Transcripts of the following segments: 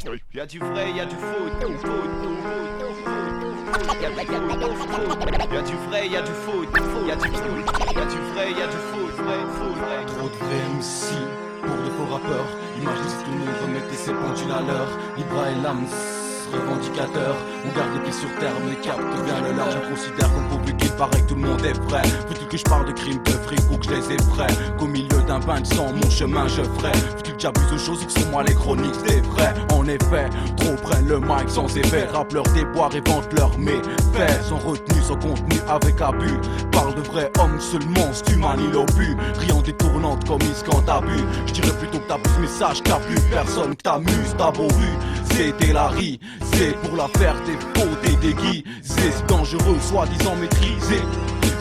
Y'a du vrai, y'a du faux. Y'a du vrai, y'a du faux. Y'a du vrai, y'a du faux. Trop de vrais MC pour de faux rappeurs. Imagine si tout le monde remettait ses pendules à l'heure. Libra et l'âme, revendicateur. On garde les pieds sur terre mais capte bien le leur. Je me considère comme pourvu qu'il paraît que tout le monde est vrai. Faut-il que je parle de crimes, de fric ou que je les effraie? Qu'au milieu d'un bain de sang, mon chemin je ferai. Faut-il que j'abuse aux choses ou que sont moi les chroniques des vrais? En effet, trop prennent le mic sans effet. Rappent leur déboire et vantent leurs méfaits. Sans retenue, sans contenu, avec abus. Parle de vrais hommes seulement, si tu manies l'obus. Riant détournante comme is quand t'abus. Je dirais plutôt que t'abuses, mais sache qu'il y a plus personne que t'amuses. T'as beau vu, c'était la rie. C'est pour la faire des faux, des déguisés. C'est dangereux, soi-disant maîtrisé.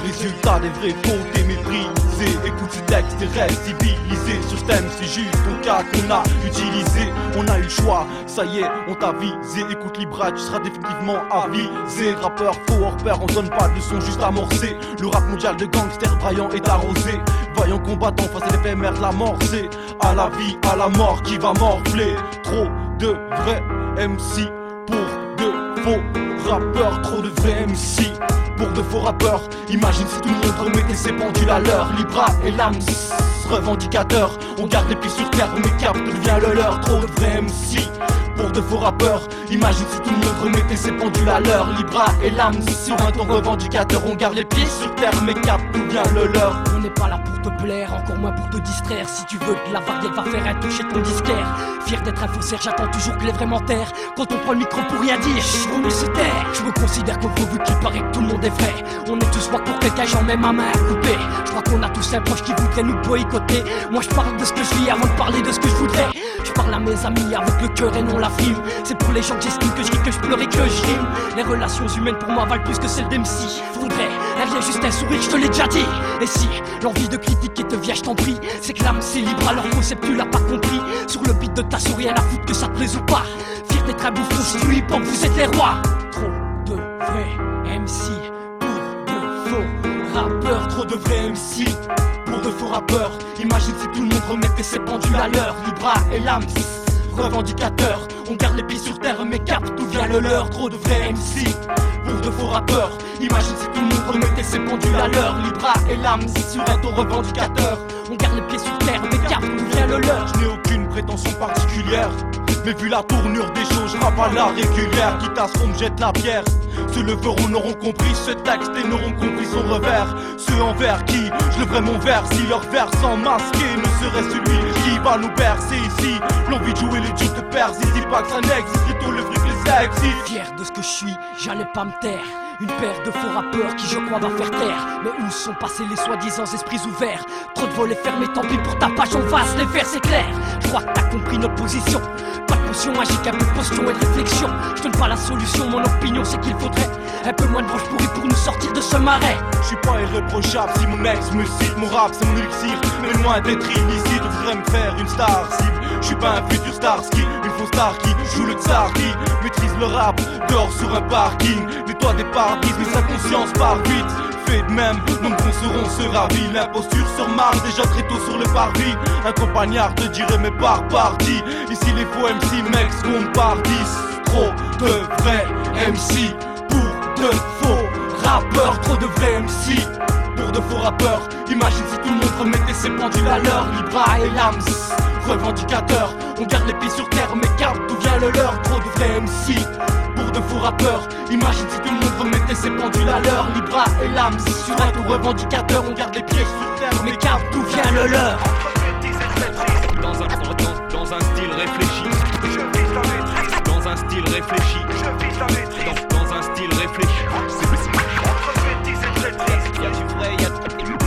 Résultat des vrais faux, des méprisés. Écoute ce texte et reste civilisé. Sur ce thème, c'est juste ton cas qu'on a utilisé. On a eu le choix, ça y est, on t'a visé. Écoute Libra, tu seras définitivement avisé. Rappeur faux hors pair, on donne pas de son, juste amorcé. Le rap mondial de gangsters braillant est arrosé. Vaillant combattant face à l'éphémère de la mort. C'est à la vie, à la mort qui va morfler. Trop de vrais MC pour de faux rappeurs. Trop de vrais MC pour de faux rappeurs. Imagine si tout le monde remettait ses pendules à l'heure. Libra et l'âme, revendicateur. On garde les pieds sur terre mais capte devient le leur. Trop de vrais MC pour de faux rappeurs. Imagine si tout le monde remettait ses pendules à l'heure. Libra et l'âme sur un ton revendicateur. On garde les pieds sur terre mais capte devient le leur. On n'est pas là pour te plaire, encore moins pour te distraire. Si tu veux que la variété va faire un toucher ton disquaire. Fier d'être un faussaire, j'attends toujours que les vrais mentèrent. Quand on prend le micro pour rien dire, vaut mieux se taire. Je me considère comme pourvu qu'il paraît que tout le monde est vrai. On est tous morts pour quelqu'un, j'en mets ma main à couper. Je crois qu'on a tous un proche qui voudrait nous boycotter. Moi je parle de ce que je vis avant de parler de ce que je voudrais. Je parle à mes amis avec le cœur et non la frime. C'est pour les gens que j'estime, que je ris, que je pleure et que je rime. Les relations humaines pour moi valent plus que celles d'MC. Faudrait rien, juste un sourire, je te l'ai déjà dit. Et si l'envie de critiquer te vient, je t'en prie. C'est que l'âme c'est libre, alors concept tu l'as pas compris. Sur le beat de ta souris, rien à foutre que ça te plaise ou pas. Fier d'être un bouffon, si tu hip-hop, vous êtes les rois. Trop de vrais MC pour de faux rappeurs. Trop de vrais MC pour de faux rappeurs. Imagine si tout le monde remettait ses pendules à l'heure. Libra et l'âme, revendicateur. On garde les pieds sur terre mais capte d'où vient le leur. Trop de vrais MC pour de faux rappeurs. Imagine si tout le monde remettait ses pendules à l'heure. Libra et l'âme sur un ton revendicateur. On garde les pieds sur terre mais capte d'où vient le leur. Je n'ai aucune prétention particulière, mais vu la tournure des choses, je rappe à la régulière. Quitte à ce qu'on me jette la pierre, ceux le verront n'auront compris ce texte et n'auront compris son revers. Ceux envers qui je lèverai mon verre si leur versant masqué ne serait celui qui va nous bercer ici. L'envie de jouer les jeux de perse, il dit pas que ça n'existe, plutôt le fric les existe. Fier de ce que je suis, j'allais pas me taire. Une paire de faux rappeurs qui je crois va faire taire. Mais où sont passés les soi-disant esprits ouverts? Trop de volets fermés, tant pis pour ta page, on va se les faire, c'est clair. Je crois que t'as compris notre position. Pas de potion magique, un peu de posture et de réflexion. Je donne pas la solution, mon opinion c'est qu'il faudrait un peu moins de branches pourries pour nous sortir de ce marais. Je suis pas irréprochable si mon ex me cite. Mon rap c'est mon elixir, mais loin d'être initié devrait me faire une star cible. Je suis pas un futur Starsky, une fausse star qui joue le tsar, qui maîtrise le rap, dort sur un parking. Nettoie des pare-brises, mais sa conscience part vite. Fait de même, nombreux seront se ravis. L'imposture sur Mars, déjà très tôt sur le parvis. Un campagnard te dirait mais par parti. Ici les faux MC mec se comptent par 10. Trop de vrais MC pour de faux rappeurs. Trop de vrais MC pour de faux rappeurs. Imagine si tout le monde remettait ses pendules à l'heure. Libra et l'âme, revendicateur. On garde les pieds sur terre mais capte d'où vient le leur. Trop de vrais MC pour de faux rappeurs. Imagine si tout le monde remettait ses pendules à l'heure. Libra et l'âme, sur un ton revendicateur. On garde les pieds sur terre mais capte d'où vient le leur. Dans un style réfléchi. Dans un style réfléchi. Dans un style réfléchi. Y'a du vrai, y'a du faux.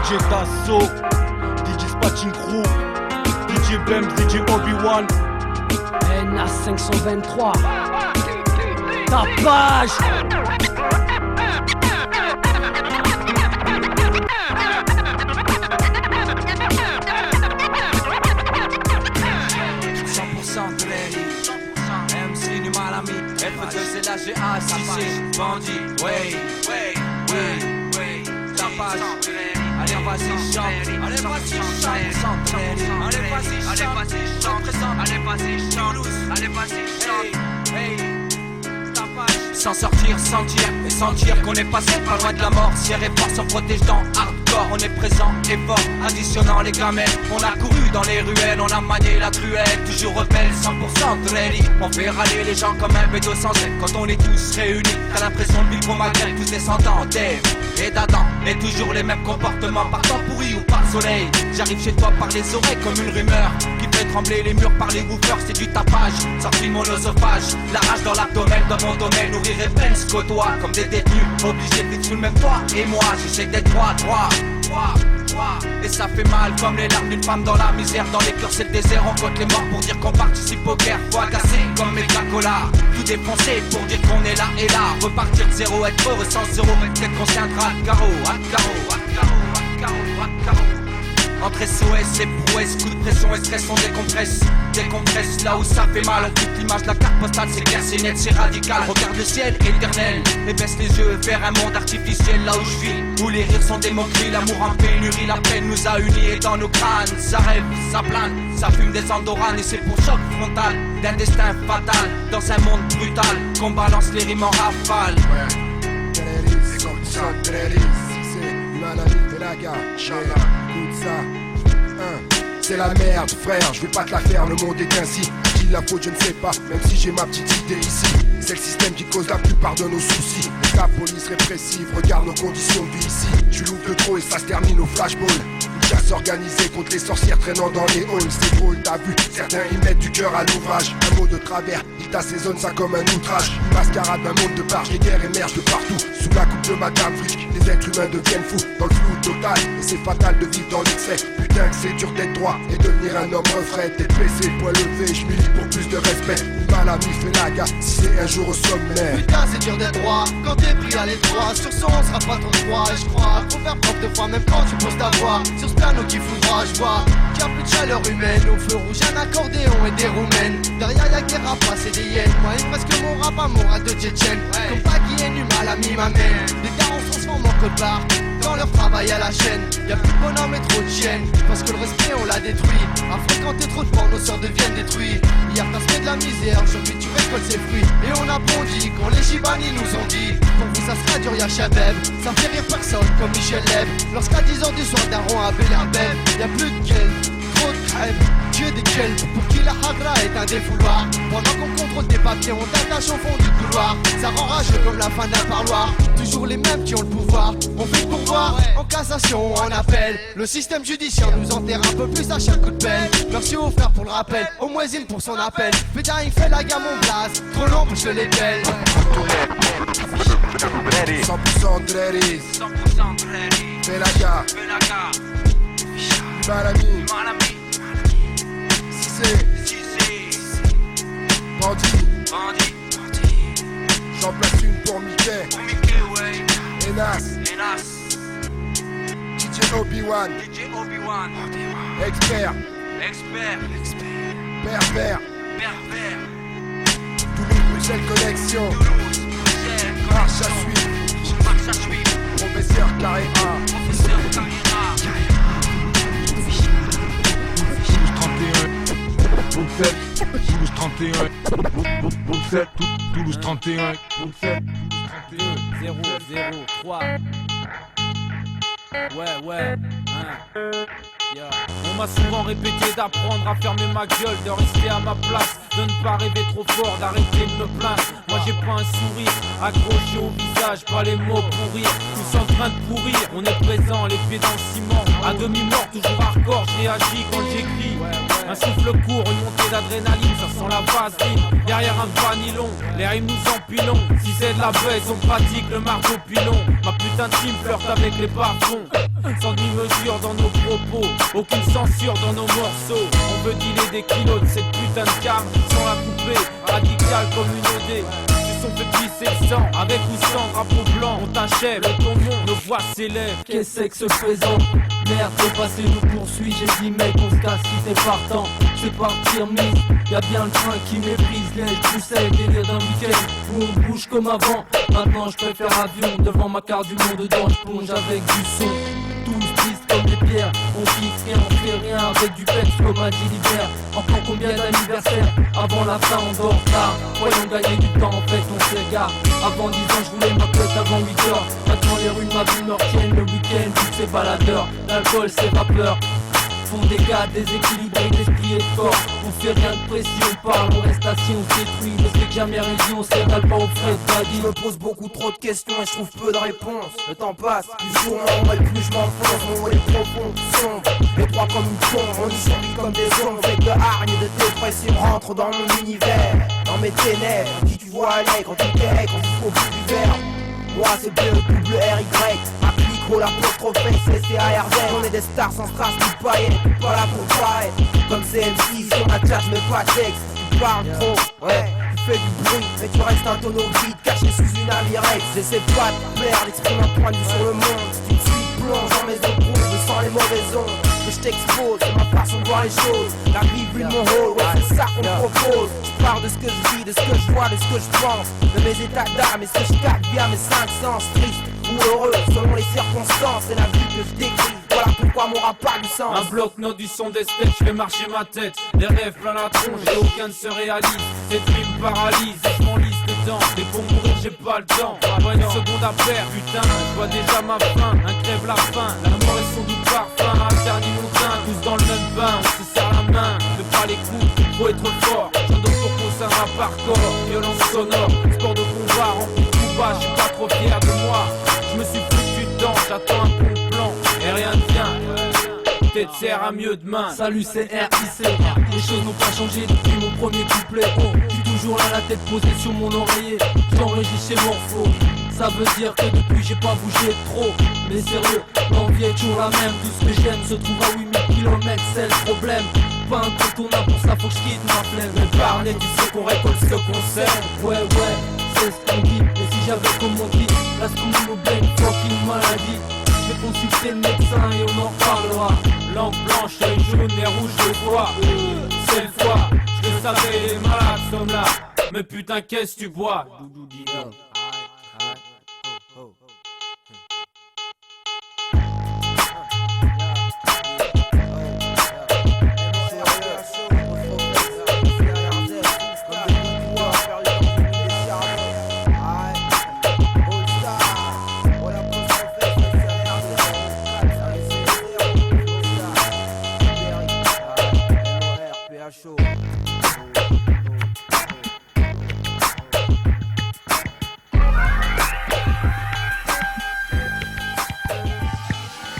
DJ Tasso, DJ Spatching Crew, DJ Bems, DJ Obi-Wan. NA 523. Ta page. c'est la GA, si c'est bandit. Ouais, tapage. Allez vas-y chante, allez vas-y chante, allez vas-y chante, allez vas-y chante, allez vas-y chante, hey, tapage. Sans sortir, sentir et sentir qu'on est passé pas loin de la mort. Sierre et force, on protège dans hardcore, on est présent et fort, additionnant les gamelles. On a couru dans les ruelles, on a manié la truelle, toujours rebelle, 100% ready. On fait râler les gens comme un bédo sans aide. Quand on est tous réunis, t'as l'impression de vivre au Maghreb, tous descendants d'Ève et d'Adam, et toujours les mêmes comportements, par temps pourri ou par soleil. J'arrive chez toi par les oreilles comme une rumeur qui fait trembler les murs par les woofers, c'est du tapage, sorti de mon oesophage. La rage dans l'abdomen, dans mon domaine, nourrir et peine se côtoient comme des détenus, obligés de vivre sous le même toit. Et moi, j'essaie d'être droit. Et ça fait mal comme les larmes d'une femme dans la misère. Dans les cœurs c'est le désert, on compte les morts pour dire qu'on participe au guerres. Faut agacer comme Coca-Cola, tout défoncer pour dire qu'on est là et là. Repartir de zéro, être heureux sans zéro, mais peut-être qu'on tiendra à carreau. Entre SOS et prouesse, coup de pression et stress, on décompresse là où ça fait mal. On quitte l'image, la carte postale, c'est clair, c'est net, c'est radical. Regarde le ciel éternel et baisse les yeux vers un monde artificiel là où je vis, où les rires sont des moqueries, l'amour en pénurie, la peine nous a unis et dans nos crânes ça rêve, ça plane, ça fume des endoranes et c'est pour choc frontal d'un destin fatal dans un monde brutal qu'on balance les rimes en rafale. C'est la merde frère, je vais pas te la faire, le monde est ainsi. Qui la faute je ne sais pas, même si j'ai ma petite idée ici. C'est le système qui cause la plupart de nos soucis. La police répressive, regarde nos conditions de vie ici. Tu l'ouvres de trop et ça se termine au flashball. Une chasse organisée contre les sorcières traînant dans les halls. C'est drôle, t'as vu, certains y mettent du cœur à l'ouvrage. Un mot de travers, il t'assaisonne ça comme un outrage. Une mascarade d'un monde de barges, les guerres émergent de partout. Sous la coupe de Madame Frick, les êtres humains deviennent fous. Dans le flou total, et c'est fatal de vivre dans l'excès. Putain que c'est dur d'être droit et devenir un homme refrain. T'es PC, poids levé, je milite pour plus de respect. Mal ami fait la gare, si c'est un jour au sommet. Putain c'est dur d'être droit, quand t'es pris à l'étroit. Sur son on sera pas ton droit, et je crois faut faire preuve de foi même quand tu poses ta voix. Sur ce piano qui foudra, je vois qu'il y a plus de chaleur humaine. Au feu rouge un accordéon et des roumaines. Derrière y'a des rapaces et des hyènes. Moi il me reste que mon rap, mon rat de Tchétchène. Comme pas qui est nu, mal ami ma mère. Les gars on se transforme en code barre dans leur travail à la chaîne. Y'a plus de bonhomme et trop de chiennes, parce que le respect on l'a détruit. À fréquenter trop de porc, nos sœurs deviennent détruites. Hier t'as semé de la misère, aujourd'hui tu récoltes ses fruits. Et on a bondi quand les Chibani nous ont dit pour vous ça sera dur y'a Chabeb. Ça fait rire personne comme Michel Leb. Lorsqu'à 10h du soir Daron a Bel Arbel. Y'a plus de gueule, trop de crève. Dieu des quels, pour qui la hagra est un défouloir. Pendant qu'on contrôle des papiers, on t'attache au fond du couloir. Ça rend rageux comme la fin d'un parloir. Toujours les mêmes qui ont le pouvoir. On fait le pourvoir, en cassation, en appel. Le système judiciaire nous enterre un peu plus à chaque coup de pelle. Merci au frère pour le rappel, au Moisine pour son appel. Pétain il fait la gamme en place, trop long pour je les pelle. 100% Dreris, Belaga, Malami, Cissé, Bandit, j'en place une pour Mickey, Enas, DJ Obi-Wan, Expert, Pervers, Toulouse Bruxelles Connexion, marche à suivre, Professeur Carré A. Toulouse 31, Toulouse 31, 003. Ouais, yeah. On m'a souvent répété d'apprendre à fermer ma gueule, de rester à ma place, de ne pas rêver trop fort, d'arrêter de me plaindre. Moi j'ai pas un sourire accroché au visage, pas les mots pour rire, tous en train de pourrir. On est présent, les pieds dans le ciment, à demi-mort, toujours hardcore, je réagis quand j'écris. Un souffle court, une montée d'adrénaline, ça sent la vaseline. Derrière un vanillon, les rimes nous empilons. Si c'est de la baisse, on pratique le marteau pilon. Ma putain de team flirte avec les bas-fonds. Sans demi-mesure dans nos propos, aucune censure dans nos morceaux. On veut dealer des kilos de cette putain de cam, sans la couper, radical comme une OD. Ils sont fait dis c'est le sang, avec ou sans drapeau blanc. On t'achève, ton nom, nos voix s'élèvent. Qu'est-ce que c'est que ce présent? Merde, le passé nous poursuit. J'ai dit mec, on se casse, si t'es partant. C'est partir mise, y'a bien le train qui méprise. Neige, poussait, délire d'un week-end où on bouge comme avant. Maintenant je préfère avion, devant ma carte du monde dedans. Je plonge avec du son, tous tristes comme des pierres. On fixe rien, on fait rien avec du peps comme a dit l'hiver. Encore combien d'anniversaires? Avant la fin on dort tard. Voyons gagner du temps, en fait on s'égare. Avant 10 ans je voulais ma cote avant 8h. Maintenant les rues de ma ville me retiennent. Le week-end tous ces baladeurs, l'alcool c'est vapeur. Font des gars déséquilibrés d'esprit et de corps. On fait rien de précis, on parle, on reste assis, on se détruit. Ne fait que jamais raison, on s'étale pas au frais de Baggy. Je me pose beaucoup trop de questions et je trouve peu de réponses. Le temps passe, plus jour en et plus je m'enfonce. Mon rôle est profond, sombre, étroit comme une tombe. On y survit comme des ombres, fait de hargne et de dépression. Rentre dans mon univers, dans mes ténèbres. Qui tu vois aller quand tu t'es, quand tu fous au bout du verbe. Moi c'est bien le double R-Y. L'apostrophe C-C-A-R-Z. On est des stars sans trace du paillet. Pas là pour paraître comme CM6 sur la chat mais pas de texte. Tu parles trop, ouais, tu fais du bruit mais tu restes un tonneau vide caché sous une avirex. J'essaie pas de plaire, d'exprimer un point de vue sur le monde. Si tu me suis, plonge dans mes eaux rouges, je sens les mauvaises ondes. Que je t'expose, c'est ma façon de voir les choses. La vie vue de mon rôle, ouais c'est ça qu'on me propose. Je parle de ce que je vis, de ce que je vois, de ce que je pense. De mes états d'âme et ce que je capte via mes 5 sens. Triste ou heureux, selon les circonstances, c'est la vie que je décris. Voilà pourquoi mon rap a du sens. Un bloc-notes du son d'esthète, je fais marcher ma tête. Les rêves plein la tronche et aucun ne se réalise. Cette vie me paralyse et je m'enlise dedans. Mais pour mourir j'ai pas le temps. Pas une seconde à perdre, putain, je vois déjà ma fin. Un crève la faim, la mort est son doute parfum. Interdit mon teint, tous dans le même bain. On se serre la main, ne pas les coups, faut être fort. J'adore pour qu'on un rap hardcore, violence sonore, sport de combat, rempli de coups bas. Je suis pas trop fier de moi. Je me suis foutu dedans, j'attends un bon plan et rien ne vient. Peut-être sert à mieux demain. Salut c'est RIC. Les choses n'ont pas changé depuis mon premier couplet. Oh, je suis toujours là la tête posée sur mon oreiller. J'enregistre chez Morpho. Ça veut dire que depuis j'ai pas bougé trop. Mais sérieux, l'envie est toujours la même. Tout ce que j'aime se trouve à 8000 km, c'est le problème. Pas incontournable, pour ça faut que je quitte ma flemme. Mais parler, tu sais qu'on récolte ce qu'on sème. Ouais, c'est ce qu'on dit. Et si j'avais comme on dit, la school ou bien une fucking maladie. Je vais consulter le médecin et on en parlera. Langue blanche, œil jaune et rouge de voix. C'est le foie, je le savais, les malades sont là. Mais putain, qu'est-ce que tu bois?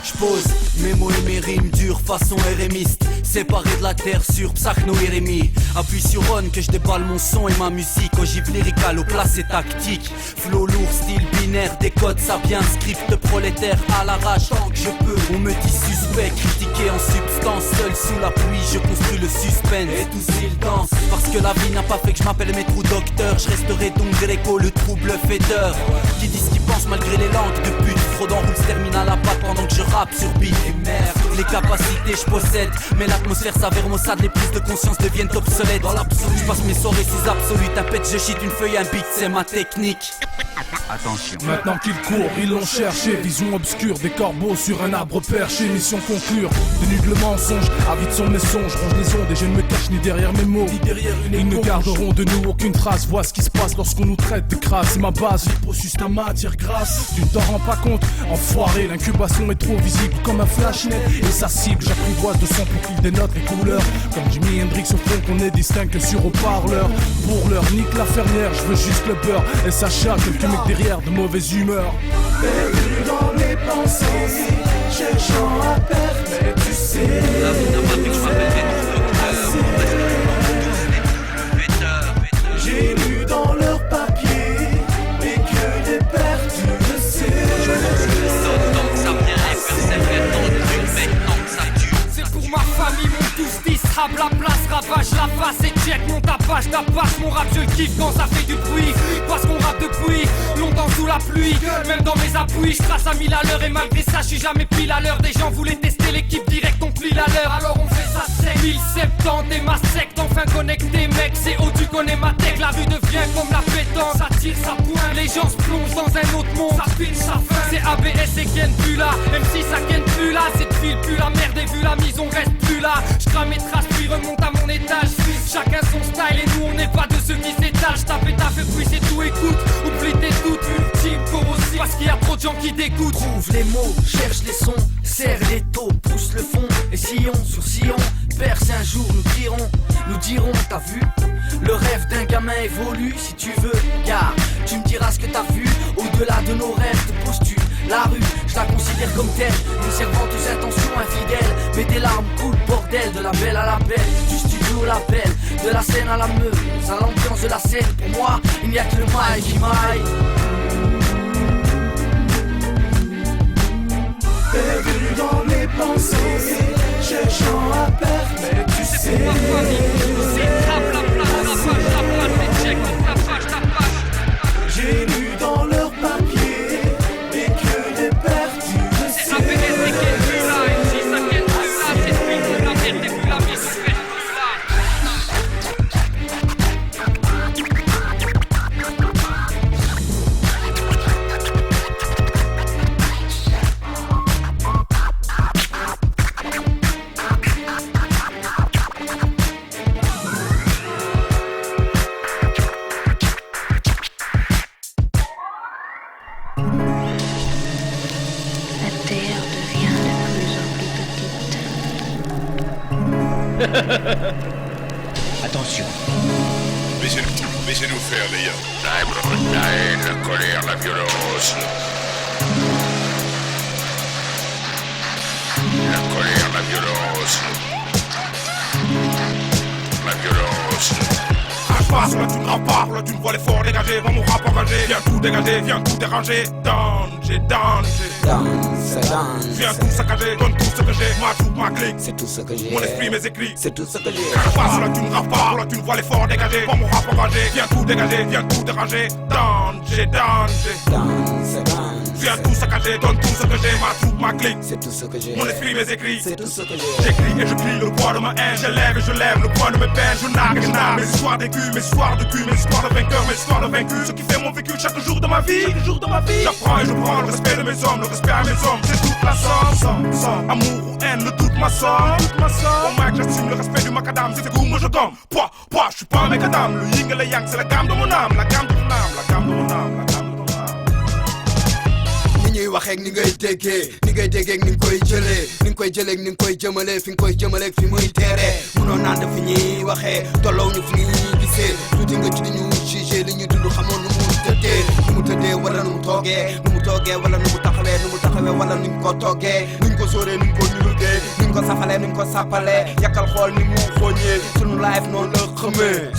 J'pose mes mots et mes rimes dures façon RMiste. Séparé de la terre sur Psachno Jérémy. Appuie sur on que je déballe mon son et ma musique. Ogive lyrical au placé tactique. Flow lourd, style binaire, des codes ça bien. Script prolétaire à l'arrache tant que je peux. On me dit suspect, critiqué en substance. Seul sous la pluie je construis le suspense. Et tous ils dansent. Parce que la vie n'a pas fait que je m'appelle maître ou docteur. Je resterai donc Gréco, le trouble fêteur. Qui dit ce qu'il pense malgré les langues de pute. Fraud en roule se termine à la patte pendant que je rappe sur beat. Et merde, les capacités je possède. Mais l'atmosphère s'avère maussade, les prises de conscience deviennent obsolètes. Dans l'absolu, je passe mes soirées ces absolus. Tapette, je shit une feuille, un beat, c'est ma technique. Attention. Maintenant qu'ils courent, ils l'ont cherché. Vision obscure, des corbeaux sur un arbre perché. Mission conclure, tenue de le mensonge. Avide sur mes songes, ronge les ondes. Et je ne me cache ni derrière mes mots, ni derrière une éponge. Ils ne garderont de nous aucune trace. Vois ce qui se passe lorsqu'on nous traite de crasse. C'est ma base, l'hyposuste ta matière grasse. Tu ne t'en rends pas compte, enfoiré. L'incubation est trop visible comme un flashnet. Et sa cible, j'apprivoise de son pupille des notes, les couleurs. Comme Jimi Hendrix au fond qu'on est distinct que sur haut-parleur. Pour l'heure, nique la fermière, je veux juste le beurre. Et Sacha, quelques mecs derrière de mauvaise humeur. Perdu dans mes pensées, cherchant à perdre, mais tu sais. La vie n'a pas fait que je m'appelle J'ai lu dans leurs papiers, mais que des pertes, tu le sais. Je tant que ça vient et persévère tant que tu le mec, tant que ça tue. C'est pour ma famille, mon tous 10 rap, la place ravage la face et check mon tapage, tapasse. Mon rap je kiffe quand ça fait du bruit, parce qu'on rappe depuis longtemps sous la pluie. Même dans mes appuis, je trace à 1000 à l'heure. Et malgré ça, je suis jamais pile à l'heure. Des gens voulaient tester l'équipe direct, on plie à l'heure. Alors on fait ça sec. 1070 et ma secte, enfin connecté mec. C'est haut, tu connais ma tech. La rue devient comme la pétanque. Ça tire, ça pointe, les gens se plongent dans un autre monde. Ça pitch, ça fin. C'est ABS et Ken plus là. Même si ça Ken plus là, cette ville plus la merde. Et vu la mise, on reste plus là. Je crame mes traces puis remonte à mon étage. Chacun son style et nous on n'est pas de ceux qui s'étalent. Tape et tape et puis c'est tout, écoute. Oublie tes doutes, ultime corrosif. Parce qu'il y a trop de gens qui dégoûtent. Trouve les mots, cherche les sons, serre les taux, pousse le fond. Et sillon sur sillon, perce un jour nous dirons, t'as vu? Le rêve d'un gamin évolue si tu veux, car tu me diras ce que t'as vu. Au-delà de nos rêves, te poses-tu la rue, je la considère comme telle, une servante aux intentions infidèles. Mais des larmes coulent, bordel, de la belle à la belle, du studio au label, de la scène à la meuse, à l'ambiance de la scène. Pour moi, il n'y a que le maille qui maille. Perdu dans mes pensées, cherchant à perdre, mais tu sais. J'ai lu dans leurs papiers et que des perdus. C'est ABS et qu'elle plus là, et si ça qu'elle plus là, c'est plus la merde et plus la mise, c'est plus Attention. Laissez-nous faire, les gars. La haine, la colère, la violence. La colère, la violence. La violence. Passe, là tu ne rappes pas, là tu ne vois l'effort dégagé, va mon rap engagé, viens tout dégager, viens tout déranger, danger, viens tout saccager, donne tout ce que j'ai, ma troupe, ma clique, c'est tout ce que j'ai, mon esprit, mes écrits, c'est tout ce que j'ai. Passe, là tu ne rappes pas, là tu ne vois l'effort dégagé, va mon rap engagé, viens tout dégager, viens tout déranger, danger, viens tout saccager, donne tout ce que j'ai, ma troupe, ma clique, c'est tout ce que j'ai, mon esprit, mes écrits, c'est tout ce que j'ai. J'écris et je crie le poids de ma haine, j'élève et je lève le poids de mes peines, je nargue et je nargue mes histoires d'écus, mes histoires de cul, mes histoires de vainqueurs, mes histoires de vaincus. Ce qui fait mon vécu chaque jour de ma vie, J'apprends et je prends le respect de mes hommes, le respect à mes hommes. C'est toute la somme, amour ou haine, le doute ma somme. Au mic j'assume le respect du macadam, c'est goût, moi je gomme. Poids, je suis pas un macadam. Le yin et le yang, c'est la gamme de mon âme, la gamme de mon âme, la gamme de mon âme, la gamme de mon âme. Ni ñuy waxee ak ni ngay déggee ni ngay déggee ak ni nga koy jëlee ni nga koy jëlee ak ni nga koy jëmalee fi nga koy jëmalee fi muy teeree mënoon naan fi ñuy waxee tolloo ñu fi ñuy gisee tuuti nga ci di ñu jugé li ñuy dund xamoon nu mu tëddee wala nu mu toogee wala nu mu taxawee wala nu ñu ko toggee nu ñu ko sóoree nu ñu ko ñurugee nu ñu ko safalee nu ñu ko sàppalee yàkkal xool ni mu xooñee sunu life noonu la xëmee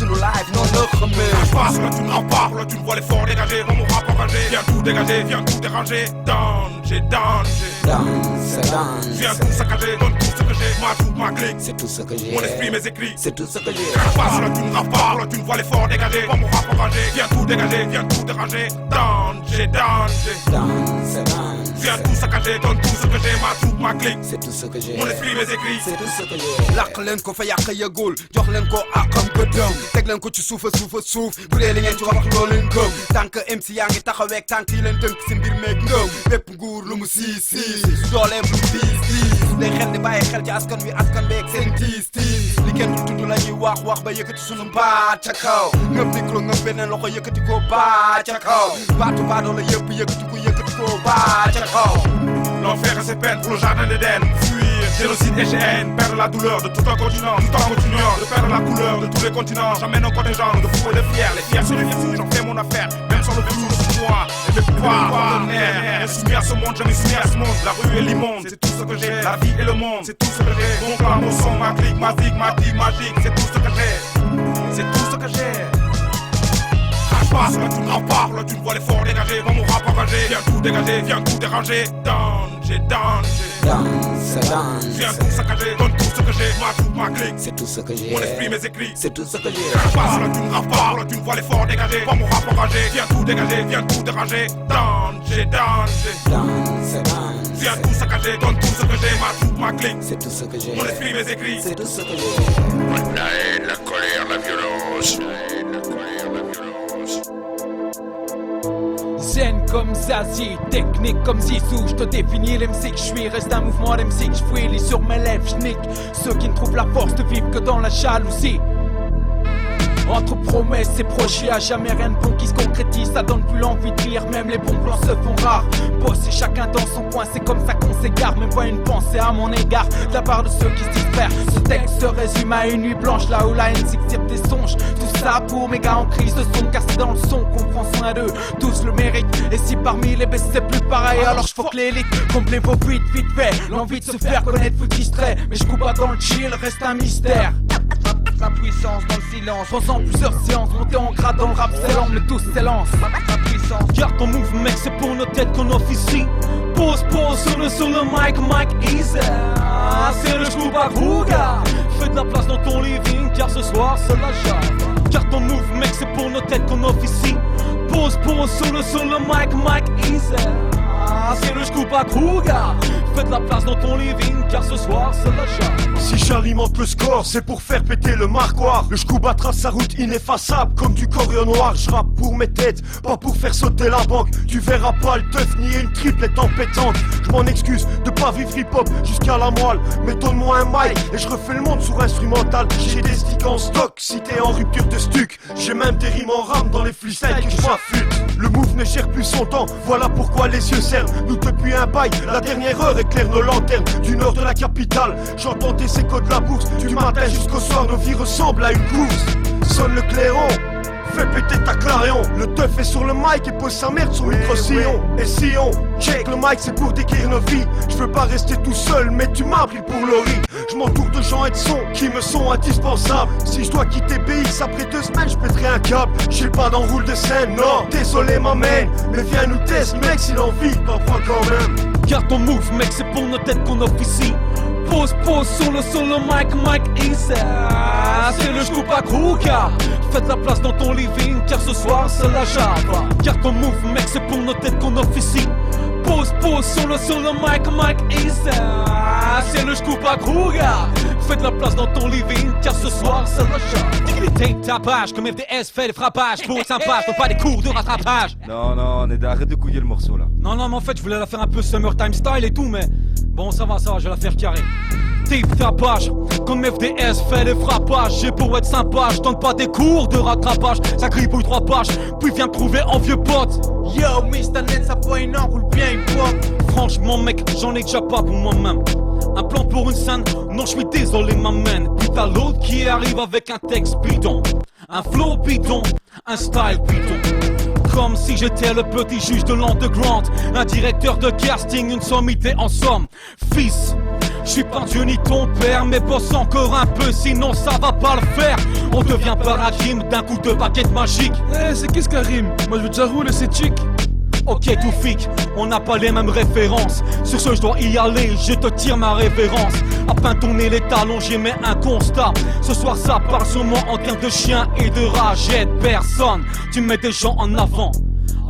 Passe, là tu ne rappes pas, là tu ne vois l'effort dégagé, va mon rap engagé, viens tout dégager, viens tout déranger, danger, viens tout saccager, donne tout ce que j'ai, ma troupe, ma clique, c'est tout ce que j'ai, mon esprit, mes écrits, c'est tout ce que j'ai. Passe, là tu ne rappes pas, là tu ne vois l'effort dégagé, va mon rap engagé, viens tout dégager, viens tout déranger, danger, viens tout saccager, donne tout ce que j'ai, ma troupe, ma clique, c'est tout ce que j'ai, mon esprit, mes écrits, c'est tout ce que j'ai. làq leen ko fa yàq yëgul jox leen ko àqam gëddëm teg leen ko ci suuf bu dee li ngeen ci wax loo leen gëm tànk MC yaa ngi taxaweeg tànk yi leen dënk si mbir meeg ngëm bépp nguur lu mu siis dooleem lu mu diis day xel di bàyyi xel ci askan beeg seen tiis li kenn du tudd la ñuy wax ba yëkkati sunu baat ca kaw ngëp micro ngëp beneen loxo yëkkati ko baat ca kaw baatu baadoo la yëpp yëkkati ko baat ca kaw. L'enfer et ses peines pour le jardin d'Éden. Fuir, génocide et haine, perdre la douleur de tout un continent, tout en continuant de perdre la couleur de tous les continents. J'emmène un contingent de fous et de fiers, les fiers sur les fous, j'en fais mon affaire, même sans le flou sous moi. Et mes pouvoirs ordinaires, insoumis à ce monde, jamais soumis à ce monde. La rue est l'immonde, c'est tout ce que j'ai. La vie et le monde, c'est tout ce que j'ai. Mon clan, mon son, ma clique, ma vie, ma vie magique, c'est tout ce que j'ai. C'est tout ce que j'ai. Passe, là tu ne rappes pas, là tu ne vois l'effort dégagé, va mon rap engagé, viens tout tout dégager, viens tout déranger. Danger, danger. Viens tout saccager, donne tout ce que j'ai. Ma troupe, ma clique, c'est tout ce que j'ai. Mon esprit, mes écrits, c'est tout ce que j'ai. Parle, tu ne raves pas, tu ne vois l'effort dégagé. Pas mon rap enragé, viens tout dégager, viens tout déranger. Danger, danger. Viens tout saccager, donne tout ce que j'ai. Ma troupe, ma clique, c'est tout ce que j'ai. Mon esprit, mes écrits, c'est tout ce que j'ai. La haine, la colère, la violence. La haine, la colère, la violence. Zen comme Zazie, technique comme Zizou. Je te définis l'MC que je suis, reste un mouvement d'MC que je fuis. Lis sur mes lèvres, je nique ceux qui ne trouvent la force de vivre que dans la jalousie. Entre promesses et projets, y'a jamais rien de bon qui se concrétise. Ça donne plus l'envie de rire, même les bons plans se font rares. Bosser chacun dans son coin, c'est comme ça qu'on s'égare. Même pas une pensée à mon égard, de la part de ceux qui se distraient. Ce texte se résume à une nuit blanche, là où la haine s'extirpe des songes. Tout ça pour mes gars en crise de son, car c'est dans le son qu'on prend soin d'eux. Tous le méritent, et si parmi les baisses c'est plus pareil, alors je fuck l'élite. Comblez vos vides, vite fait, l'envie de se faire connaître vous distrait. Mais je coupe pas dans le chill, reste un mystère. La puissance dans le silence. Pensant plusieurs séances, monter en grade dans le rap, c'est lent, mais tous s'élancent. La puissance. Garde ton move, mec, c'est pour nos têtes qu'on officie. Pose sur le mic easy. C'est le scoop à Kruga. Fais de la place dans ton living, car ce soir c'est la jave. Garde ton move, mec, c'est pour nos têtes qu'on officie. Pose sur le mic easy. C'est le scoop à Kruga. Fais de la place dans ton living, car ce soir c'est la jave. Si j'alimente le score, c'est pour faire péter le marquoir. Le Shkouba trace sa route ineffaçable comme du corian noir. Je rappe pour mes têtes, pas pour faire sauter la banque. Tu verras pas le teuf ni une triplette embêtante. Je m'en excuse de pas vivre hip-hop jusqu'à la moelle. Mais donne-moi un mic et je refais le monde sur instrumental. J'ai des sticks en stock, si t'es en rupture de stuc. J'ai même des rimes en rame dans les freestyles que je m'affûte. Le move ne cherche plus son temps, voilà pourquoi les yeux cernent. Nous depuis un bail, la dernière heure éclaire nos lanternes. Du nord de la capitale, j'entends tes échos de la bourse. Du matin jusqu'au soir, nos vies ressemblent à une course. Sonne le clairon, fais péter ta clarion. Le teuf est sur le mic et pose sa merde sur le micro-sillon. Et si on check le mic, c'est pour décrire nos vies. Je veux pas rester tout seul, mais tu m'as pris pour Laurie. Je m'entoure de gens et de sons qui me sont indispensables. Si je dois quitter BX après 2 semaines, je pèterai un câble. J'suis pas dans le roule de scène, non, désolé ma main. Mais viens nous tester, mec, si l'envie t'en prend quand même. Garde ton move, mec, c'est pour nos têtes qu'on officie. Pose sur le mic easy. C'est le scoop à Kruga. Fais de la place dans ton living, car ce soir c'est la java. Garde ton move, mec, c'est pour nos têtes qu'on officie. Pose sur le mic easy. C'est le scoop à Kruga. Fais de la place dans ton living, car ce soir c'est la java. Dignité, tapage, comme FDS fait les frappages. Pour être sympa, je fais pas des cours de rattrapage. Non, on est arrête de couiller le morceau là. Non, mais en fait, je voulais la faire un peu summertime style et tout, mais bon, ça va, je vais la faire carré. Type tapage, comme FDS fait les frappages. J'ai beau être sympa, je donne pas des cours de rattrapage. Ça gribouille 3 pages, puis viens me trouver en vieux pote. Yo, Mr. Net, ça pointe, roule bien hip-hop. Franchement, mec, j'en ai déjà pas pour moi-même. Un plan pour une scène, non, je suis désolé, ma man. Puis t'as l'autre qui arrive avec un texte bidon. Un flow bidon, un style bidon. Comme si j'étais le petit juge de l'underground. Un directeur de casting, une sommité en somme. Fils, je suis pas Dieu ni ton père, mais bosse encore un peu, sinon ça va pas le faire. On devient paradigme d'un coup de baguette magique. C'est qu'est-ce qu'un rime? Moi je veux déjà rouler, c'est chic. Ok tout fic, on n'a pas les mêmes références. Sur ce je dois y aller, je te tire ma révérence. À pintonner les talons, j'ai mis un constat. Ce soir ça parle sur moi en termes de chien et de rage et de personne. Tu mets des gens en avant.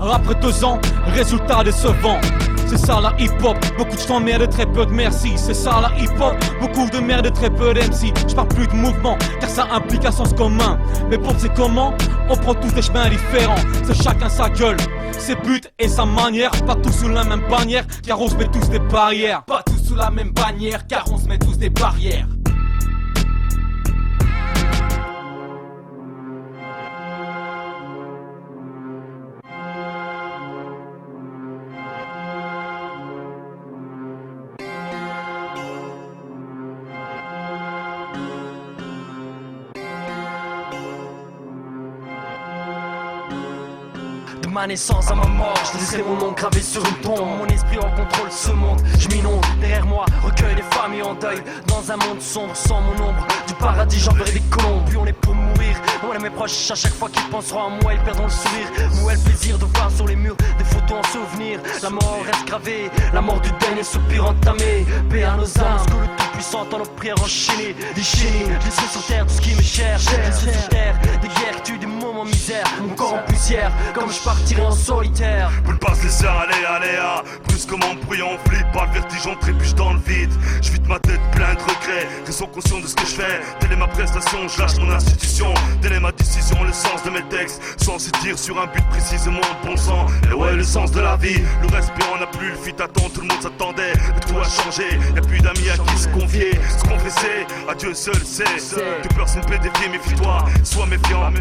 Après 2 ans, résultat décevant. C'est ça la hip-hop, beaucoup de temps merde et très peu de merci. C'est ça la hip-hop, beaucoup de merde et très peu d'MC. Je parle plus de mouvement, car ça implique un sens commun. Mais pour c'est comment, on prend tous des chemins différents. C'est chacun sa gueule, ses buts et sa manière. Pas tous sous la même bannière, car on se met tous des barrières. Pas tous sous la même bannière, car on se met tous des barrières. De ma naissance à ma mort, je laisserai mon nom gravé sur une tombe. Mon esprit en contrôle ce monde, je m'inonde. Derrière moi, recueille les familles en deuil. Dans un monde sombre, sans mon ombre. Du paradis, j'enverrai des colombes. Puis on est pour mourir. Moi et mes proches, à chaque fois qu'ils penseront à moi, ils perdront le sourire. Moi, le plaisir de voir sur les murs des photos en souvenir. La mort reste gravée, la mort du dernier soupir entamé. Paix à nos âmes, que le Tout-Puissant dans nos prières enchaînées. Déchaînées, laissez sur terre tout ce qui m'est cher. Laissez sur terre des guerres tuent des moments misère. Mon corps en poussière, comme je partirai en solitaire. Pour ne pas se laisser aller, aléa. Brusquement bruyant, flippe par le vertige, on trébuche dans le vide. Je vide ma tête plein de regrets, raison conscient de ce que je fais. Telle est ma prestation, je lâche mon institution. Telle est ma décision, le sens de mes textes. Sans se dire sur un but précisément bon sang. Et ouais, le sens de la vie, le respect en a plus. Le fit attend, tout le monde s'attendait. Mais tout a changé, y'a plus d'amis à qui se confier. Se confesser, à Dieu seul sait. Que personne peut défier, méfie-toi, sois méfiant.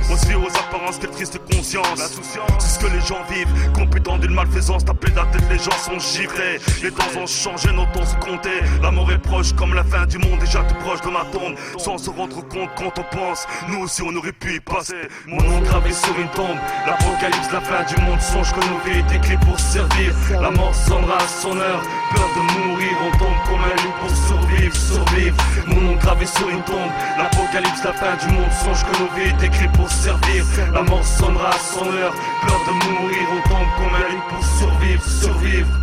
On se fie aux apparences, quelle triste conscience. C'est ce que les gens vivent, compétents d'une malfaisance. Taper la tête, les gens sont givrés. Les temps ont changé, nos temps se comptaient. La mort est proche comme la fin du monde, déjà tout proche de ma tombe. Sans se rendre compte quand on pense, nous aussi on aurait pu y passer. Mon nom gravé sur une tombe, l'apocalypse, la fin du monde. Songe que nos vies étaient écrites pour servir. La mort sonnera à son heure, peur de mourir. On tombe comme un loup pour survivre. Mon nom gravé sur une tombe, l'apocalypse, la fin du monde. Songe que nos vies étaient écrites pour servir. La mort sonnera à son heure, peur de mourir. On tombe comme un loup pour survivre.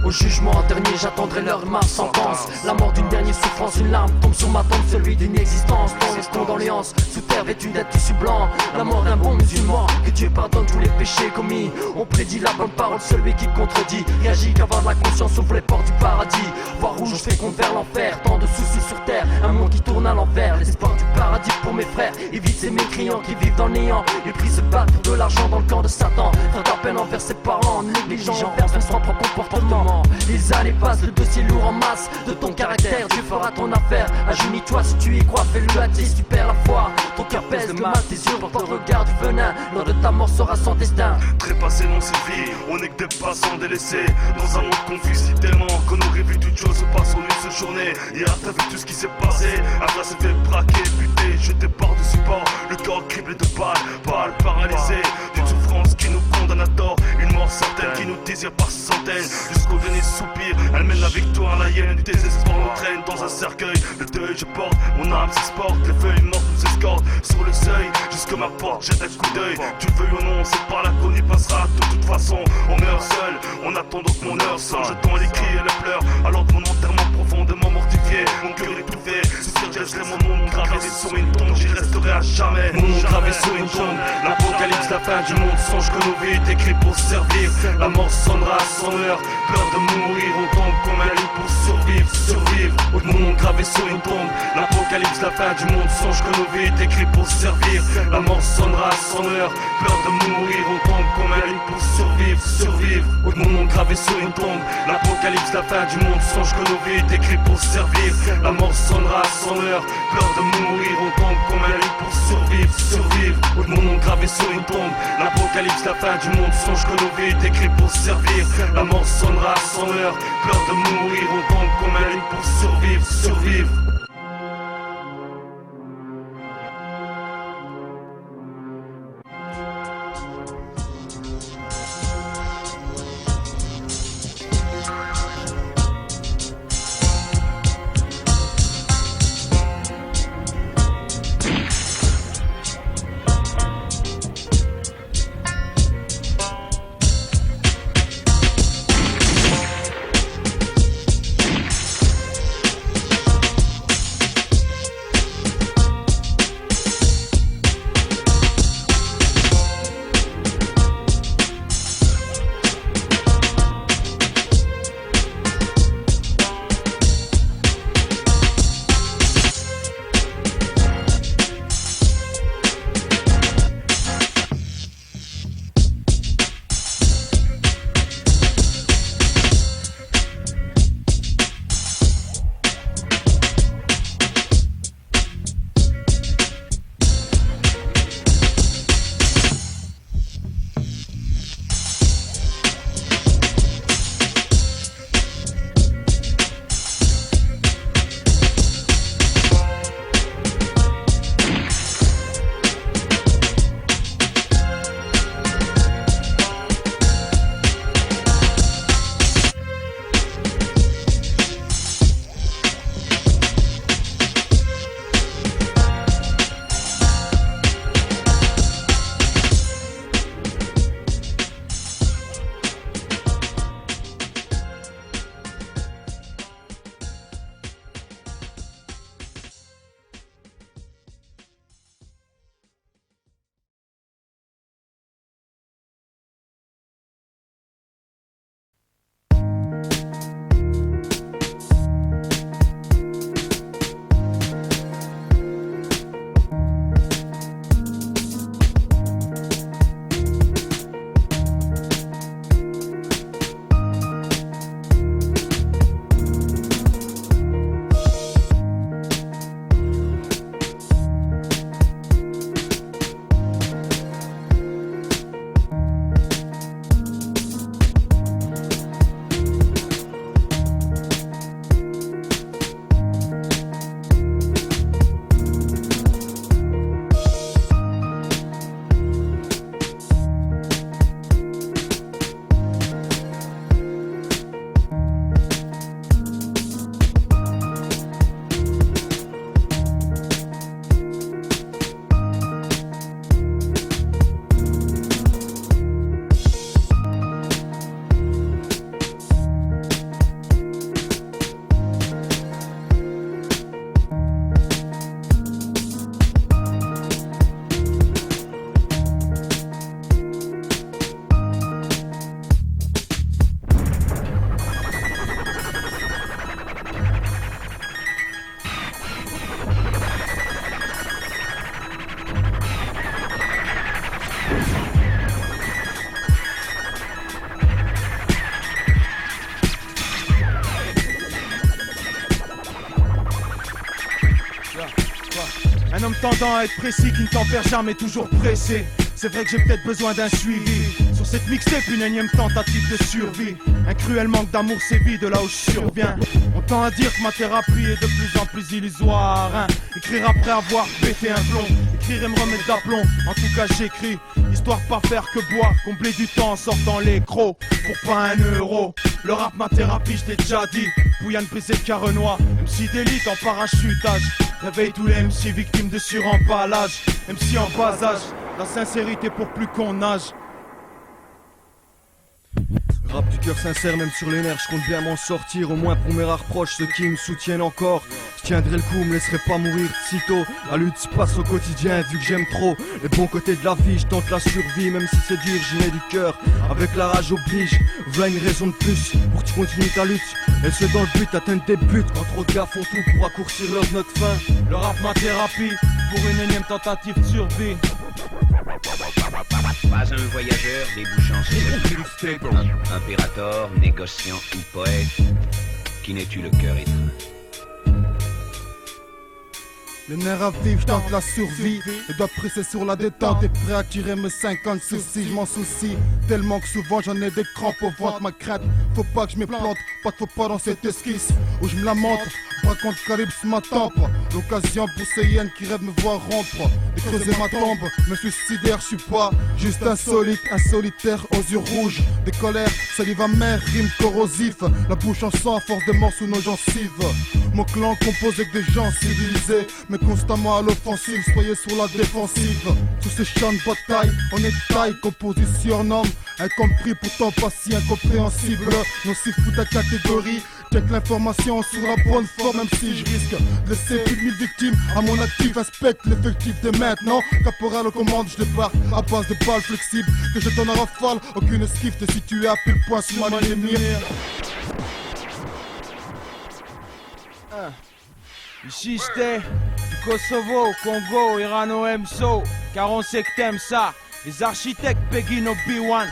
Au jugement dernier, j'attendrai l'heure de ma sentence. La mort d'une dernière souffrance, une larme tombe sur ma tombe, celui d'une existence dans les condoléances. Sous terre vêtue d'un tissu blanc, la mort d'un bon musulman. Que Dieu pardonne tous les péchés commis. On prédit la bonne parole, celui qui contredit réagit qu'avoir de la conscience ouvre les portes du paradis. Voix rouge fait qu'on vers l'enfer, tant de soucis sur terre, un monde qui tourne à l'envers. L'espoir du paradis pour mes frères, évite ces mécréants qui vivent dans le néant. Les prix se battent pour de l'argent dans le camp de Satan. Faire de la peine envers ses parents, négligent envers son propre comportement. Les années passent, le dossier lourd en masse de ton caractère, Dieu fera ton affaire. Agenouille-toi si tu y crois, fais-le à 10, tu perds la foi. Ton cœur pèse le mal, tes yeux portent le regard du venin. L'heure de ta mort sera sans destin. Trépassé non suffit, on est que des passants délaissés. Dans un monde confus si tellement qu'on aurait vu toute chose se passer en une seule journée. Hier t'as vu tout ce qui s'est passé, Abra s'est fait braquer, buter, jeté par-dessus bord. Le corps criblé de balles paralysé. D'une souffrance qui nous condamne à tort, une mort certaine qui nous désire par centaines. Jusqu'au dernier soupir, elle mène la victoire, la hyène du désespoir m'entraîne dans un cercueil. Le deuil je porte, mon âme s'exporte, les feuilles mortes nous escortent. Sur le seuil, jusque ma porte, jette un coup d'œil. Tu le veuilles ou non, c'est par là qu'on y passera. De toute façon, on meurt seul, on attend donc mon heure sonne. Jetant les cris et les pleurs, alors que mon enterrement profondément mortifié. Mon cœur étouffé, soupir je laisserai mon nom gravé sur une tombe, j'y resterai à jamais. Mon nom gravé sur une tombe, l'apocalypse, la fin du monde. Songe que nos vies étaient écrites pour servir. La mort sonnera à son heure, peur de mourir. On tombe comme un loup pour survivre. Mon nom gravé sur une tombe, l'apocalypse, la fin du monde. Songe que nos vies étaient écrites pour servir. La mort sonnera à son heure, peur de mourir. On tombe comme un loup pour survivre. Mon nom gravé sur une tombe, l'apocalypse, la fin du monde. Songe que nos vies étaient écrites pour servir. La mort sonnera à son heure, peur de mourir. On tombe comme un loup pour survivre. Mon nom gravé sur une tombe, l'apocalypse, la fin du monde. Songe que nos vies étaient écrites pour servir. La mort sonnera à son heure, peur de mourir. On tombe comme un loup pour survivre. tendant à être précis, qui ne tempère jamais, toujours pressé. C'est vrai que j'ai peut-être besoin d'un suivi. Sur cette mixtape, une énième tentative de survie. Un cruel manque d'amour sévit de là où je surviens. On tend à dire que ma thérapie est de plus en plus illusoire, hein. Écrire après avoir pété un plomb, écrire et me remettre d'aplomb. En tout cas j'écris, histoire de pas faire que boire, combler du temps en sortant les crocs pour pas €1. Le rap ma thérapie, je t'ai déjà dit. Pouillane brisé de Carrenois, MC d'élite en parachutage. Réveille tous les MC victimes de suremballage. MC en bas âge, la sincérité pour plus qu'on nage. Rap du cœur sincère, même sur les nerfs, je compte bien m'en sortir. Au moins pour mes rares proches, ceux qui me soutiennent encore. Je tiendrai le coup, me laisserai pas mourir sitôt. La lutte se passe au quotidien, vu que j'aime trop les bons côtés de la vie, je tente la survie. Même si c'est dur, j'y mets du cœur. Avec la rage oblige, voilà une raison de plus pour que tu continues ta lutte. Et c'est dans le but d'atteindre tes buts. Quand trop de gars font tout pour raccourcir leur note fin. Le rap ma thérapie, pour une énième tentative de survie. Pas un voyageur débouchant sur le un impérator, négociant ou poète, qui n'ait-tu le cœur étreint. Le nerf à vivre, tente la survie. Je dois presser sur la détente et prêt à tirer mes 50 soucis. Je m'en soucie tellement que souvent j'en ai des crampes au ventre. Ma crainte, faut pas que je me plante. Pas de faux pas dans cette esquisse où je me lamente. Raconte Calypse ma tempe. L'occasion pour ces hyènes qui rêvent me voir rompre et creuser ma tombe. Me suicidaire, je suis pas juste insolite, un solitaire aux yeux rouges. Des colères, salive amère, rime corrosif. La bouche en sang à force de morts sous nos gencives. Mon clan composé que des gens civilisés, mais constamment à l'offensive, soyez sur la défensive. Sous ces champs de bataille, on est taille, composition en homme, incompris pourtant pas si incompréhensible. Nocif pour ta catégorie, check l'information sur la bonne forme, même si je risque de laisser plus de 1000 victimes à mon actif. Inspecte l'effectif de maintenant, caporal aux commandes, je débarque à base de balles flexibles que je donne à rafale, aucune esquive de situé à pile point sur ma ligne. Ici c'était du Kosovo, Congo, Irano Emso, car on sait que t'aimes ça. Les architectes Pegino B1,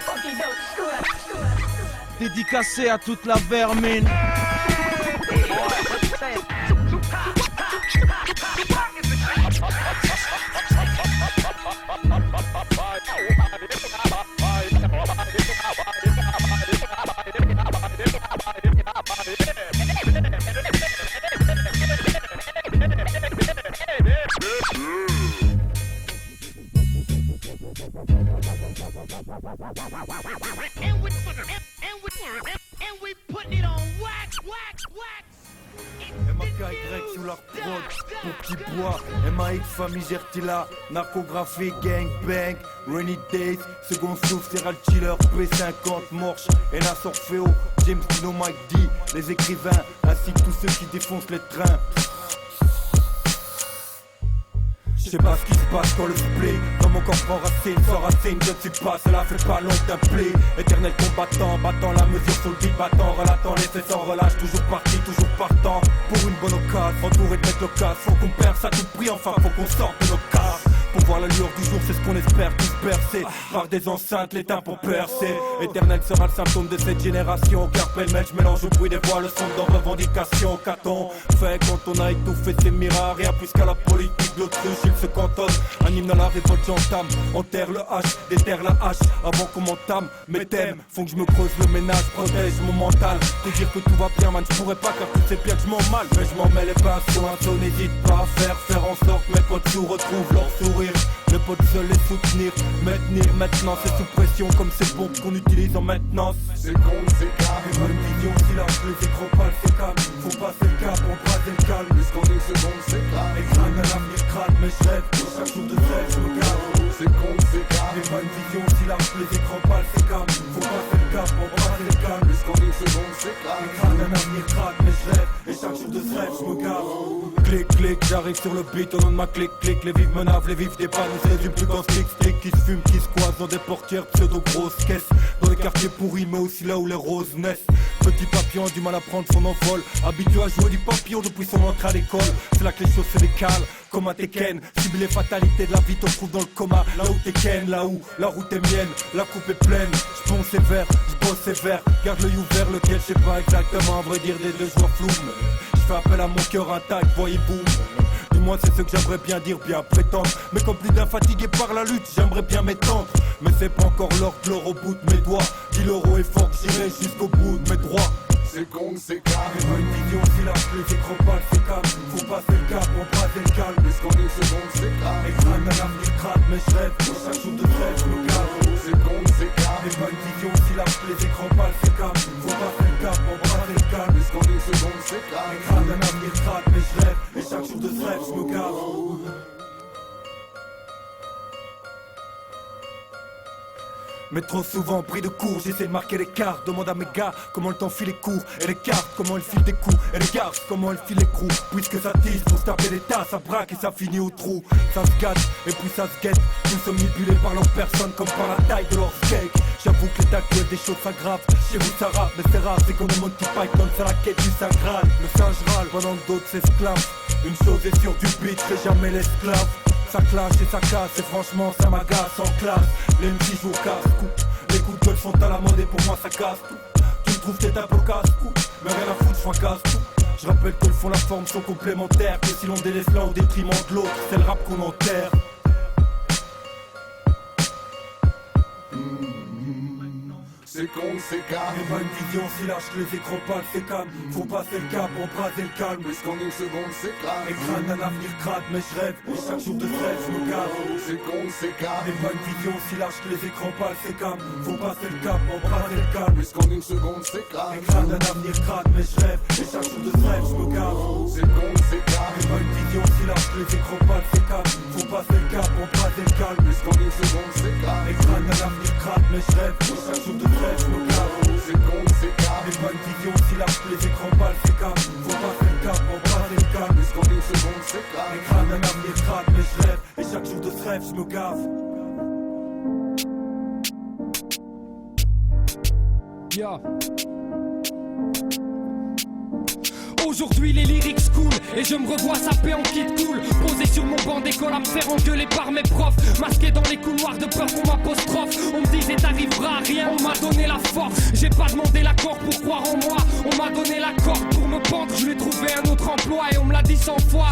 dédicacé à toute la vermine. And we putting it on wax. MAKY sous leur prod, pour petit bois, MAX, famille Gertila, narcographie, gang bang, rainy days, second souffle, serial killer, P50, Morche, Enas Orfeo, James Dino, Mike D, les écrivains, ainsi que tous ceux qui défoncent les trains. Je sais pas ce qui se passe quand le soufflé dans mon corps prend racine, sans racine, je ne sais pas, cela fait pas long d'un play. Éternel combattant, battant la mesure sur le beat, battant, relatant, laissé sans relâche, toujours parti, toujours partant. Pour une bonne occasion, entouré de mecs locales, faut qu'on perce à tout prix, enfin faut qu'on sorte de nos cases. Pour voir la lueur du jour, c'est ce qu'on espère, tous percer par des enceintes, les tympans percés. Éternel sera le symptôme de cette génération, car pêle-mêle, je mélange au bruit des voix, le son dans revendication. Qu'a-t-on fait quand on a étouffé ses miracles, rien plus qu'à la politique de l'autruche, il se cantonne. Un hymne à la révolte, j'entame, enterre le H, déterre la hache, avant qu'on m'entame. Mes thèmes font que je me creuse le ménage, protège mon mental. Te dire que tout va bien, man, je pourrais pas, car tu sais bien que je m'en mal. Mais je m'en mets les pinceaux, un saut, n'hésite pas à faire en sorte que mes potes sous retrouvent leur sourire. Les potes seuls les soutenir, maintenir maintenant, c'est sous pression comme ces bombes qu'on utilise en maintenance. C'est con, c'est carré, bonne vision, silence, les écrans pâles, c'est calme. Faut passer le cap, on brasse le calme. Jusqu'en une seconde, c'est calme. Et crâne à l'avenir, crâne, mais je rêve, chaque jour de rêve, je me garde. C'est con, c'est carré, bonne vision, silence, les écrans pâles, c'est calme. Faut passer le cap, on brasse le calme. Jusqu'en une seconde, c'est calme. Et crâne à l'avenir, crâne, mais je rêve, et chaque jour de rêve, je me garde. Clic, clic, j'arrive sur le beat, au nom de ma clic, clic. Les vifs me navent, les vifs dépanent, on se résume plus qu'en stick, stick. Qui se fument, qui se croisent dans des portières pseudo grosses caisses. Dans les quartiers pourris, mais aussi là où les roses naissent. Petit papillon a du mal à prendre son envol. Habitué à jouer du papillon depuis son entrée à l'école. C'est là que les choses se décalent, comme un Tekken. Subis les fatalités de la vie, t'en trouves dans le coma. Là où t'es Ken, là où la route est mienne. La coupe est pleine, j'ponce sévère, j'bosse sévère. Garde l'œil ouvert, lequel je sais pas exactement. À vrai dire des deux joueurs flous. J'fais appel à mon cœur intact, voyez boum. Du moi c'est ce que j'aimerais bien dire, bien prétendre. Mais comme plus d'un fatigué par la lutte, j'aimerais bien m'étendre. Mais c'est pas encore l'or de l'or au bout de mes doigts. 10 € est fort, j'irai jusqu'au bout de mes droits. C'est con, c'est carré. Pas une vision, si lâche les écrans pas, c'est calme. Faut passer le cap, on brasse le calme. Puisqu'en une seconde, c'est carré. Extrême d'un avenir crade, mais je rêve. Chaque jour de trêve, je me gave. C'est con, c'est carré. Pas une vision, si lâche les écrans pas, c'est calme. Faut passer le cap, on brasse le calme. Puisqu'en une seconde, c'est carré. Extrême d'un avenir crade, mais je rêve. Et chaque jour de trêve, je me gave. Mais trop souvent pris de court, j'essaie de marquer l'écart. Demande à mes gars comment le temps file les cours et les cartes, comment elles filent des coups et les garces, comment elles filent les coups. Puisque ça tisse pour se taper des tas, ça braque et ça finit au trou. Ça se gâte et puis ça se guette. Nous sommes manipulés par leur personne comme par la taille de leur steak. J'avoue que l'état actuel des choses s'aggrave. Chez vous ça rappe, mais c'est rare, c'est qu'on est Monty Python, c'est la quête du Saint Graal. Le singe râle pendant que d'autres s'esclavent. Une chose est sûre du beat, je serai jamais l'esclave. Ça clash et ça casse et franchement ça m'agace en classe. Les MC jouent casse-cou. Les coups de gueule sont à la mode et pour moi ça casse tout. Tu me trouves t'es un peu casse-cou, mais rien à foutre, je fracasse tout. Je rappelle que le fond la forme sont complémentaires. Que si l'on délaisse l'un au détriment de l'autre, c'est le rap qu'on enterre. C'est con, c'est carré. Et pas une vision, si lâche les écrans pâles, c'est calme. Faut passer le cap, embraser le calme. Puisqu'en une seconde, c'est carré. Écran d'un avenir crade, mais je rêve. Et chaque jour de trêve, je me gave. C'est con, c'est carré. Et pas une vision, si lâche les écrans pâles, c'est calme. Faut passer le cap, embraser le calme. Puisqu'en une seconde, c'est carré. Écran d'un avenir crade, mais je rêve. Et chaque jour de trêve, je me gave. C'est con, c'est carré. Et pas une vision, si lâche les écrans pâles, c'est calme. Faut passer le cap, embraser le calme. Puisqu'en une seconde, c'est carré. Écran d'un avenir crade, mais je rêve. Et chaque jour de trêve, je me gave. C'est con, c'est carré. Et pas une vision, si lâche les écrans pâles, c'est calme. Faut passer le cap, embraser le calme. Puisqu'en une seconde, c'est carré. Écran d'un avenir crade, mais je rêve. Et chaque jour de trêve, je me gave. Yeah. Aujourd'hui les lyrics cool et je me revois saper en kit cool. Posé sur mon banc d'école à me faire engueuler par mes profs. Masqué dans les couloirs de peur qu'on m'apostrophe. On me disait t'arriveras à rien, on m'a donné la force. J'ai pas demandé l'accord pour croire en moi. On m'a donné la corde pour me pendre. Je lui ai trouvé un autre emploi et on me l'a dit 100 fois.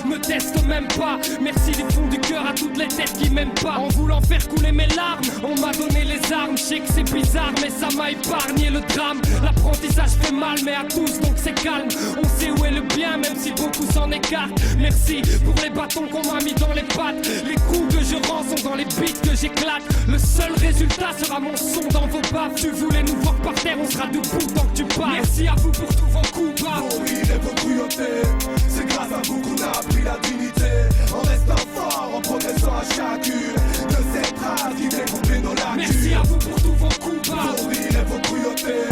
Me teste même pas. Merci du fond du cœur à toutes les têtes qui m'aiment pas. En voulant faire couler mes larmes, on m'a donné les armes. Je sais que c'est bizarre mais ça m'a épargné le drame. L'apprentissage fait mal mais à tous donc c'est calme. On sait où est le bien même si beaucoup s'en écartent. Merci pour les bâtons qu'on m'a mis dans les pattes. Les coups que je rends sont dans les beats que j'éclate. Le seul résultat sera mon son dans vos baffes. Tu voulais nous voir par terre, on sera debout tant que tu parles. Merci à vous pour tous vos coups bas. Vos rides et vos cruautés, c'est grâce à vous qu'on a appris la dignité. En restant fort, en progressant à chacune de ces traces qui viennent combler nos lacunes. Merci à vous pour tous vos coups bas. Vos rides et vos cruautés,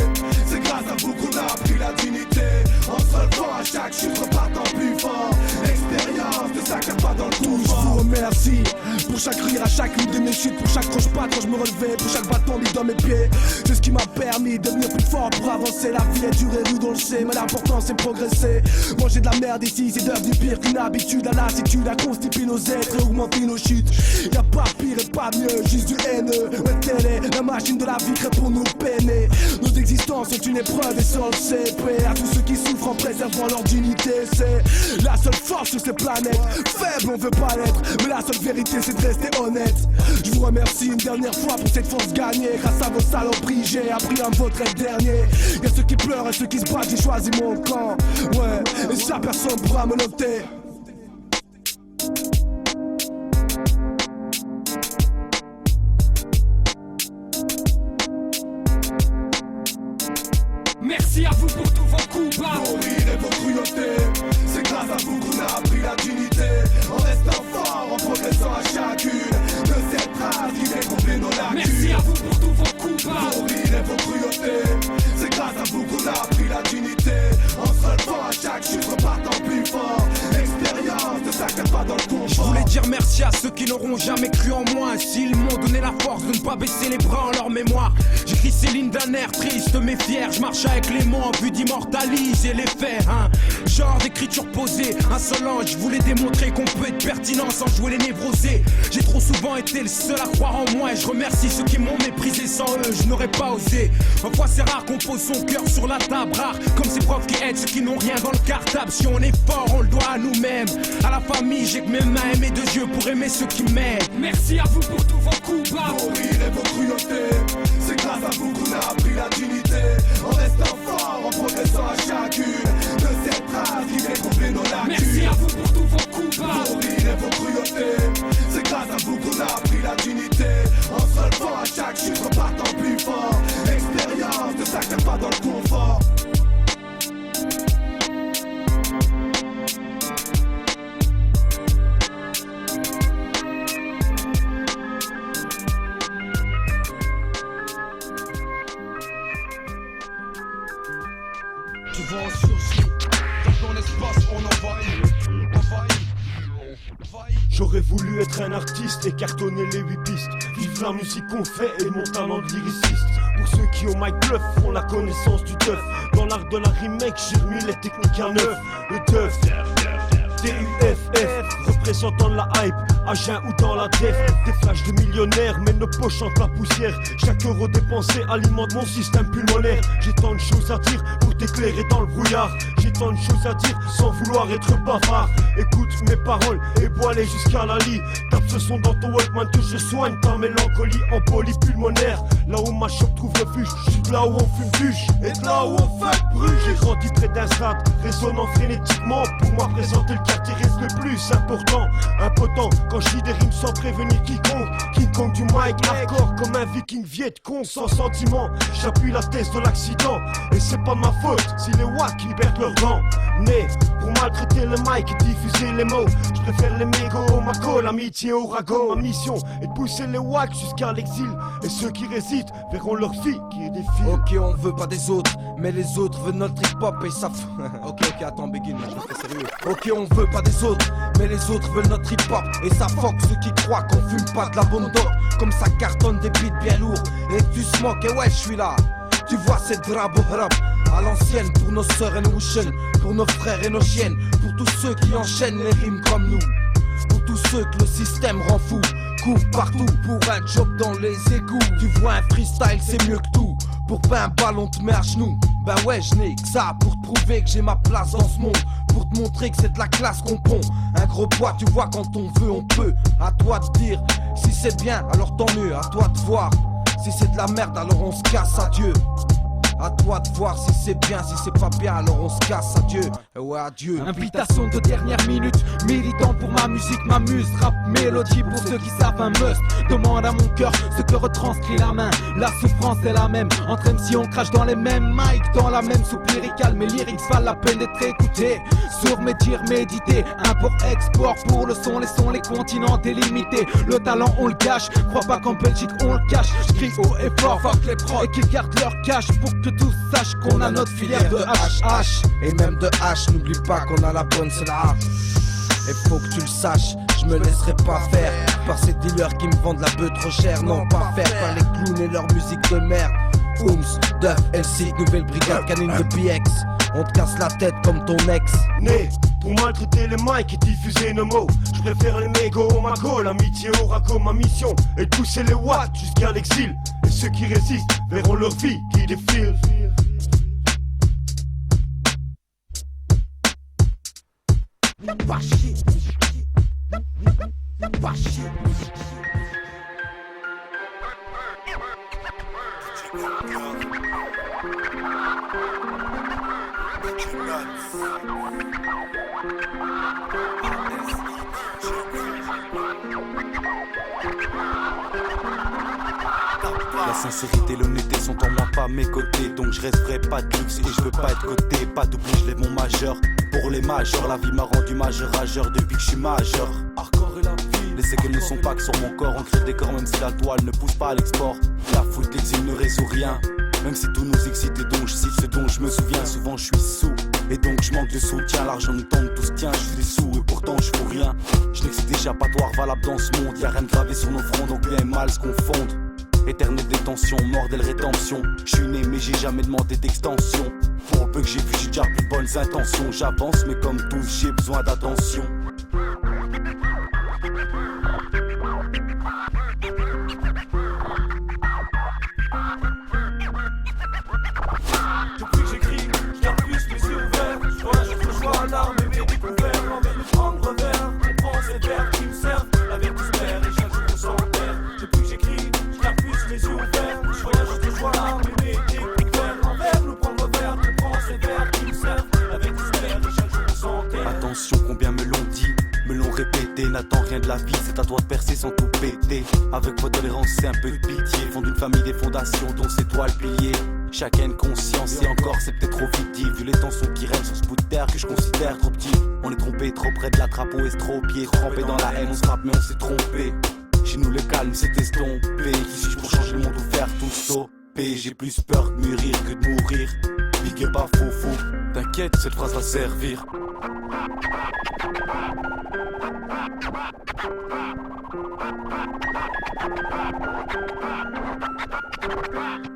c'est grâce à vous qu'on a appris la dignité. En se relevant à chaque chute, repartant plus fort. L'expérience ne s'accorde pas dans le tout. Je vous remercie pour chaque rire, à chacune de mes chutes, pour chaque croche-patte quand je me relevais, pour chaque bâton mis dans mes pieds. C'est ce qui m'a permis de devenir plus fort pour avancer. La vie est dure et rude, on le sait, mais l'important c'est progresser. Manger de la merde ici, c'est devenu pire qu'une habitude. La lassitude a constipé nos êtres et augmenté nos chutes. Y'a pas pire et pas mieux, juste du haineux. Ouais, telle est la machine de la vie créée pour nous peiner. Nos existences sont une épreuve et sans le sait. Paix à tous ceux qui souffrent en préservant leur dignité. C'est la seule force sur ces planètes. Faible, on veut pas l'être, mais la seule vérité c'est de rester honnête. Je vous remercie une dernière fois pour cette force gagnée. Grâce à vos saloperies, j'ai appris à me vautrer le dernier. Y'a ceux qui pleurent et ceux qui se battent, j'ai choisi mon camp. Ouais, et ça personne pourra me noter. Merci à vous pour tous vos coups bas. Vos rides et vos cruautés, c'est grâce à vous qu'on a appris la dignité. En restant fort, en progressant à chacune de ces traces qui viennent combler nos lacunes. Merci à vous pour tous vos coups bas. Vos rides et vos cruautés, c'est grâce à vous qu'on a appris la dignité. En se relevant à chaque chute, repartant plus fort. L'expérience ne s'accorde pas dans le confort. Je voulais dire merci à ceux qui n'auront jamais cru en moi. S'ils m'ont donné la force de ne pas baisser les bras en leur mémoire. J'écris ces lignes d'un air triste mais fier. Je marche avec les mots en vue d'immortaliser les faits, hein. Genre d'écriture posée, insolent. Je voulais démontrer qu'on peut être pertinent sans jouer les névrosés. J'ai trop souvent été le seul à croire en moi. Et je remercie ceux qui m'ont méprisé, sans eux je n'aurais pas osé. Parfois c'est rare qu'on pose son cœur sur la table, rare comme ces profs qui aident ceux qui n'ont rien dans le cartable. Si on est fort on le doit à nous-mêmes, à la famille. J'ai que mes mains et mes deux yeux pour aimer ceux qui m'aident. Merci à vous pour tous vos coups bas. Vos rires et vos cruautés, c'est grâce à vous qu'on a appris la dignité. En restant fort, en progressant à chacune de ces traces qui viennent combler nos lacunes. Merci à vous pour tous vos coups bas. Vos rires et vos cruautés, c'est grâce à vous qu'on a appris la dignité. En se relevant à chaque chute, repartant plus fort. Expérience de ça qui pas dans le confort. Tu vois on surgit, dans ton espace on envahit. J'aurais voulu être un artiste et cartonner les 8 pistes. Vive la musique qu'on fait et mon talent de lyriciste. Pour ceux qui au mic bluff font la connaissance du teuf. Dans l'art de la remake j'ai remis les techniques à neuf. Le teuf, TUFF, représentant la hype, à jeun ou dans la def. Des flashs de millionnaires, mais nos poches chantent la poussière. Chaque euro dépensé alimente mon système pulmonaire. J'ai tant de choses à dire pour t'éclairer dans le brouillard. J'ai tant de choses à dire sans vouloir être bavard. Écoute mes paroles et bois-les jusqu'à la lie. Tape ce son dans ton Walkman que je soigne ta mélancolie en polypulmonaire. Là où ma chope trouve refuge, j'suis de là où on fume bûche et de là où on fait bruit. J'ai grandi près d'un stade, résonnant frénétiquement. Pour moi présenter le quartier reste le plus important. Impotent quand je dis des rimes sans prévenir quiconque. King Kong du mic hardcore comme un viking viet-con sans sentiment. J'appuie la thèse de l'accident et c'est pas ma faute si les wacks libèrent leurs dents. Né pour maltraiter le mic et diffuser les mots. Je préfère les mégots au maco, l'amitié au ragot. Ma mission est de pousser les wacks jusqu'à l'exil. Et ceux qui résident verront leur fille qui est des filles. Ok on veut pas des autres, mais les autres veulent notre hip-hop et ça ok attends begin, je le fais sérieux. Ok on veut pas des autres, mais les autres veulent notre hip-hop et ça fuck ceux qui croient qu'on fume pas de la bombe d'or. Comme ça cartonne des beats bien lourds et tu smoke et ouais je suis là. Tu vois c'est drabo rap à l'ancienne pour nos sœurs et nos wushen, pour nos frères et nos chiennes, pour tous ceux qui enchaînent les rimes comme nous, pour tous ceux que le système rend fou. Cours partout pour un job dans les égouts. Tu vois un freestyle c'est mieux que tout. Pour pas un ballon te met à genoux. Ben ouais je n'ai que ça pour te prouver que j'ai ma place dans ce monde. Pour te montrer que c'est de la classe qu'on pond. Un gros poids tu vois quand on veut on peut. À toi de dire si c'est bien alors tant mieux. À toi de voir si c'est de la merde alors on se casse, adieu. À toi de voir si c'est bien, si c'est pas bien, alors on se casse, adieu. Ouais, adieu. Invitation de dernière minute, militant pour ma musique, ma muse, rap, mélodie pour ceux qui savent un must. Demande à mon cœur ce que retranscrit la main. La souffrance est la même, entre MC on crache dans les mêmes mics, dans la même soupe lyricale. Mes lyrics valent la peine d'être écoutés. Sur mes tirs médités, import-export pour le son, les sons, les continents délimités. Le talent on le cache, crois pas qu'en Belgique on le cache. J'crie haut et fort, fuck les pros et qu'ils gardent leur cash pour que tous sachent qu'on a notre filière de HH. Et même de H, n'oublie pas qu'on a la bonne, c'est la H. Et faut que tu le saches, je me laisserai pas faire par ces dealers qui me vendent la bœuf trop cher. Non, pas faire par les clowns et leur musique de merde. Ooms, Duff, LC, nouvelle brigade canine de PX. On te casse la tête comme ton ex. Né pour maltraiter les mics et diffuser nos mots. Je préfère les mégots au mago, l'amitié au raco. Ma mission est de pousser les watts jusqu'à l'exil. Et ceux qui résistent verront leur vie qui défile. Pas chier. Pas chier. La sincérité et l'honnêteté sont en moi pas mes côtés. Donc je reste vrai, pas de luxe et je veux pas être coté. Pas d'oubli, je lève mon majeur. Pour les majeurs, la vie m'a rendu majeur rageur depuis que je suis majeur. Hardcore et la vie. Les séquelles ne sont pas que sur mon corps. On crée des corps même si la toile ne pousse pas à l'export. La foule, l'exil ne résout rien. Même si tout nous excite et donc je cite ce dont je me souviens. Souvent je suis sous et donc je manque de soutien. L'argent nous tombe, tout se tient, je suis sous et pourtant je fous rien. Je n'excite d'échappatoire valable dans ce monde. Y'a rien de gravé sur nos fronts, donc bien et mal se confondent. Éternelle détention, mortelle rédemption. J'suis né mais j'ai jamais demandé d'extension. Pour le peu que j'ai vu, j'ai déjà plus de bonnes intentions. J'avance mais comme tous, j'ai besoin d'attention. Depuis que j'écris, je garde plus les yeux ouverts. Je rejoins l'arme et mes découvertes. L'envers de prendre revers, comprends ces vers qui me servent. La vertu se perd et chaque jour on s'enterre. Depuis que j'écris, je garde plus les yeux ouverts. Je rejoins l'arme et mes découvertes. L'envers nous prendre revers, comprends ces vers qui me servent. La vertu se perd et chaque jour on s'enterre. Attention, combien me l'ont dit, me l'ont répété. N'attends rien de la vie, c'est à toi de percer sans tout péter. Avec votre tolérance, c'est un peu de pitié. Fond d'une famille des fondations dont c'est toi le pilier. Chacun une conscience et encore c'est peut-être trop fictif. Vu les tensions qui règnent sur ce bout de terre que je considère trop petit. On est trompé trop près de la trappe au estropié. Trempé dans la haine, on se frappe mais on s'est trompé. Chez nous le calme s'est estompé. Qui suis-je pour changer le monde ou faire tout stopper? J'ai plus peur de mûrir que de mourir. Big up à faux. T'inquiète, cette phrase va servir.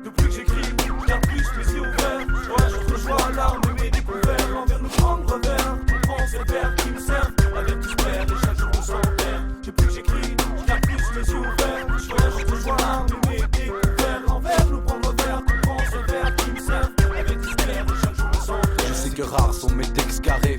Depuis que j'écris, je garde plus les yeux ouverts. Je rejoins l'arme et mes découvertes. L'envers nous prendre revers, comprends ces vers qui me servent. La vertu se perd et chaque jour on s'enterre. Depuis que j'écris, je garde plus les yeux ouverts. Je rejoins l'arme et mes découvertes. L'envers nous prendre revers, comprends ces vers qui me servent. La vertu se perd et chaque jour on s'enterre. Je sais que rares sont mes textes carrés.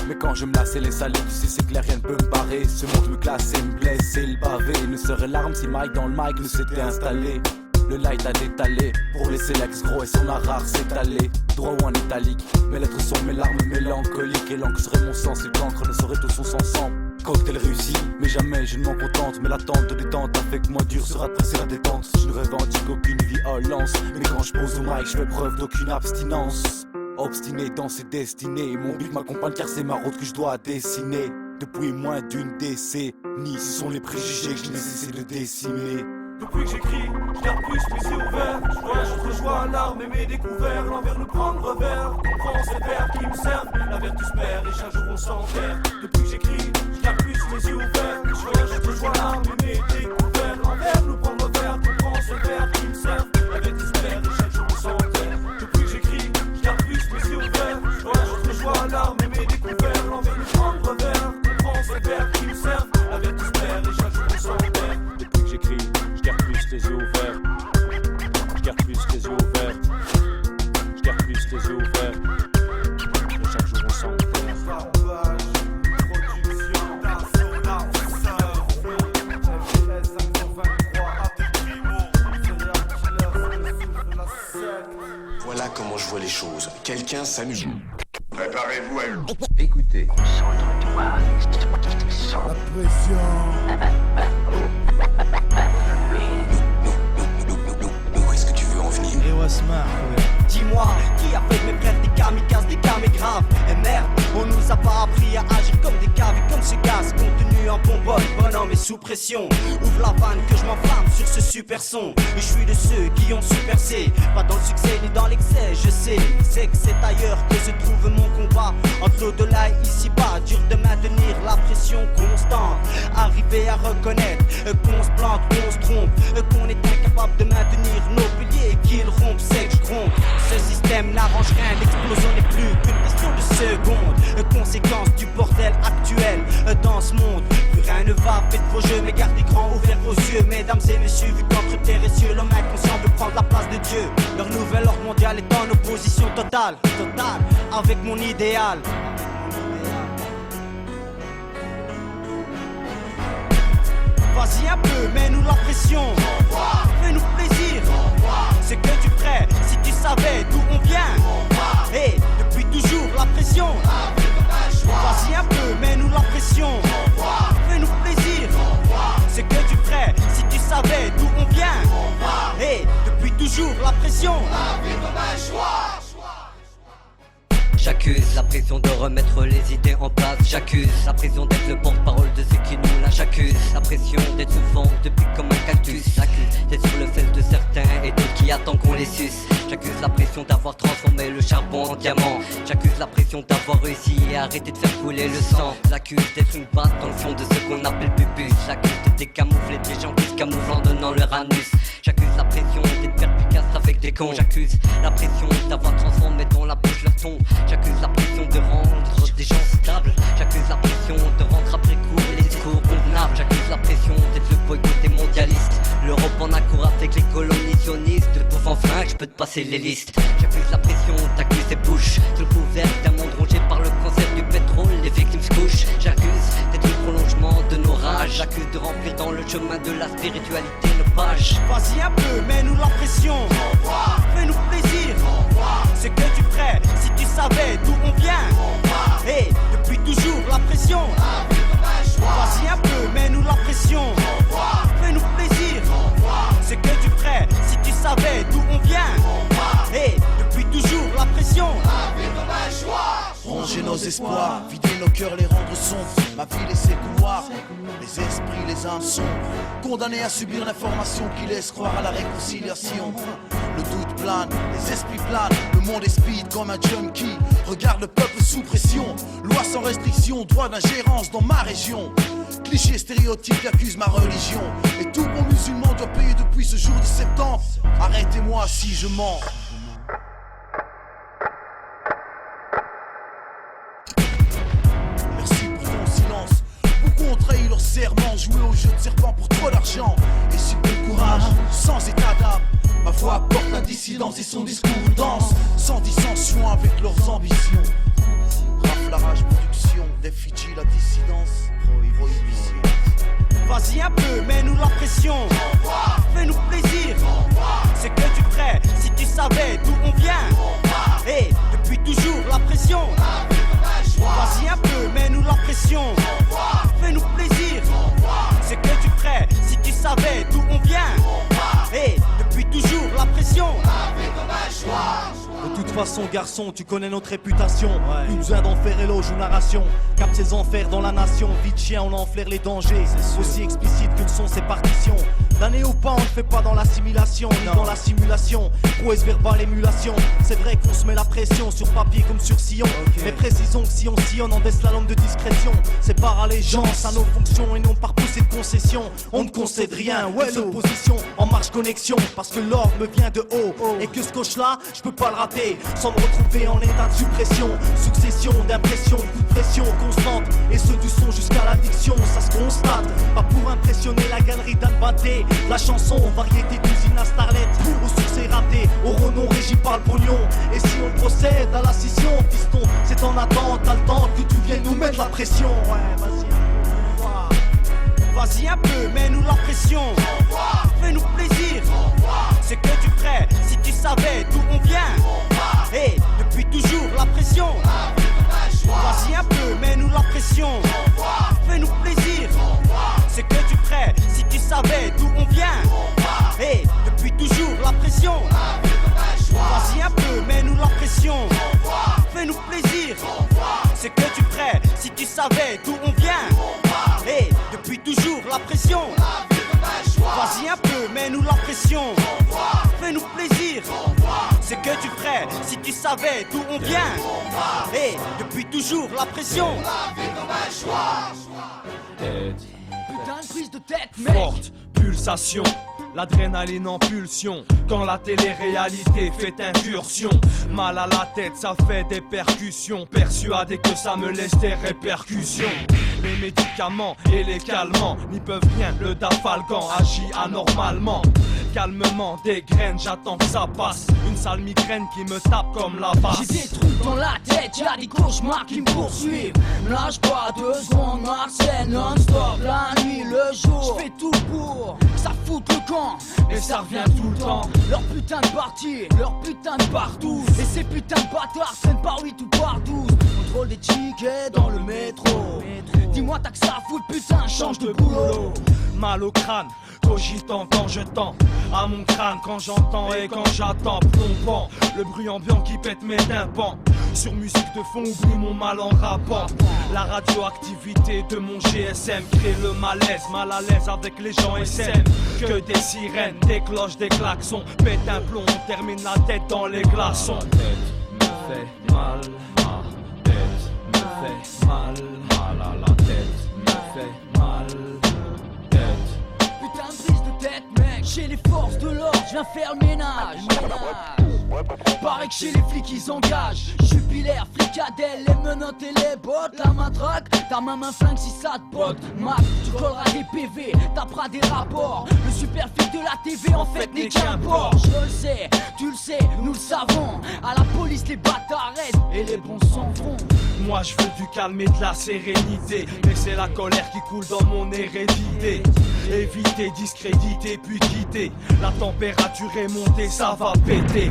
Mais quand je me lasse et les salés, tu sais c'est clair, rien ne peut me barrer. Ce monde me classe et me blesse et le pavé ne serait l'arme si Mike dans le mic ne s'était installé. Le light a détalé pour laisser l'ex gros et son art rare s'étaler. Droit ou en italique, mes lettres sont mes larmes mélancoliques. Et l'encre serait mon sang si le cancre ne serait tous son ensemble. Cocktail réussi, mais jamais je ne m'en contente. Mais l'attente de détente avec moi dur sera de presser la détente. Je ne revendique aucune violence, mais quand je pose au mic je fais preuve d'aucune abstinence. Obstiné dans ses destinées, mon but m'accompagne car c'est ma route que je dois dessiner. Depuis moins d'une décennie, ce sont les préjugés que je n'ai cessé de décimer. Depuis que j'écris, je garde plus les yeux ouverts. Je rejoins l'arme et mes découvertes. L'envers nous prendre revers, comprends ces vers qui me servent. La vertu se perd et chaque jour on s'enterre. Depuis que j'écris, je garde plus les yeux ouverts. Je rejoins l'arme et mes découvertes. L'envers nous prendre revers, comprends ces vers qui me servent. La vertu se perd et chaque jour on s'enterre. Depuis que j'écris, je garde plus les yeux ouverts. Je rejoins l'arme et mes découvertes. L'envers nous prendre revers, comprends ces vers qui me servent. La vertu se perd et chaque jour on s'enterre. Depuis que j'écris, je garde plus les yeux ouverts. Je garde plus les yeux ouverts. Je garde plus les yeux ouverts. Et chaque jour on s'enterre. Voilà comment je vois les choses. Quelqu'un s'amuse. Préparez-vous à une... Écoutez. La pression. Où est-ce que tu veux en venir? Et Wasmar, dis-moi, qui a fait mes frères des kamikazes, des camés graves? Et merde, on nous a pas appris à agir comme des caves et comme ce gaz contenu en bonbonne, bonhomme et sous pression. Ouvre la vanne que je m'enflamme sur ce super son. Et je suis de ceux qui ont su percer, pas dans le succès ni dans l'excès, je sais. C'est que c'est ailleurs que se trouve mon combat. Entre au-delà et ici-bas, dur de maintenir la pression constante. Arriver à reconnaître qu'on se plante, qu'on se trompe, qu'on est incapable de maintenir nos piliers, qu'ils rompent, c'est que je gronde. Ce système n'arrange rien, l'explosion n'est plus qu'une question de secondes. Conséquence du bordel actuel dans ce monde. Plus rien ne va, faites vos jeux, mais gardez grand ouvert vos yeux. Mesdames et messieurs, vu qu'entre terre et cieux, l'homme inconscient veut prendre la place de Dieu. Leur nouvel ordre mondial est en opposition totale, avec mon idéal. Vas-y un peu, mets-nous la pression. Fais-nous plaisir. C'est que tu ferais si tu savais d'où on vient. Et depuis toujours la pression. Vas-y un peu, mets-nous la pression. Fais-nous plaisir. C'est que tu ferais si tu savais d'où on vient. Et depuis toujours la pression. Chacun est la pression de remettre les idées en place. J'accuse la pression d'être le porte-parole de ceux qui nous lâchent. J'accuse la pression d'être souffrant depuis comme un cactus. J'accuse d'être sur le fil de certains et d'autres qui attendent qu'on les suce. J'accuse la pression d'avoir transformé le charbon en diamant. J'accuse la pression d'avoir réussi et arrêté de faire couler le sang. J'accuse d'être une batte dans le fond de ce qu'on appelle pupus. J'accuse de décamoufler des gens qui se camouflent en donnant leur anus. J'accuse la pression d'être perspicace avec des cons. J'accuse la pression d'avoir transformé dans la bouche leur ton. J'accuse la pression de rendre des gens stables. J'accuse la pression de rendre après coup les discours convenables. J'accuse la pression d'être le boycotté mondialiste. L'Europe en accord avec les colonisationnistes. Pour enfin je peux te passer les listes. J'accuse la pression d'accuser Bush sous le couvert d'un monde rongé par le cancer du pétrole. Les victimes se couchent. J'accuse d'être le prolongement de nos rages. J'accuse de remplir dans le chemin de la spiritualité nos pages. Vas-y un peu, mets-nous la pression. Fais-nous plaisir. C'est que tu ferais si tu savais d'où on vient. Et depuis toujours la pression. Vas-y un peu, mets-nous la pression. Fais-nous plaisir. C'est que tu ferais si tu savais d'où on vient. Et depuis toujours la pression. Ronger nos espoirs, vider nos cœurs, les rendre sombres. Ma ville et ses couloirs, les esprits, les âmes sont condamnés à subir l'information qui laisse croire à la réconciliation. Le doute plane, les esprits planent, le monde est speed comme un junkie. Regarde le peuple sous pression, loi sans restriction, droit d'ingérence dans ma région. Clichés, stéréotypes accusent ma religion. Et tout bon musulman doit payer depuis ce jour de septembre. Arrêtez-moi si je mens. Beaucoup ont trahi leur serment, joué au jeu de serpent pour trop d'argent. Et si peu de courage, sans état d'âme, ma voix apporte la dissidence et son discours danse, sans dissension avec leurs ambitions. Raflarage, production, des Fidji, la dissidence, prohibition. Vas-y un peu, mets-nous la pression. Fais-nous plaisir. C'est que tu ferais si tu savais d'où on vient. Et depuis toujours la pression. Vas-y un peu, mets-nous la pression. Fais-nous plaisir. C'est que tu ferais si tu savais d'où on vient. Et depuis toujours la pression. De toute façon garçon, tu connais notre réputation. Plus besoin d'en faire éloge ou narration. Capte ses enfers dans la nation. Vite chien, on enflaire les dangers. Aussi explicite que le son ses partitions. L'année ou pas, on ne fait pas dans l'assimilation ni dans la simulation. Prouesse verbale, émulation. C'est vrai qu'on se met la pression sur papier comme sur sillon. Mais précisons que si on sillonne en slalom de discrétion, c'est par allégeance à nos fonctions et non par poussée de concession. On ne concède rien, ouais, seule position en marche connexion. Parce que l'ordre me vient de haut. Et que ce coche là, je peux pas le rater sans me retrouver en état de suppression. Succession d'impressions, coup de pression constante. Et ceux du son jusqu'à l'addiction, ça se constate. Pas pour impressionner la galerie d'Albaté. La chanson, variété d'usine à Starlet. Au succès raté, au renom régi par le pognon. Et si on procède à la scission, piston, c'est en attente, t'as le temps que tu viennes nous mettre la pression. Ouais, vas-y un peu, mets-nous la pression. Fais-nous plaisir. C'est que tu ferais si tu savais d'où on vient. Et depuis toujours la pression. Vas-y un peu, mets-nous la pression. Fais-nous plaisir. C'est que tu ferais si tu savais d'où on vient. Et depuis toujours la pression. Vas-y un peu, mets-nous la pression. Fais-nous plaisir. C'est que tu ferais si tu savais d'où on vient. Et depuis toujours la pression. Vas-y un peu, mets-nous la pression. Fais-nous plaisir. C'est que tu ferais si tu savais d'où on vient. Et depuis toujours la pression. Putain de prise de tête, mec. Forte pulsation, l'adrénaline en pulsion. Quand la télé-réalité fait incursion, mal à la tête, ça fait des percussions. Persuadé que ça me laisse des répercussions. Les médicaments et les calmants n'y peuvent rien, le dafalgan agit anormalement. Calmement, des graines, j'attends que ça passe. Une sale migraine qui me tape comme la basse. J'ai des trous dans la tête, y'a des cauchemars qui me poursuivent. Me lâche pas 2 secondes, Marseille non-stop. La nuit, le jour, je fais tout pour que ça foute le camp. Et ça revient tout le temps. Leur putain de partie, leur putain de partout. Et ces putains de bâtards traînent par 8 ou par 12. Contrôle des tickets dans le métro. Dis-moi t'as que ça à foutre, putain, change de boulot. Mal au crâne, cogitant quand je tends à mon crâne, quand j'entends et quand j'attends, plombant le bruit ambiant qui pète mes tympans. Sur musique de fond, oublie mon mal en rapport. La radioactivité de mon GSM crée le malaise, mal à l'aise avec les gens SM. Que des sirènes, des cloches, des klaxons. Pète un plomb, on termine la tête dans les glaçons. Ma tête me fait mal, ma tête me fait mal, mal à la tête me fait mal, tête. Putain de prise de tête mec, chez les forces de l'ordre, je viens faire le ménage. Paraît que chez les flics ils engagent Jupiler, fricadelle, les menottes et les bottes. La matraque, ta main flingue si ça te botte. Mac, tu colleras des PV, taperas des rapports. Le super flic de la TV en fait n'est qu'un porc. Je le sais, tu le sais, nous le savons. À la police les bâtards restent et les bons s'en vont. Moi je veux du calme et de la sérénité, mais c'est la colère qui coule dans mon hérédité. Éviter, discréditer, puis quitter. La température est montée, ça va péter.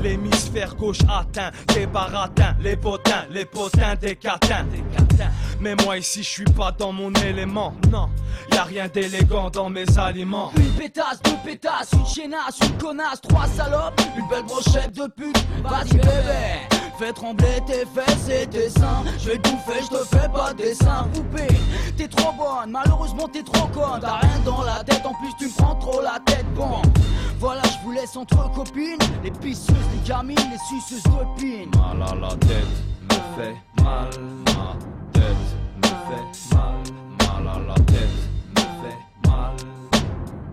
L'hémisphère gauche atteint, des baratins, les potins des catins. Mais moi ici je suis pas dans mon élément, non. Y'a rien d'élégant dans mes aliments. Une pétasse, deux pétasses, une chénasse, une connasse, trois salopes, une belle brochette de pute. Vas-y bébé, fais trembler tes fesses et tes seins. Je vais te bouffer, je te fais pas des seins. Poupée, t'es trop bonne, malheureusement t'es trop conne. T'as rien dans la tête, en plus tu me prends trop la tête, bon. Voilà, je vous laisse entre copines, les pisseuses, les gamines, les suceuses de pine. Mal à la tête me fait mal, ma tête me fait mal, mal à la tête me fait mal,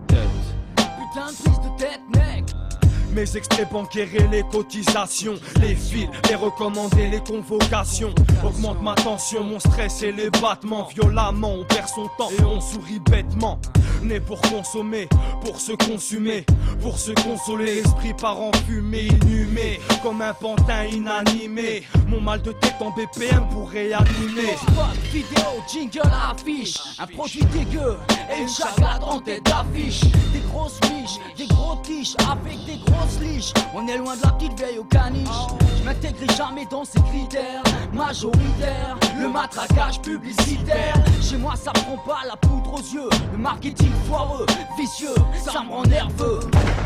tête. Putain de prise de tête mec. Mes extraits bancaires et les cotisations, les fils, les recommandés, les convocations augmentent ma tension, mon stress et les battements. Violemment, on perd son temps et on sourit bêtement. Né pour consommer, pour se consumer, pour se consoler, l'esprit part en fumée, inhumé comme un pantin inanimé. Mon mal de tête en BPM pour réanimer. Spot, vidéo, jingle, affiche, un produit dégueu et une chagade en tête d'affiche. Des grosses miches, des gros tiches avec des grosses liches. On est loin de la petite vieille au caniche. Je m'intégrerai jamais dans ces critères majoritaires. Le matraquage publicitaire, chez moi ça prend pas la poudre aux yeux. Le marketing foireux, vicieux, ça me rend nerveux.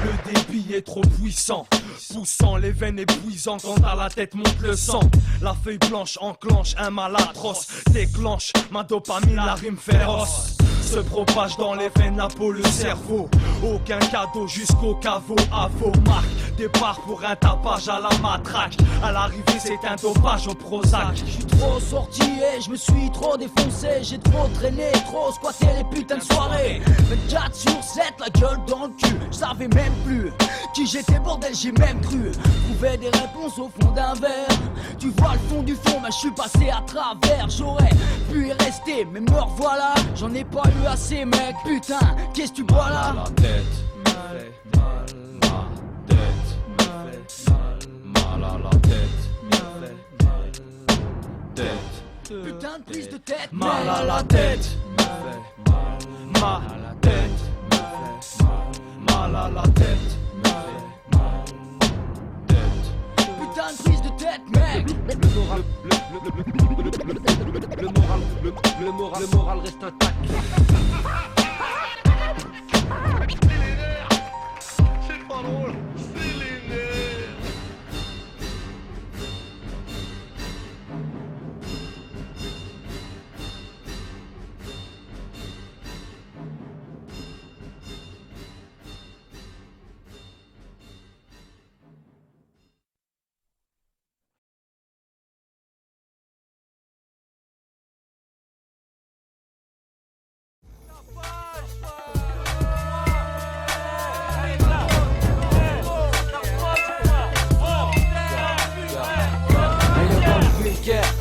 Le débit est trop puissant, poussant les veines épuisant. Quand à la tête monte le sang, la feuille blanche enclenche un mal atroce. Déclenche ma dopamine, la rime féroce se propage dans les veines, la peau, le cerveau. Aucun cadeau jusqu'au caveau à vos marques. Départ pour un tapage à la matraque. À l'arrivée c'est un dopage au Prozac. Je suis trop sorti et je me suis trop défoncé. J'ai trop traîné, trop squatté les putains de soirées. 24 sur 7, la gueule dans le cul. Je savais même plus qui j'étais, bordel, j'ai même cru trouver des réponses au fond d'un verre. Tu vois le fond du fond, mais je suis passé à travers. J'aurais pu y rester, mais me revoilà. J'en ai pas eu assez mec, putain, qu'est-ce que tu bois là? La tête me fait mal, ma tête me fait mal, mal à la tête me fait mal, tête. Putain de prise de tête, mal à la tête me fait mal, mal à la tête me fait mal, mal à la tête me fait mal, tête. Putain de prise de tête mec. Le moral reste intact. C'est pas drôle, c'est les nerfs.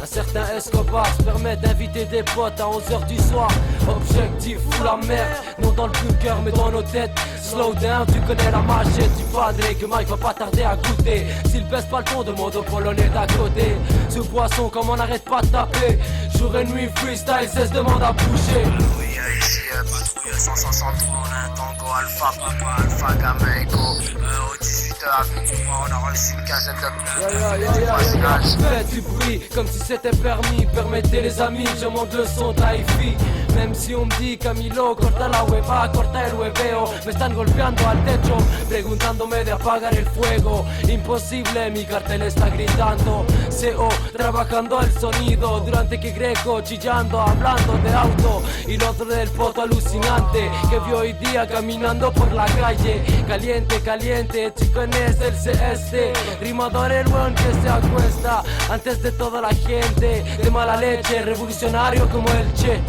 Un certain Escobar se permet d'inviter des potes à 11h du soir. Objectif ou la merde, non dans le bunker mais dans nos têtes. Slow down, tu connais la machette du padre que Mike va pas tarder à goûter. S'il baisse pas le ton, demande au polonais d'à côté. Ce poisson comme on n'arrête pas de taper. Jour et nuit freestyle, cesse demande à bouger. ici patrouille 163, on a un tango alpha, papa alpha, gamma echo. Au 18h à minuit, on a reçu une quinzaine de Faites du bruit comme si c'était permis. Permettez les amis, je monte le son Taifi. Même si on me dit Camilo, corta la hueva, corta el hueveo. Me están golpeando al techo, preguntándome de apagar el fuego. Imposible, mi cartel está gritando. CO, trabajando el sonido. Durante que Greco chillando, hablando de auto. Y lo otro del poto alucinante que vio hoy día caminando por la calle. Caliente, caliente, chicones del CST. Rimador el weón que se acuesta antes de toda la gente. De mala leche, revolucionario como el Che.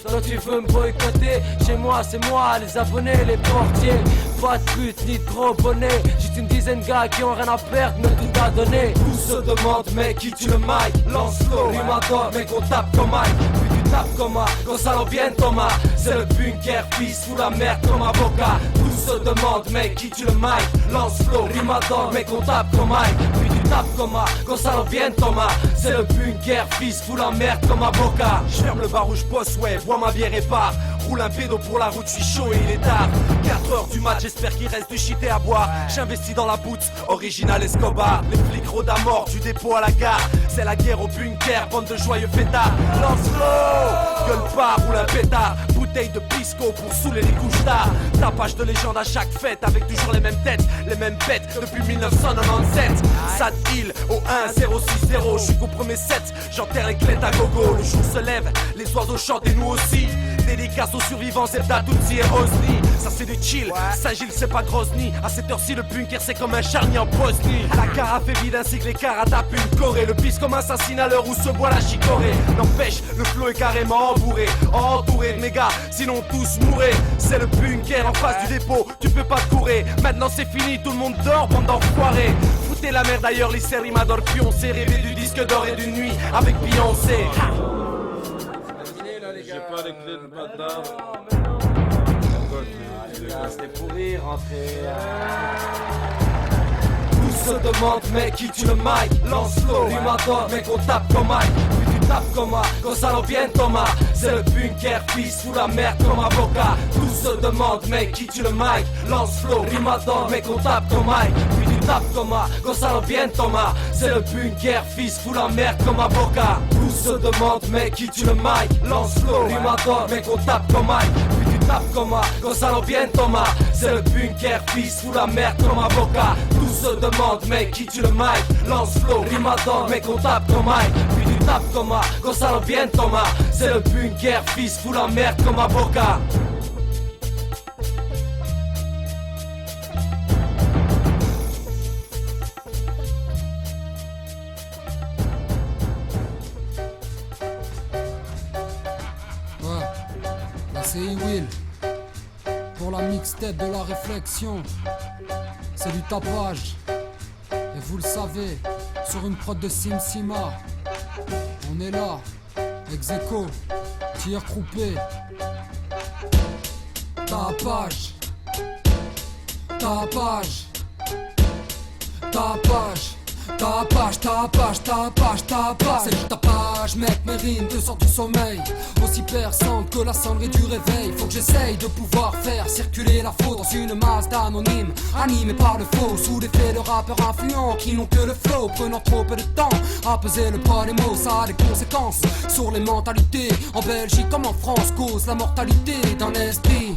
Quand tu veux me boycotter, chez moi c'est moi, les abonnés, les portiers. Pas de pute ni trop bonnet, juste une dizaine de gars qui ont rien à perdre, mais tout à donner. Tous se demandent mais qui tue le mic, lance-le, rimator mais qu'on tape comme Mike. Puis tu tapes comme Gonzalo bien Thomas. C'est le bunker, fils sous la merde comme avocat. Tous se demandent mais qui tue le mic, lance-le, rimator mais qu'on tape comme Mike. Puis tu tapes comme Gonzalo bien Thomas. C'est le bunker, fils sous la merde comme avocat. J'ferme le bar où je bosse, ouais, bois ma bière et pars. Roule un pédo pour la route, je suis chaud et il est tard. 4h du mat, j'espère qu'il reste du shit et à boire. J'investis dans la boot, original Escobar. Les flics rôdent à mort, du dépôt à la gare. C'est la guerre au bunker, bande de joyeux fêtards. Lance-le, gueule pas, roule un pétard. Bouteille de pisco pour saouler les couches tard. Tapage de légende à chaque fête, avec toujours les mêmes têtes, les mêmes bêtes depuis 1997. Sad Hill au 1060, je suis qu'au premier set, j'enterre les clés à gogo. Le jour se lève, les oiseaux chantent et nous aussi. Dédicace aux survivants, Zebda, Tutsi et Osni. Ça c'est du chill, Saint-Gilles c'est pas Grozny. À cette heure-ci le bunker c'est comme un charnier en Bosnie. La carafe est vide ainsi que les caras tapent une corée. Le pisse comme assassin à l'heure où se boit la chicorée. N'empêche, le flot est carrément embourré, entouré de mégas, sinon tous mourraient. C'est le bunker en face du dépôt, tu peux pas te courir. Maintenant c'est fini, tout le monde dort, bande d'enfoirés. Foutez la merde d'ailleurs, lycée Rimador Pioncé. Rêver du disque d'or et d'une nuit avec Beyoncé. J'ai pas les clés de bâtard. C'était pourri, rentrer. Tous se demandent mais qui tue le mic, lance-le, rimator mais qu'on tape comme Mike. Puis tu tapes comme Gonzalo bien Thomas. C'est le bunker, fils sous la merde comme avocat. Tous se demandent mais qui tue le mic, lance-le, rimator mais qu'on tape comme Mike. Puis tu tapes comme Gonzalo bien Thomas. C'est le bunker, fils sous la merde comme avocat. Tous se demandent mais qui tue le mic, lance-le, rimator mais qu'on tape comme Mike. Puis tu tapes comme Gonzalo bien Thomas. C'est le bunker, fils sous la merde comme avocat. Tous se demandent mais qui tue le mic, lance-le, rimator mais qu'on tape comme Mike. Puis tu tapes comme Gonzalo bien Thomas. C'est le bunker, fils sous la merde comme avocat. C'est E-Will pour la mixtape de la réflexion. C'est du tapage. Et vous le savez, sur une prod de Simsima. On est là, ex-aequo, tir groupé. Tapage. Tapage. Tapage. Tapage, tapage, tapage, tapage. C'est du tapage, mec, mes rimes te sortent du sommeil. Aussi perçante que la sonnerie du réveil. Faut que j'essaye de pouvoir faire circuler la faute dans une masse d'anonymes animés par le faux, sous l'effet de rappeurs influents qui n'ont que le flow, prenant trop peu de temps à peser le poids des mots. Ça a des conséquences sur les mentalités. En Belgique comme en France, cause la mortalité d'un esprit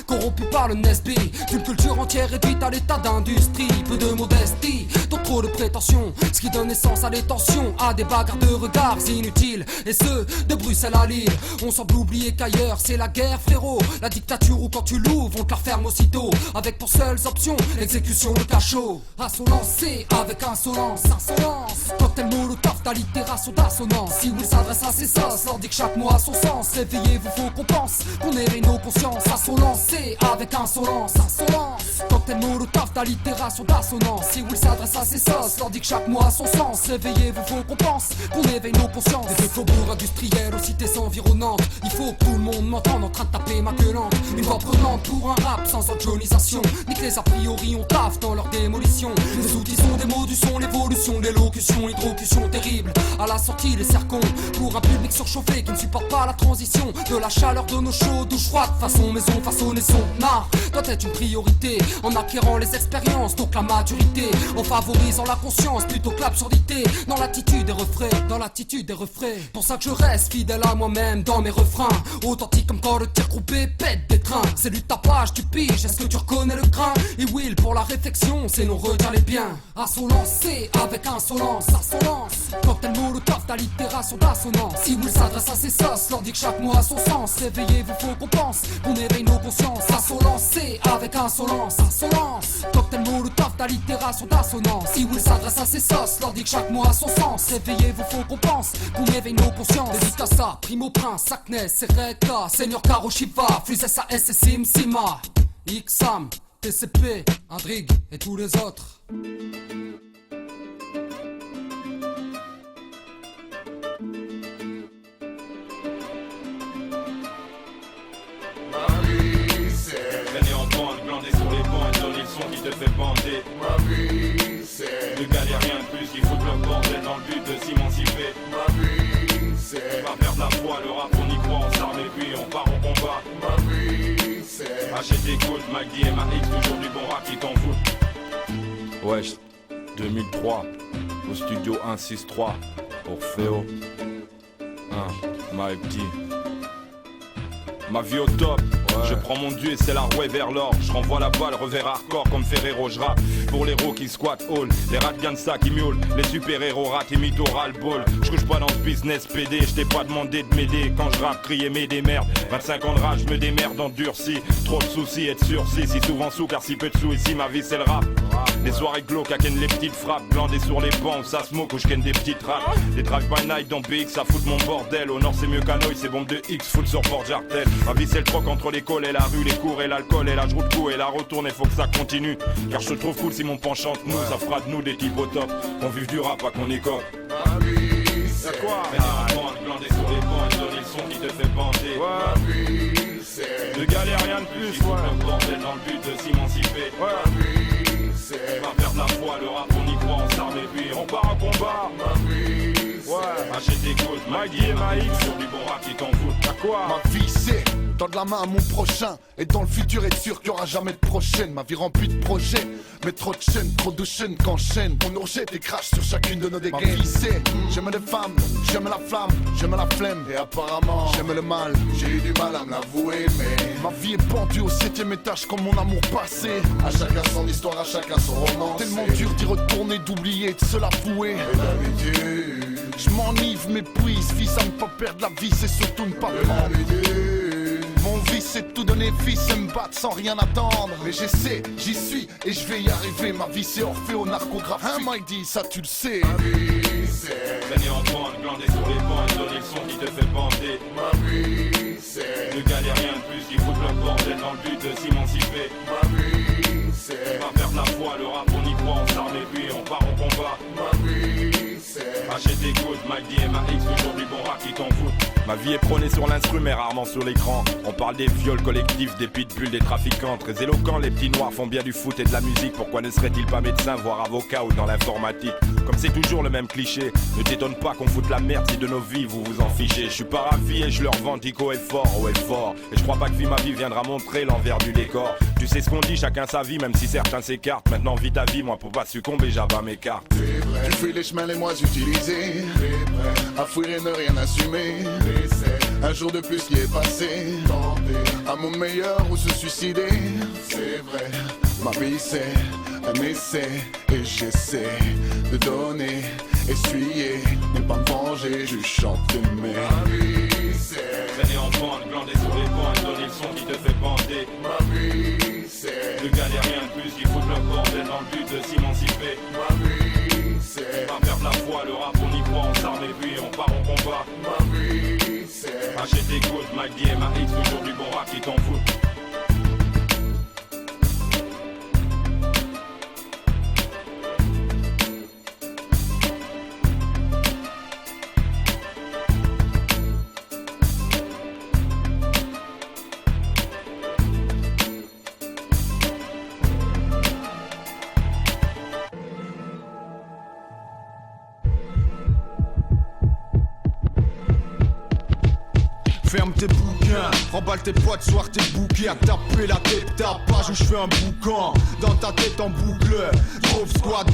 corrompu par le Nesby, d'une culture entière réduite à l'état d'industrie. Peu de modestie, donc trop de prétention, ce qui donne naissance à des tensions, à des bagarres de regards inutiles. Et ce, de Bruxelles à Lille, on semble oublier qu'ailleurs c'est la guerre frérot. La dictature où quand tu l'ouvres on te la referme aussitôt, avec pour seules options l'exécution, le cachot. Assolance, c'est avec insolence, insolence. Cocktail molotov, d'allitération d'assonance. Si vous s'adresse à ses sens, leur dit que chaque mot a son sens. Réveillez-vous, faut qu'on pense qu'on éveille nos consciences. Assolance, c'est avec insolence, insolence. Cocktail Cocktail molotov d'allitération d'assonance. Si Will s'adresse à ses sauces, leur dit que chaque mot a son sens. Réveillez-vous, faut qu'on pense, qu'on éveille nos consciences. Des faubourgs industriels aux cités environnantes. Il faut que tout le monde m'entende en train de taper ma queue lente. Une voix prenante pour un rap sans orjonisation. Nique les a priori, on taffe dans leur démolition. Les outils sont des mots du son, l'évolution de l'élocution, hydrocution terrible. À la sortie, les cercons pour un public surchauffé qui ne supporte pas la transition de la chaleur de nos chaudes douches froides. Façon maison, façonner son art doit être une priorité en acquérant les expériences, donc la maturité, en favorisant la conscience plutôt que l'absurdité. Dans l'attitude des refrains, dans l'attitude des refrains. Pour ça que je reste fidèle à moi-même dans mes refrains, authentique comme quand le tir groupé pète des trains. C'est du tapage, tu piges, est-ce que tu reconnais le grain? Et Will pour la réflexion, c'est non retiens les biens. Insolence, c'est avec insolence, insolence. Cocktail molotov d'allitération d'assonance. Si Will s'adresse à ses sauces, leur dit que chaque mot a son sens. Réveillez-vous, faut qu'on pense, qu'on éveille nos consciences. Insolence, c'est avec insolence, insolence. Cocktail molotov d'allitération d'assonance. Si Will s'adresse à ses sauces, leur dit que chaque mot a son sens. Réveillez-vous, faut qu'on pense, qu'on éveille nos consciences. Dédicassa, Primo Prince, Saknes, Sereka, Seigneur Karo Shiva, Fusée SAS et Sim Sima, Ixam, TCP, Indrig et tous les autres. Traîner en bande, glander sur les bancs et donner le son qui te fait bander. Ma vie, c'est de galérien de plus qui foutent le bordel dans le but de s'émanciper. Ma vie, c'est pas perdre la foi, le rap on y croit, on s'arme et puis on part au combat. Ma vie, c'est achète des coudes, McD et MAX, toujours du bon rap qui t'en fout. Wesh, 2003, au studio 163, Orfeo, MAFD. Ma vie au top, ouais. Je prends mon dieu et c'est la rouée vers l'or. Je renvoie la balle, revers hardcore comme Ferrero. Je rappe pour les héros qui squattent hall, les rats de Gansa qui miaulent, les super-héros rats et mythos ras-le-bol. Je couche pas dans ce business PD, je t'ai pas demandé de m'aider. Quand je rappe, crier mais des merdes. 25 ans de rage, je me démerde endurci. Trop de soucis, être sursis, si souvent sous car si peu de sous ici ma vie c'est le rap. Les soirées glauques à ken les petites frappes, glandées sur les bancs, ça smoke où je ken des petites rats. Les drive by night dans BX, ça fout de mon bordel. Au nord c'est mieux qu'à Noy, c'est bombe de X, full sur Port Jartel. Ma vie c'est le troc entre l'école et la rue, les cours et l'alcool et la joue de coup et la retourne, il faut que ça continue. Car je te trouve cool si mon pan chante nous, ça fera de nous des types au top. Qu'on vive du rap, pas qu'on écope. Ma vie c'est quoi? Glandé sur les bancs et donner le son qui te fait bander. Ma vie c'est de galère rien de plus, ouais. Le bordel dans le but de s'émanciper. Ma vie c'est pas perdre la foi, le rap on y croit, on s'arme et puis on part en combat. Ma vie ouais. Achète des coudes, McD et MAX, sur du bon rap qui t'en fout. À quoi? Ma vie c'est tendre la main à mon prochain. Et dans le futur être sûr qu'il n'y aura jamais de prochaine. Ma vie remplie de projets, mais trop de chaînes, trop de chaînes qu'enchaînent. On nous rejette et crache sur chacune de nos dégaines. Ma vie c'est, j'aime les femmes, j'aime la flamme, j'aime la flemme. Et apparemment, j'aime le mal, j'ai eu du mal à me l'avouer. Mais ma vie est pendue au 7ème étage comme mon amour passé. À chacun son histoire, à chacun son roman. Tellement dur d'y retourner, d'oublier, de se l'avouer. Et d'habitude, je m'enivre, m'épuise. Fils à ne pas perdre la vie, c'est surtout ne pas prendre. Mon vice c'est de tout donner fils et me battre sans rien attendre. Mais j'essaie, j'y suis et je vais y arriver. Ma vie c'est Orfeo narcographique. Hein Mike dit ça tu le sais. Ma vie c'est traîner en bande, glander sur les bancs et donner le son qui te fait bander. Ma vie c'est de galère rien de plus qui fout le bordel dans le but de s'émanciper. Ma vie c'est pas perdre la foi, le rap on y croit, on s'arme et puis on part au combat. Ma vie c'est achète des coudes, McD et MAX, toujours du bon rap qui t'en fout. Ma vie est prônée sur l'instrument mais rarement sur l'écran. On parle des viols collectifs, des pitbulls, des trafiquants. Très éloquents, les petits noirs font bien du foot et de la musique. Pourquoi ne serait-il pas médecin, voire avocat ou dans l'informatique? Comme c'est toujours le même cliché, ne t'étonne pas qu'on foute la merde si de nos vies vous vous en fichez. Je suis pas ravi et je le revendique haut et fort, haut et fort. Et je crois pas que vie ma vie viendra montrer l'envers du décor. Tu sais ce qu'on dit, chacun sa vie, même si certains s'écartent. Maintenant vis ta vie, moi pour pas succomber j'abats mes cartes. Tu fuis les chemins les moins utilisés, à fuir et ne rien assumer. Un jour de plus qui est passé, à mon meilleur ou se suicider. C'est vrai, ma vie c'est un essai et j'essaie de donner, essuyer, ne pas me venger, juste chanter. Mais ma vie c'est traîner en bande, glander sur les bancs et donner le son qui te fait bander. Ma vie c'est de galère rien de plus qui fout le bordel dans le but de s'émanciper. Ma vie c'est pas perdre la foi, le rap on y croit, on s'arme et puis on part au combat. Ma vie c'est achète des coudes, McD et MAX, toujours du bon rap qui t'en fout. ferme tes bouquins. Remballe tes potes, soir tes bouquets. À taper la tête, ta page où je fais un boucan. Dans ta tête en boucle. Dope squad,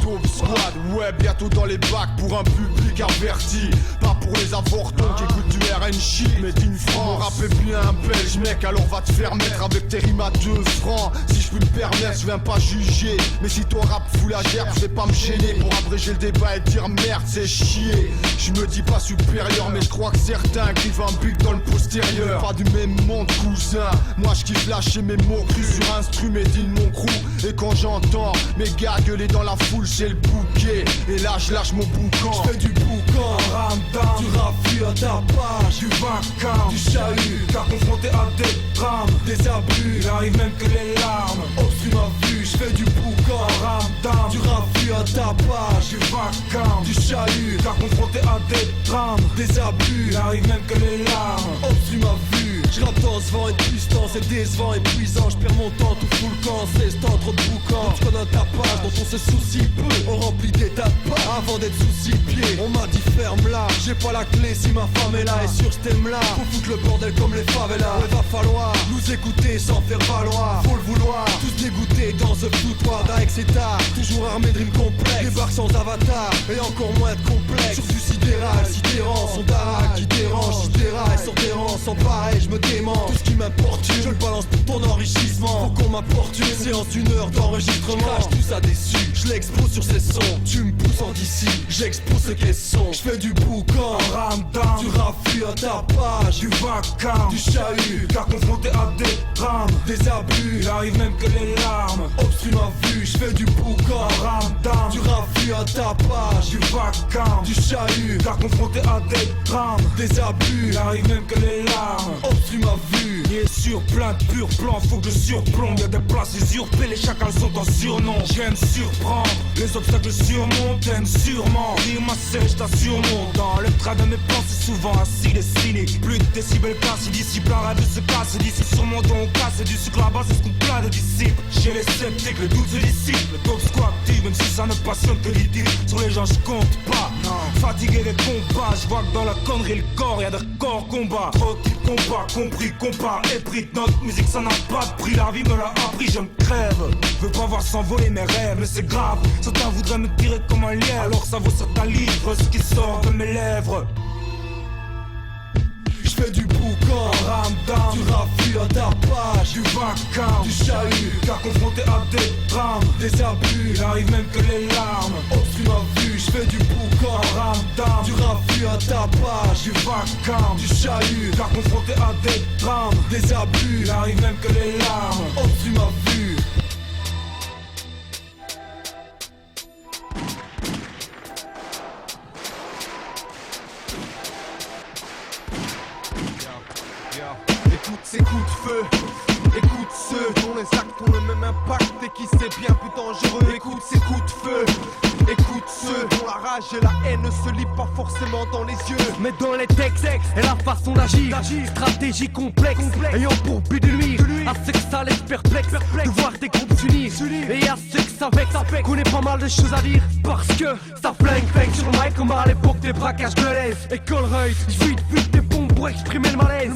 ouais, bientôt dans les bacs pour un public averti. Pas pour les avortons qui écoutent du RN shit, mais d'une France. Rap est bien un belge, mec, alors va te faire mettre avec tes rimes à 2 francs. Si je puis me permettre, je viens pas juger. Mais si toi rap fout la gerbe, je vais pas me gêner pour abréger le débat et dire merde, c'est chier. Je me dis pas supérieur, mais je crois que certains griffent un but dans le postérieur. Pas du même monde, cousin. Moi je kiffe lâcher mes mots crus sur instru, mais digne mon crew. Et quand j'entends mes gars gueuler dans la foule, c'est le bouquet. Et là je lâche mon boucan. Je fais du boucan, ramdam, du raffut à ta page, du vacarme, du chahut, car confronté à des drames, des abus, il arrive même que les larmes obstruent ma vue. Je fais du boucan, ramdam, du raffut à ta page, du vacarme, du chahut, car confronté à des drames, des abus, il arrive même que les larmes obstruent ma vue. Je rappe dans ce vent et puissant, c'est décevant, épuisant. Je perds mon temps, tout fout le camp, c'est ce temps trop de boucan. Tu connais un tapage dont on se soucie peu. On remplit des tas de pas avant d'être souci-pied. On m'a dit ferme là, j'ai pas la clé si ma femme est là. Et sur ce thème là, faut foutre le bordel comme les favelas. Il va falloir nous écouter sans faire valoir. Faut le vouloir, tous dégoûtés dans ce foutoir d'Aix et tard. Toujours armé de rimes complexes, débarque sans avatar et encore moins de complexe. Sur du sidéral, sidérant, son darak qui dérange, sidéral, sur des rangs sans pareil, je me dément. Tout ce qui m'importune, je le balance pour ton enrichissement. Faut qu'on m'apporte une séance d'une heure d'enregistrement. Je tout ça déçu, je l'expose sur ces sons. Tu me pousses en d'ici, j'expose ce qu'elles sont. Je fais du boucan, ramdam, du raffut à ta page, du vacarme, du chahut, car confronté à des drames, des abus, il arrive même que les larmes obstruent ma vue. Je fais du boucan, ramdam, du raffut à ta page, du vacarme, du chahut, car confronté à des drames, des abus, il arrive même que les larmes obstruent ma vue. Il est sur plein de pur plan, faut que je surplombe. Y'a des places usurpées, les chacals sont en surnom. J'aime surprendre, les obstacles surmontent, t'aimes sûrement. Rire ma sèche, t'assure mon temps. Le train de mes pensées souvent assis et cynique. Plus de décibels cassés, disciples arrête de se casser. D'ici sur mon dos on casse, du sucre là-bas c'est ce qu'on plein de disciples. Chez les sceptiques, le doute se dissipe. Le dope squad active, même si ça ne passionne que l'idée. Sur les gens je compte pas, fatigué des combats. Je vois que dans la connerie le corps, y'a des corps combat. Trop de combat, compris, compare, épris de notre musique, ça n'a pas de prix. La vie me l'a appris, je me crève. Veux pas voir s'envoler mes rêves, mais c'est grave. Certains voudraient me tirer comme un lièvre, alors ça vaut certains livres, ce qui sort de mes lèvres. Je fais du boucan, ramdam, du raffut à ta page, du vacarme, du chahut, car confronté à des drames, des abus, il arrive même que les larmes obstruent ma vue. Je fais du boucan, ramdam, du raffut à ta page, du vacarme, du chahut, car confronté à des drames, des abus, il arrive même que les larmes obstruent ma vue. Écoute ces coups de feu, écoute ceux dont les actes ont le même impact et qui c'est bien plus dangereux. Écoute ces coups de feu, écoute ceux dont la rage et la haine ne se lient pas forcément dans les yeux, mais dans les textes et la façon d'agir. Stratégie complexe, ayant pour but de nuire à ceux que ça laisse perplexe de voir des groupes s'unir, et à ceux que ça vexe qu'on ait pas mal de choses à dire, parce que ça flingue sur le mic comme à l'époque des braquages de l'aise. Et Colruyt, j'vite des bombes pour exprimer le malaise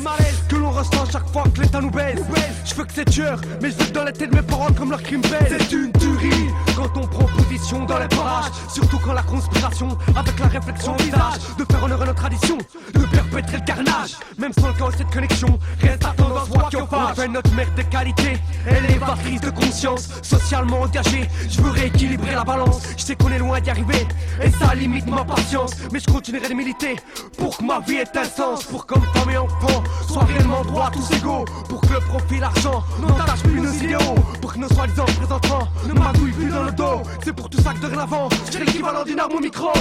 que l'on ressent chaque fois que l'état nous baise. Je veux que c'est tueur, mais je veux dans la tête mes paroles comme leur crime pèse. C'est une tuerie quand on prend position dans les parages, surtout quand la conspiration avec la réflexion au visage de faire honneur à notre tradition, de perpétrer le carnage. Même sans le chaos cette connexion reste à tendance droite. On fait notre merde de qualité, élévatrice de conscience, socialement engagée. Je veux rééquilibrer la balance, je sais qu'on est loin d'y arriver et ça limite ma patience, mais je continuerai de militer pour que ma vie ait un sens, pour comme femme et enfant soient réellement droits tous égaux, pour que le profit, l'argent n'entache plus nos idéaux, pour que nos soi-disant représentants ne m'agouillent plus dans le dos. C'est pour tout ça que dorénavant je serai l'équivalent d'une arme au micro.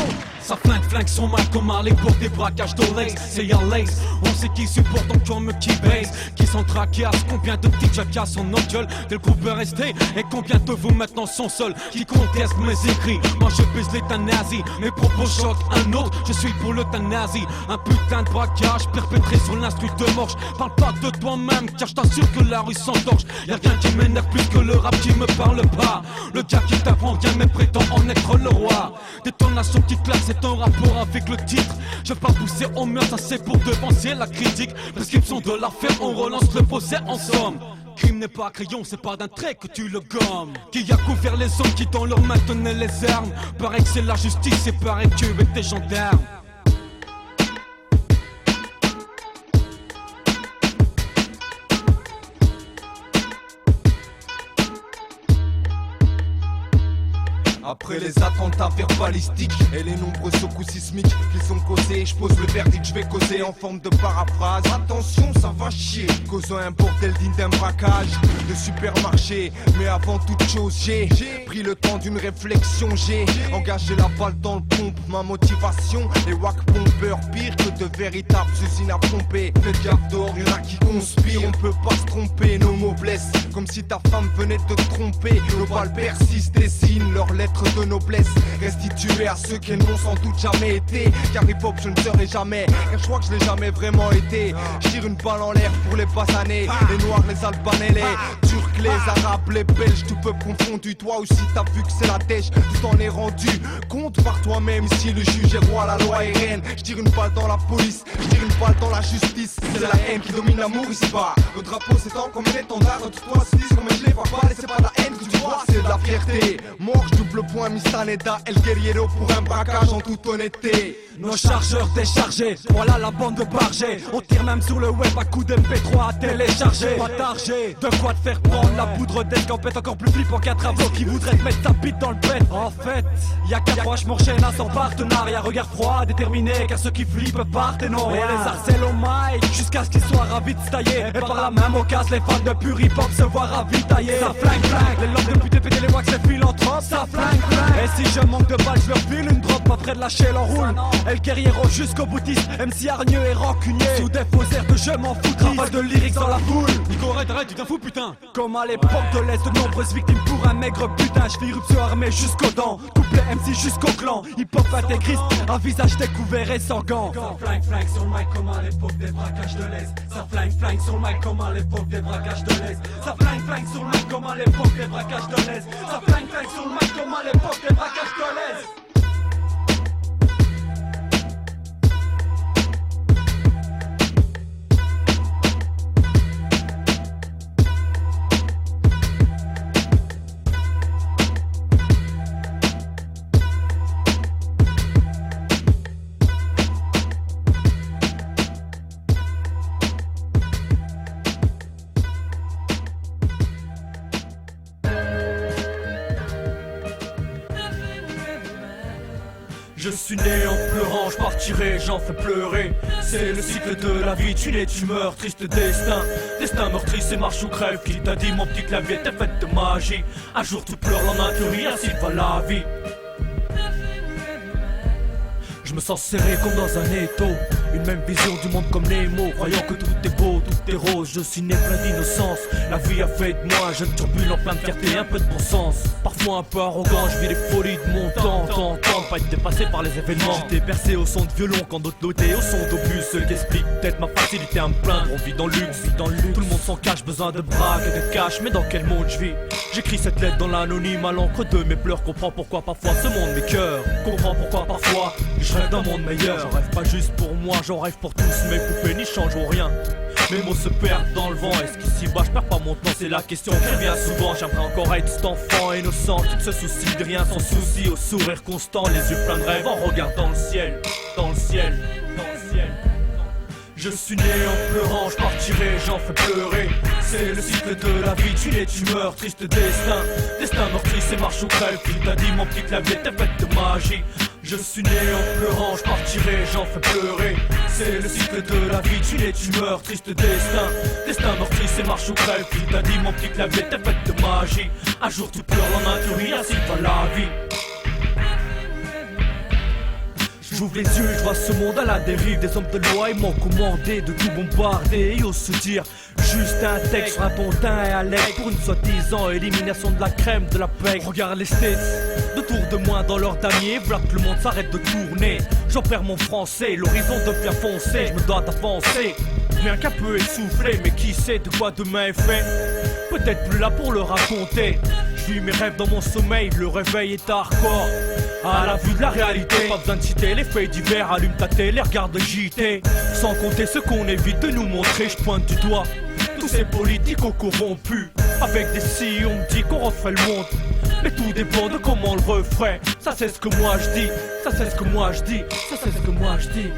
Ça flingue son mal comme à l'époque des braquages d'Olex. C'est y'a Lex, on sait qui supporte donc comme qui baise, qui sont tracassent. Combien de petites jacasses sont notre gueule dès le groupe est resté, et combien de vous maintenant sont seuls qui contestent mes écrits. Moi je baise l'euthanasie, mes propos choquent un autre, je suis pour l'euthanasie. Un putain de braquage perpétré sur l'instru de morche. Parle pas de toi-même car je t'assure que la rue s'entorche. Y'a rien qui m'énerve plus que le rap qui me parle pas. Le gars qui t'apprend rien mais prétend en être le roi. Détonation qui claque, c'est un rapport avec le titre. Je vais pas pousser au mur, ça c'est pour devancer la critique. Prescription de l'affaire, on relance le procès en somme. Crime n'est pas crayon, c'est pas d'un trait que tu le gommes. Qui a couvert les hommes qui dans leurs mains tenaient les armes. Paraît que c'est la justice et paraît que tu es des gendarmes. Après les attentats verbalistiques et les nombreux secousses sismiques qu'ils ont causés, je pose le verdict, je vais causer en forme de paraphrase. Attention, ça va chier, causant un bordel digne d'un braquage de supermarché. Mais avant toute chose, j'ai pris le temps d'une réflexion. J'ai engagé la balle dans le pompe, ma motivation est wack pomper, pire que de véritables usines à pomper. Faites gaffe dehors, y'en a qui conspirent, on peut pas se tromper, nos mots blessent comme si ta femme venait de te tromper. Nos balles persistent, dessinent leurs lettres de noblesse, restituées à ceux qu'elles n'ont sans doute jamais été. Car hip-hop je ne serai jamais, car je crois que je l'ai jamais vraiment été. Je tire une balle en l'air pour les basanés, les noirs, les albanais, les turcs, les arabes, les belges, tout peuple confondu. Toi aussi t'as vu que c'est la dèche, tout en est rendu compte par toi-même. Si le juge est roi, la loi est reine. Je tire une balle dans la police, je tire une balle dans la justice. C'est la haine qui domine l'amour ici-bas. Le drapeau s'étend comme un étendard, notre toit se lisse comme un gilet pare-balles. Et c'est pas de la haine que tu vois, c'est de la fierté. Mort, double point, Mistaneda, El Guerriero pour un braquage en toute honnêteté. Nos chargeurs déchargés, voilà la bande de bargés. On tire même sur le web à coups d'MP3 à télécharger. Pas targé, de quoi te faire prendre la poudre d'escampette. Encore plus flippant qu'un travaux qui voudrait te mettre ta bite dans le bête. En fait, y'a qu'à fois je m'enchaîne à son partenariat. Regard froid, déterminé, car ceux qui flippent partent et non rien. On les harcèle au mic, jusqu'à ce qu'ils soient ravis de se tailler. Et par la même occasion, les fans de pur hip-hop se voient ravitailler. Ça flingue, flingue, les langues de pute péter les wax, les philanthropes. Ça flingue, flingue. Et si je manque de balles, je leur file une drop, pas près de lâcher l'enroule. El Guerriero jusqu'au boutiste, MC hargneux et rancunier. Sous des faux airs de je m'en fous, travail de lyrics dans la foule. Nico, arrête, tu t'en fous putain. Comme à l'époque de l'Est, de nombreuses victimes pour un maigre putain. Je fais irruption armée jusqu'aux dents, couplet MC jusqu'au clan. Hip-hop intégriste, un visage découvert et sans gants. Ça flingue, flingue sur le mic comme à l'époque des braquages de l'Est. Ça flingue, flingue sur le mic comme à l'époque des braquages de l'Est. Ça flingue, flingue sur le mic comme à l'époque des braquages de l'Est. Ça flingue, flingue sur le mic comme à l'époque des braquages de l'Est. Je suis né en pleurant, je partirai, j'en fais pleurer. C'est le cycle de la vie, tu nais, tu meurs, triste destin. Destin meurtri, c'est marche ou crève. Qui t'a dit mon petit clavier, t'es faite de magie. Un jour tu pleures, la main tu ris, ainsi va la vie. Je me sens serré comme dans un étau. Une même vision du monde comme Nemo. Croyant que tout est beau, tout est rose. Je suis né plein d'innocence. La vie a fait de moi un jeune turbulent plein de fierté, un peu de bon sens. Parfois un peu arrogant, je vis les folies de mon temps. Tant pas être dépassé par les événements. J'étais bercé au son de violon quand d'autres notaient au son d'obus. Ce qui explique peut-être ma facilité à me plaindre. On vit dans le luxe, tout le monde s'en cache. Besoin de braque et de cash, mais dans quel monde je vis? J'écris cette lettre dans l'anonyme à l'encre de mes pleurs. Comprends pourquoi parfois ce monde m'écœure. Comprends pourquoi parfois je rêve d'un monde meilleur. J'en rêve pas juste pour moi, j'en rêve pour tous. Mes poupées n'y changeront rien. Mes mots se perdent dans le vent. Est-ce qu'ici-bas je perds pas mon temps? C'est la question qui revient souvent. J'aimerais encore être cet enfant innocent qui ne se soucie de rien, sans souci, au sourire constant, les yeux pleins de rêve en regardant le ciel. Dans le ciel, dans le ciel. Je suis né en pleurant, je partirai, j'en fais pleurer. C'est le cycle de la vie, tu nais, tu meurs, triste destin. Destin meurtri, c'est marche ou crève. Qui t'a dit mon petit clavier, t'es faite de magie. Je suis né en pleurant, je partirai, j'en fais pleurer. C'est le cycle de la vie, tu nais, tu meurs, triste destin. Destin meurtri, c'est marche ou crève. Qui t'a dit mon petit clavier, t'es faite de magie. Un jour tu pleures, lendemain tu ris, ainsi va la vie. Je j'ouvre les yeux, je vois ce monde à la dérive. Des hommes de loi, ils m'ont commandé de tout bombarder. Et osent se dire juste un texte sur un pontin et un leg pour une soi-disant élimination de la crème de la pègre. Regarde les States, autour de moi dans leur damier, voilà que le monde s'arrête de tourner. J'en perds mon français, l'horizon devient foncé, je me dois d'avancer. Bien qu'un peu essoufflé, mais qui sait de quoi demain est fait. Peut-être plus là pour le raconter. Je vis mes rêves dans mon sommeil, le réveil est hardcore. À la vue de la réalité, pas besoin de citer les faits divers. Allume ta télé, regarde le JT. Sans compter ce qu'on évite de nous montrer, je pointe du doigt tous ces politiques corrompus. Avec des si, on me dit qu'on refait le monde. Mais tout dépend de comment on le referait. Ça c'est ce que moi je dis, ça c'est ce que moi je dis, ça c'est ce que moi je dis.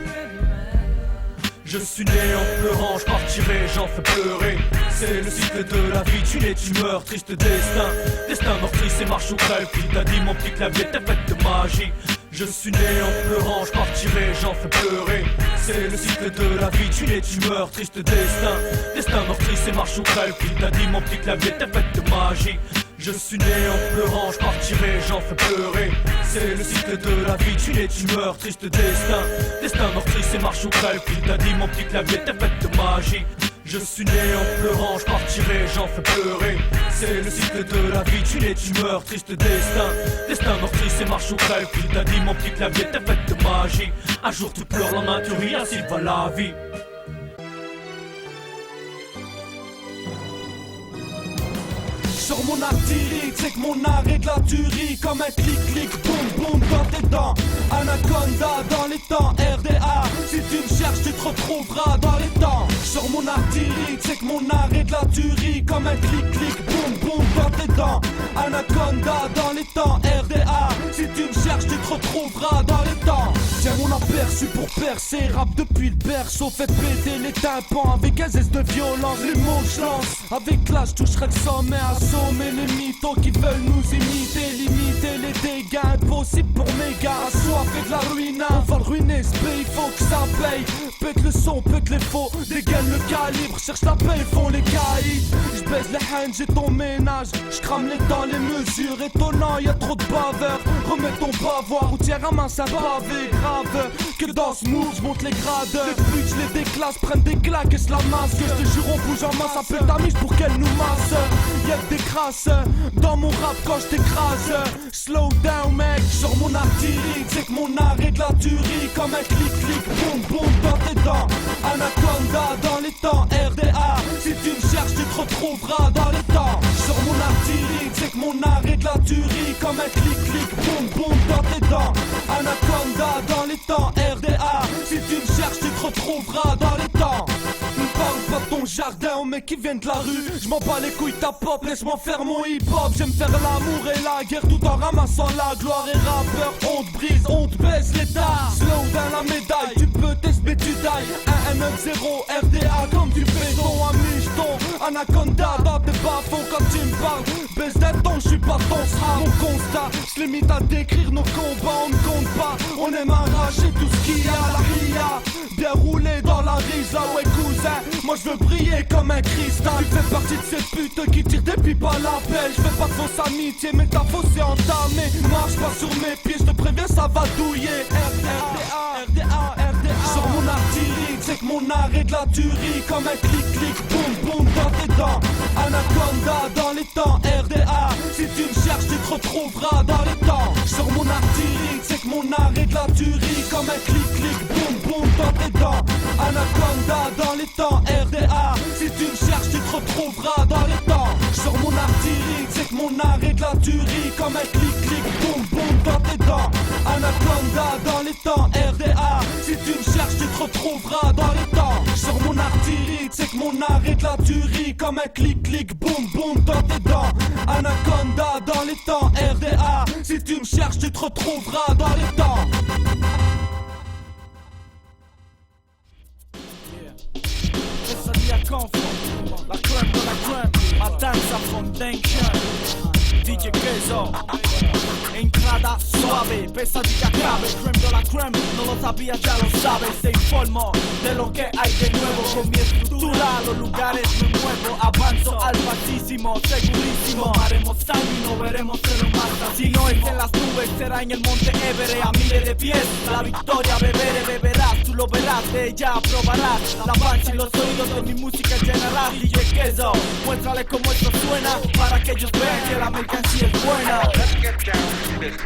Je suis né en pleurant, je partirai, j'en fais pleurer. C'est le cycle de la vie, tu nais, tu meurs, triste destin. Destin meurtrier, c'est marche ou crève. Qui t'a dit mon petit clavier, t'es faite de magie. Je suis né en pleurant, je partirai, j'en fais pleurer. C'est le cycle de la vie, tu nais, tu meurs, triste destin. Destin meurtrier, c'est marche ou crève. Qui t'a dit mon petit clavier, t'es faite de magie. Je suis né en pleurant, je partirai, j'en fais pleurer. C'est le cycle de la vie, tu nais, tu meurs, triste destin. Destin meurtrier, c'est marche ou crève. Qui t'a dit mon petit clavier, t'es faite de magie. Je suis né en pleurant, je partirai, j'en fais pleurer. C'est le cycle de la vie, tu nais, tu meurs, triste destin. Destin meurtrier, c'est marche ou crève. Qui t'a dit mon petit clavier, t'es faite de magie. Un jour tu pleures, le lendemain tu ris, ainsi va la vie. Sur mon artillerie, c'est que mon arrêt de la tuerie. Comme un clic-clic, boum boum dans tes dents. Anaconda dans les temps, RDA. Si tu me cherches, tu te retrouveras dans les temps. Sur mon artillerie, c'est que mon arrêt de la tuerie. Comme un clic-clic, boum boum dans tes dents. Anaconda dans les temps, RDA. Si tu me cherches, tu te retrouveras dans les temps. Tiens mon aperçu pour percer, rap depuis le berceau. Faites péter les tympans avec un zeste de violence. Les mots que je lance, avec là je toucherai le sommet. Assommer les mythos qui veulent nous imiter. Limiter les dégâts impossibles pour mes gars. Assoiffés de la ruina, on va le ruiner ce pays, faut que ça paye. Pète le son, pète les faux, dégaine le calibre. Cherche la paix, font les caïds. J'baise les hands, j'ai ton ménage. J'crame les temps, les mesures. Étonnant, y'a trop de baveurs. Remets ton bavoir ou tiens ramasse un pavé grave. Que dans ce move, j'monte les grades. Les putes, j'les déclasse, prennent des claques et se la masque. J'te jure, on bouge en masse, appelle ta miche pour qu'elle nous masse. Y'a que des crasses dans mon rap quand j't'écrase. Slow down mec, sur mon artillerie. C'est que mon arrêt de la tuerie. Comme un clic-clic, boum boum dans tes dents. Anaconda dans les temps, RDA. Si tu me cherches, tu te retrouveras dans les temps. Sur mon artillerie, c'est que mon arrêt de la tuerie. Comme un clic-clic, boum boum dans tes dents. Anaconda dans les temps, RDA. Si tu me cherches, tu te retrouveras dans les temps. Ne parle pas de ton jardin aux mecs qui viennent de la rue. Je m'en bats les couilles ta pop, laisse-moi faire mon hip-hop. J'aime faire l'amour et la guerre tout en ramassant la gloire. Et rappeur, on te brise, on te baisse l'état. Slow down la médaille, tu peux tester, tu die. 1-1-9-0, RDA comme du béton. Un micheton, Anaconda dans tes bas-fonds quand tu me parles. Baisse d'un ton, j'suis pas ton sera. Mon constat, j'limite à décrire nos combats. On ne compte pas, on aime arracher tout ce qu'il y a. La ria, bien roulé dans la rise. Là ouais cousin, moi je veux briller comme un cristal. Tu fais partie de ces putes qui tirent des pipes à la pelle. Je fais pas de fausse amitié, mais ta fausse est entamée. Marche pas sur mes pieds, je te préviens ça va douiller. RDA, RDA. Sur mon artillerie, c'est que mon arrêt de la tuerie. Comme un clic-clic, boum boum dans tes dents. Anaconda dans les temps, RDA. Si tu me cherches, tu te retrouveras dans les temps. Sur mon artillerie, c'est que mon arrêt de la tuerie. Comme un clic-clic, boum boum dans tes dents. Anaconda dans les temps, RDA. Si tu me cherches, tu te retrouveras dans les temps. Sur mon artillerie, c'est que mon arrêt de la tuerie. Comme un clic-clic, boum boum dans tes dents. Anaconda dans les temps, RDA. Si tu me cherches, tu te retrouveras dans les temps. Sur mon artillerie, c'est que mon arrêt de la tuerie. Comme un clic-clic, boum boum dans tes dents. Anaconda dans les temps, RDA. Si tu me cherches, tu te retrouveras dans les temps. La crème de la crème, I dance from Duncan, DJ Kezo. entrada suave, pesadilla grave, creme de la creme, no lo sabías, ya lo sabes, te informo de lo que hay de nuevo, con mi estructura, los lugares me muevo, avanzo al altísimo, segurísimo, tomaremos sangre y no veremos en lo más alto. Si no es en las nubes, será en el monte Everest, a miles de pies, la victoria beberás, tú lo verás, de ella probarás, la pancha y los oídos de mi música llenarás, DJ Queso, muéstrale cómo esto suena, para que ellos vean que la mercancía es buena. Let's get down to business.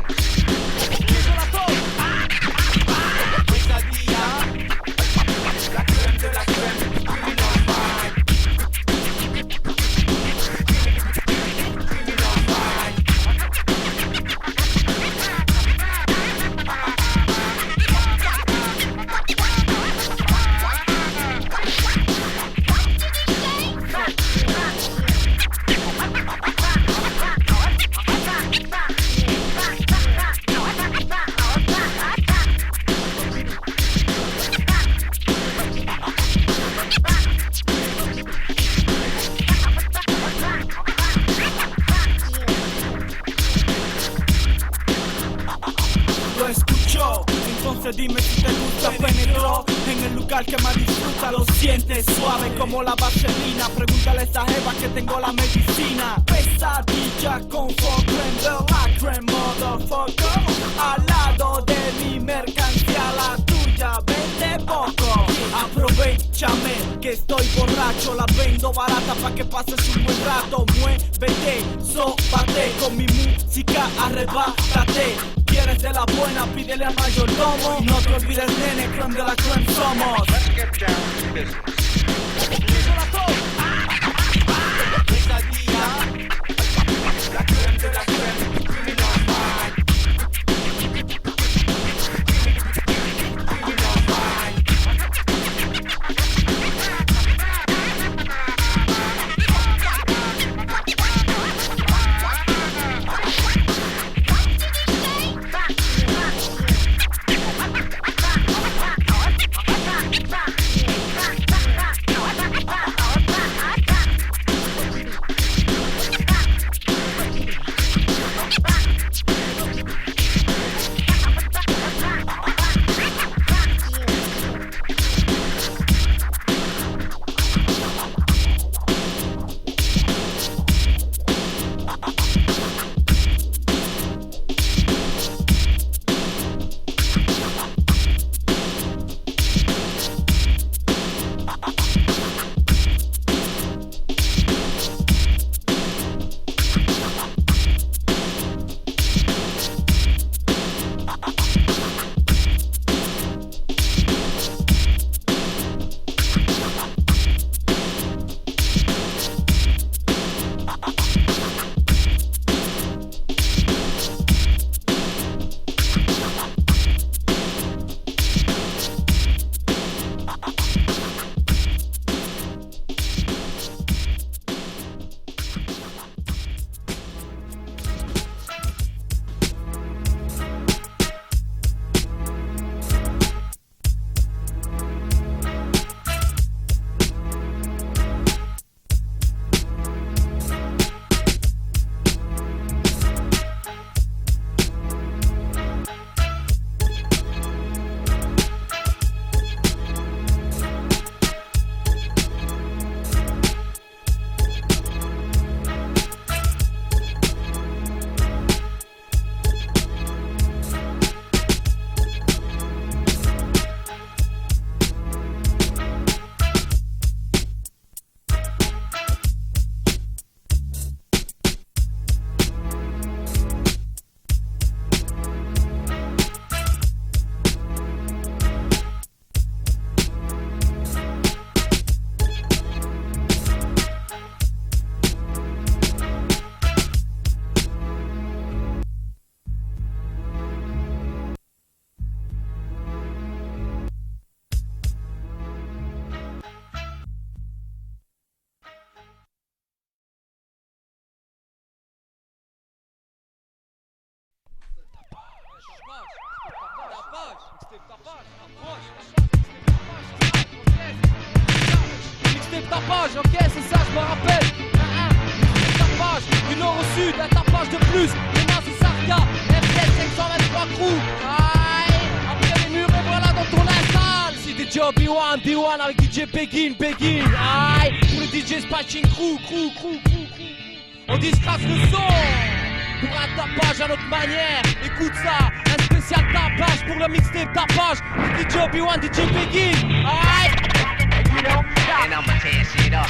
La creme de la creme, criminal mind. Criminal mind. Dime si te gusta, penetró en el lugar que más disfruta, lo sientes suave como la vaselina. Pregúntale a esa jeva que tengo la medicina. Pesadilla con creme de la creme, motherfucker. Al lado de mi mercancía, la tuya vende poco. Aprovechame que estoy borracho, la vendo barata pa' que pases un buen rato. Muévete, sóbate, con mi música arrebátate. Quieres de la buena, pídele al mayordomo. No te olvides, nene, creme de la creme somos. Let's get down to business. Pesadilla, la creme de la creme, criminal mind. Criminal mind. Mixtape tapage, ok, c'est ça, je me rappelle. Mixtape tapage, du nord au sud, un tapage de plus. Maintenant, c'est ça. Alaska, FZ 523 crew. Aïe, après les murs, et voilà dans ton install. C'est DJ Obi-Wan, B1 avec DJ Begin. Aïe, pour le DJ Spatching crew. On discrasse le son. Pour un tapage à notre manière, écoute ça, un spécial tapage pour le mixtape tapage. Le DJ Obi-Wan, DJ Begin. Aïe. And I'ma tear shit up.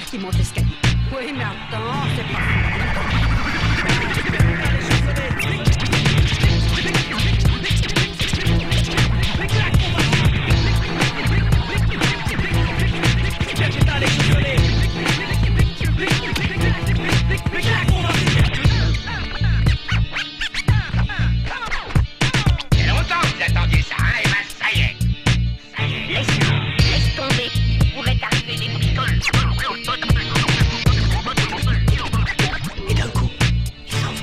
Qui monte l'escalier. Oui, mais attends, c'est pas... Il y a longtemps que vous attendiez ça, hein, et ben ça y est. Laisse tomber. Pourrait arriver des bricoles. Et d'un coup, il s'envole.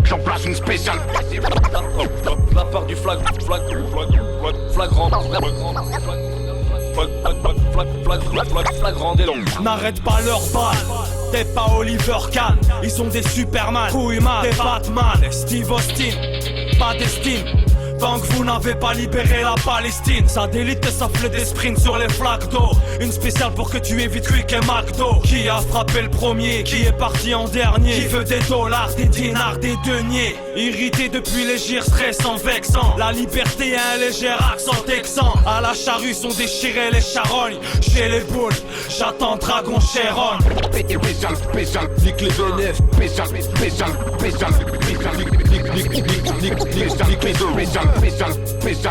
J'en place une spéciale. La part du flagrant. Flagrant des longs. N'arrête pas leur balle. T'es pas Oliver Kahn. Ils sont des Superman. Couilleman, t'es Batman. Steve Austin, pas d'estime. Tant que vous n'avez pas libéré la Palestine, ça délite et ça fait des sprints sur les flaques d'eau. Une spéciale pour que tu évites Quick et McDo. Qui a frappé le premier, qui est parti en dernier, qui veut des dollars, des dinars, des deniers. Irrité depuis les gires stressants, vexants. La liberté a un léger accent texan. À la charrue sont déchirés les charognes. Chez les boules, j'attends Dragon Chéron. Spécial, nique les bénéfices. Spécial,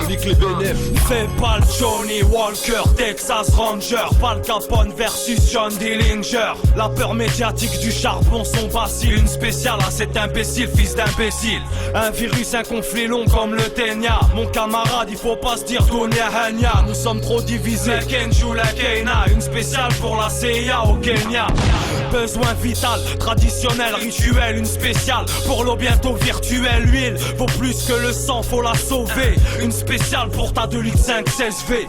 nique les bénéfices. Fais pas le Johnny Walker, Texas Ranger. Pas le Capone versus John Dillinger. La peur médiatique du charbon, son bacille. Une spéciale à cet imbécile, fils d'imbécile. Un virus, un conflit long comme le Ténia. Mon camarade, il faut pas se dire donner à Hania. Nous sommes trop divisés, Kenju la Keina. Une spéciale pour la CIA au Kenya. Besoin vital, traditionnel, rituel. Une spéciale pour l'eau bientôt virtuelle. L'huile vaut plus que le sang, faut la sauver. Une spéciale pour ta 2 litres 5 16V.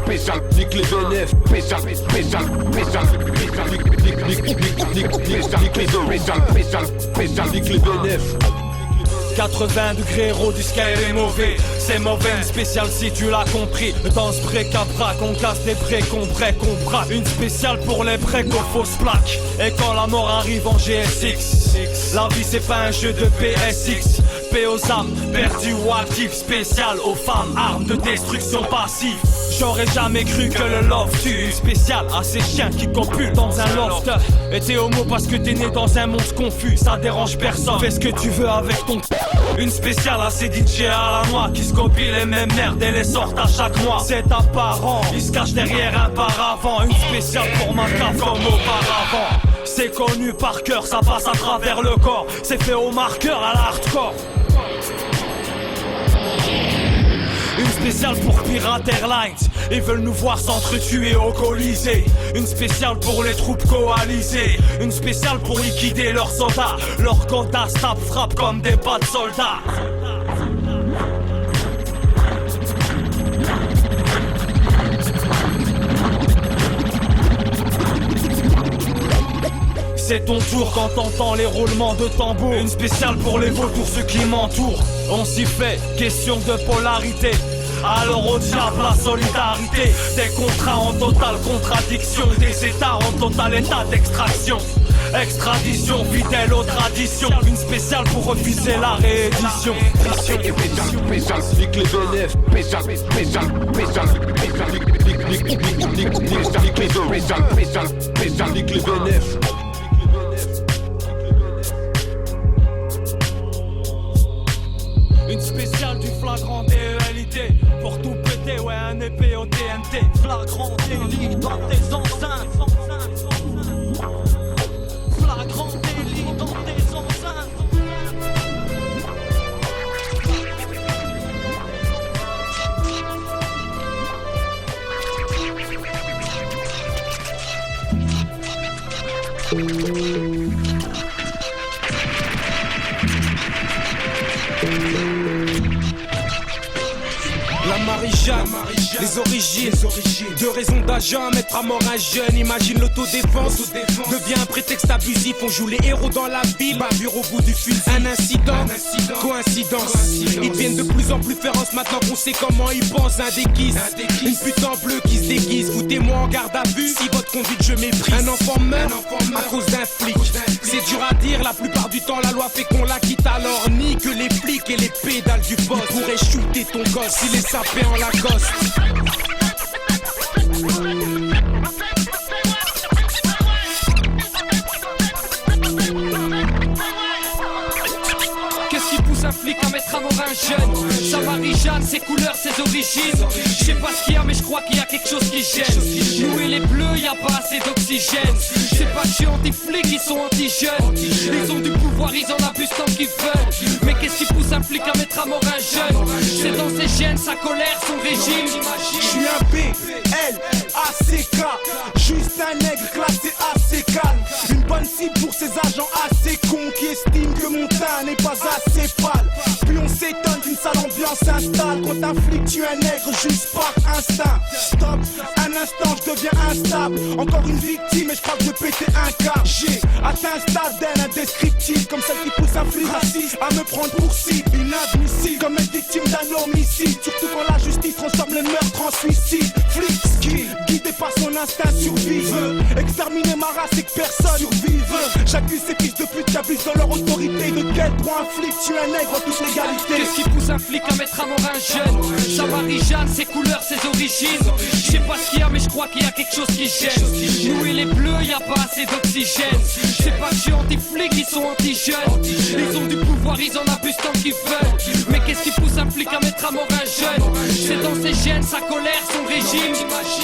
Spécial, nique les bénéfices. Spécial, nique les bénéfices. 80 degrés, héros du sky est mauvais. C'est mauvais, une spéciale si tu l'as compris. Dans ce break à braque, on casse les breaks, on break, on braque. Une spéciale pour les breaks aux fausses plaques. Et quand la mort arrive en GSX, la vie c'est pas un jeu de PSX. Paix aux âmes, perdu ou actif. Spécial aux femmes, armes de destruction passive. J'aurais jamais cru que le love tue. Une spéciale à ces chiens qui copulent dans un loft. Et t'es homo parce que t'es né dans un monde confus. Ça dérange personne, fais ce que tu veux avec ton. Une spéciale à ces DJ à la noix qui se copient les mêmes merdes et les sortent à chaque mois. C'est apparent, ils se cachent derrière un paravent. Une spéciale pour ma cave comme auparavant. C'est connu par cœur, ça passe à travers le corps. C'est fait au marqueur à la hardcore. spéciale pour Pirate Airlines, ils veulent nous voir s'entretuer au Colisée. Une spéciale pour les troupes coalisées. Une spéciale pour liquider leurs soldats. Leurs quotas tapent, frappent comme des pas de soldats. C'est ton tour quand t'entends les roulements de tambour. Une spéciale pour les vautours, ceux qui m'entourent. On s'y fait, question de polarité. Alors au diable la solidarité. Des contrats en totale contradiction. Des états en total état d'extraction. Extradition, fidèle aux traditions. Une spéciale pour refuser la réédition. Spécial, nique les bénéfices. Spécial, nique les bénéfices. Une spéciale du flagrant DELIT. Pour tout péter, ouais, un épée au TNT. Flagrant délit dans tes enceintes. Flagrant délit dans tes enceintes. La Marie-Jeanne, les origines, deux raisons d'agent, mettre à mort un jeune. Imagine l'autodéfense, devient un prétexte abusif. On joue les héros dans la ville, bavure au bout du fusil. Un incident, coïncidence. Ils deviennent de plus en plus féroces maintenant qu'on sait comment ils pensent. Un déguise, une pute en bleu qui se déguise. Foutez-moi en garde à vue si votre conduite je méprise. Un enfant meurt à cause d'un flic. C'est dur à dire, la plupart du temps la loi fait qu'on la quitte. Alors ni que les flics et les pédales du boss pourraient shooter ton gosse s'il est sapé en Lacoste. Qu'est-ce qui pousse un flic à mettre à mort un jeune? Sa Marie-Jeanne, ses couleurs, ses origines. Je sais pas ce qu'il y a mais je crois qu'il y a quelque chose qui gêne. Nous et les bleus, y a pas assez d'oxygène. C'est pas que je suis anti-flic, ils sont anti-jeunes. Ils ont du pouvoir, ils en abusent tant qu'ils veulent. Mais qu'est-ce qui pousse un flic à mettre à mort un jeune? C'est dans ses gènes, sa colère, son régime. Je suis un B, L, A, C, K. Juste un nègre classé assez calme. Une bonne cible pour ces agents assez cons qui estiment que mon teint n'est pas assez pâle. Puis on s'étonne qu'une sale ambiance s'installe. Quand un flic tue un nègre juste par instinct. Stop, un instant je deviens instable. Encore une victime et je crois que je pétais un câble. J'ai atteint un stade d'un indescriptible. Comme celle qui pousse un flic raciste à me prendre pour cible. Inadmissible comme être victime d'un homicide. Surtout quand la justice transforme le meurtre en suicide. Flic ski, guidé par son instinct survive. Exterminer ma race et que personne survive. J'accuse ces fils de pute qui abusent dans leur autorité. De quel droit un flic tue un nègre en toute légalité? Qu'est-ce qui pousse un flic à mettre à mort un jeune? Sa Marie-Jeanne, ses couleurs, ses origines. Je sais pas ce qu'il y a mais je crois qu'il y a quelque chose qui gêne. Nous et les bleus, y a pas assez d'oxygène. C'est pas que je suis anti-flic, ils sont anti-jeunes. Ils ont du pouvoir, ils en abusent tant qu'ils veulent. Mais qu'est-ce qui pousse un flic à mettre à mort un jeune? C'est dans ses gènes, sa colère, son régime.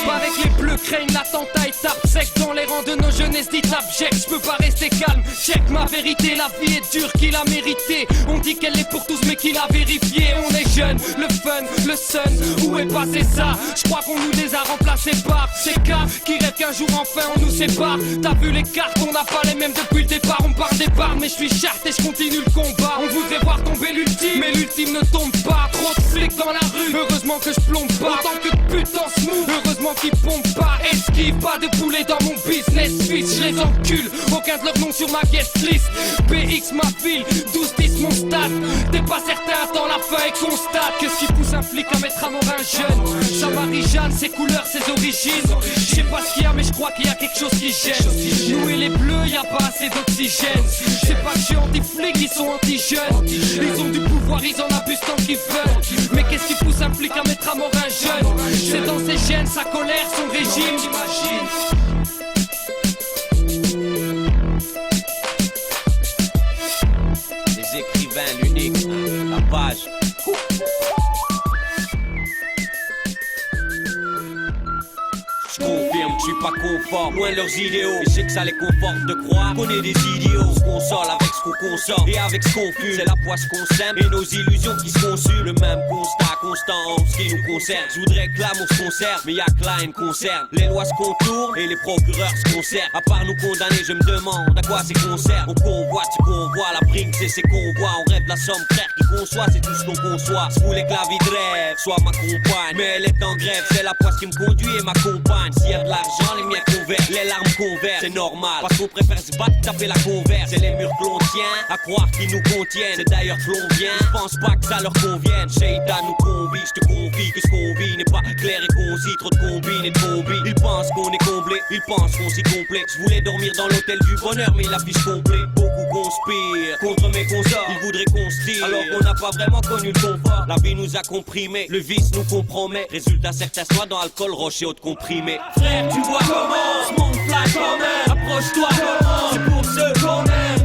Pas avec les bleus craignent l'attentat et tape sec dans les rangs de nos jeunesses dites abjectes. Je peux pas rester calme, check ma vérité. La vie est dure, qu'il a mérité. On dit qu'elle est pour tous mais qu'il a vérifié. On est jeunes, le fun, le sun. Où est passé ça? Je crois qu'on nous les a remplacés par ces cas qui rêvent qu'un jour enfin on nous sépare. T'as vu les cartes, on n'a pas les mêmes depuis le départ. On part des barres mais je suis charte et je continue le combat. On voudrait voir tomber l'ultime mais l'ultime ne tombe pas. Trop de flics dans la rue, heureusement que je plombe pas. Autant que de putes en smooth, heureusement qu'ils pompent pas. Esquive, pas de poulet dans mon business fils. Je les encule, aucun de leurs noms sur ma guest list. PX ma ville, 12-10 mon stade. T'es pas certain, attends la fin et constate. Qu'est-ce qui pousse un flic à mettre à mort un jeune? Sa Marie-Jeanne, ses couleurs, ses origines. Je sais pas ce qu'il y a mais je crois qu'il y a quelque chose qui gêne. Nous et les bleus, y a pas assez d'oxygène. C'est pas que je suis anti-flic, ils sont anti-jeunes. Ils ont du pouvoir, ils en abusent tant qu'ils veulent. Mais qu'est-ce qui pousse un flic à mettre à mort un jeune? C'est dans ses gènes, sa colère, son régime. Les écrivains, l'unique, la page. confirme que je suis pas conforme, loin de leurs idéaux. Et je sais que ça les conforte de croire qu'on est des idiots. Ce qu'on console avec ce qu'on consomme et avec ce qu'on fume. C'est la poisse qu'on sème et nos illusions qui se consument. Le même constat constant en ce qui nous concerne. Je voudrais que l'amour se conserve, mais y'a que là une concerne. Les lois se contournent et les procureurs se conservent. À part nous condamner, je me demande à quoi c'est concert. On convoite ce qu'on voit, la prime c'est ces convois. On rêve la somme frère qui conçoit, c'est tout ce qu'on conçoit. Je voulais que la vie de rêve soit ma compagne, mais elle est en grève. C'est la poisse qui me conduit et m'accompagne. S'il y a de l'argent, les miens convergent, les larmes convergent. C'est normal, parce qu'on préfère se battre, taper la converse. C'est les murs que l'on tient, à croire qu'ils nous contiennent. C'est d'ailleurs que l'on vient, je pense pas que ça leur convienne. Shaitan nous convie, je te confie que ce qu'on vit n'est pas clair et concis. Trop de combines et de combis. Ils pensent qu'on est comblé, ils pensent qu'on s'y complaît. Je voulais dormir dans l'hôtel du bonheur, mais la fiche complète. Beaucoup conspirent contre mes consorts, ils voudraient qu'on se tire, alors qu'on n'a pas vraiment connu le confort. La vie nous a comprimés, le vice nous compromet. Résultat, certains soient dans alcool, roche et autres comprimés. Frère, tu vois comment ce monde flash quand même. Approche-toi comment, c'est pour ceux qu'on aime.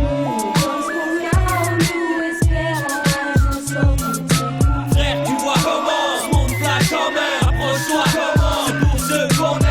Frère, tu vois comment ce monde flash quand même. Approche-toi comment, c'est pour ceux qu'on aime.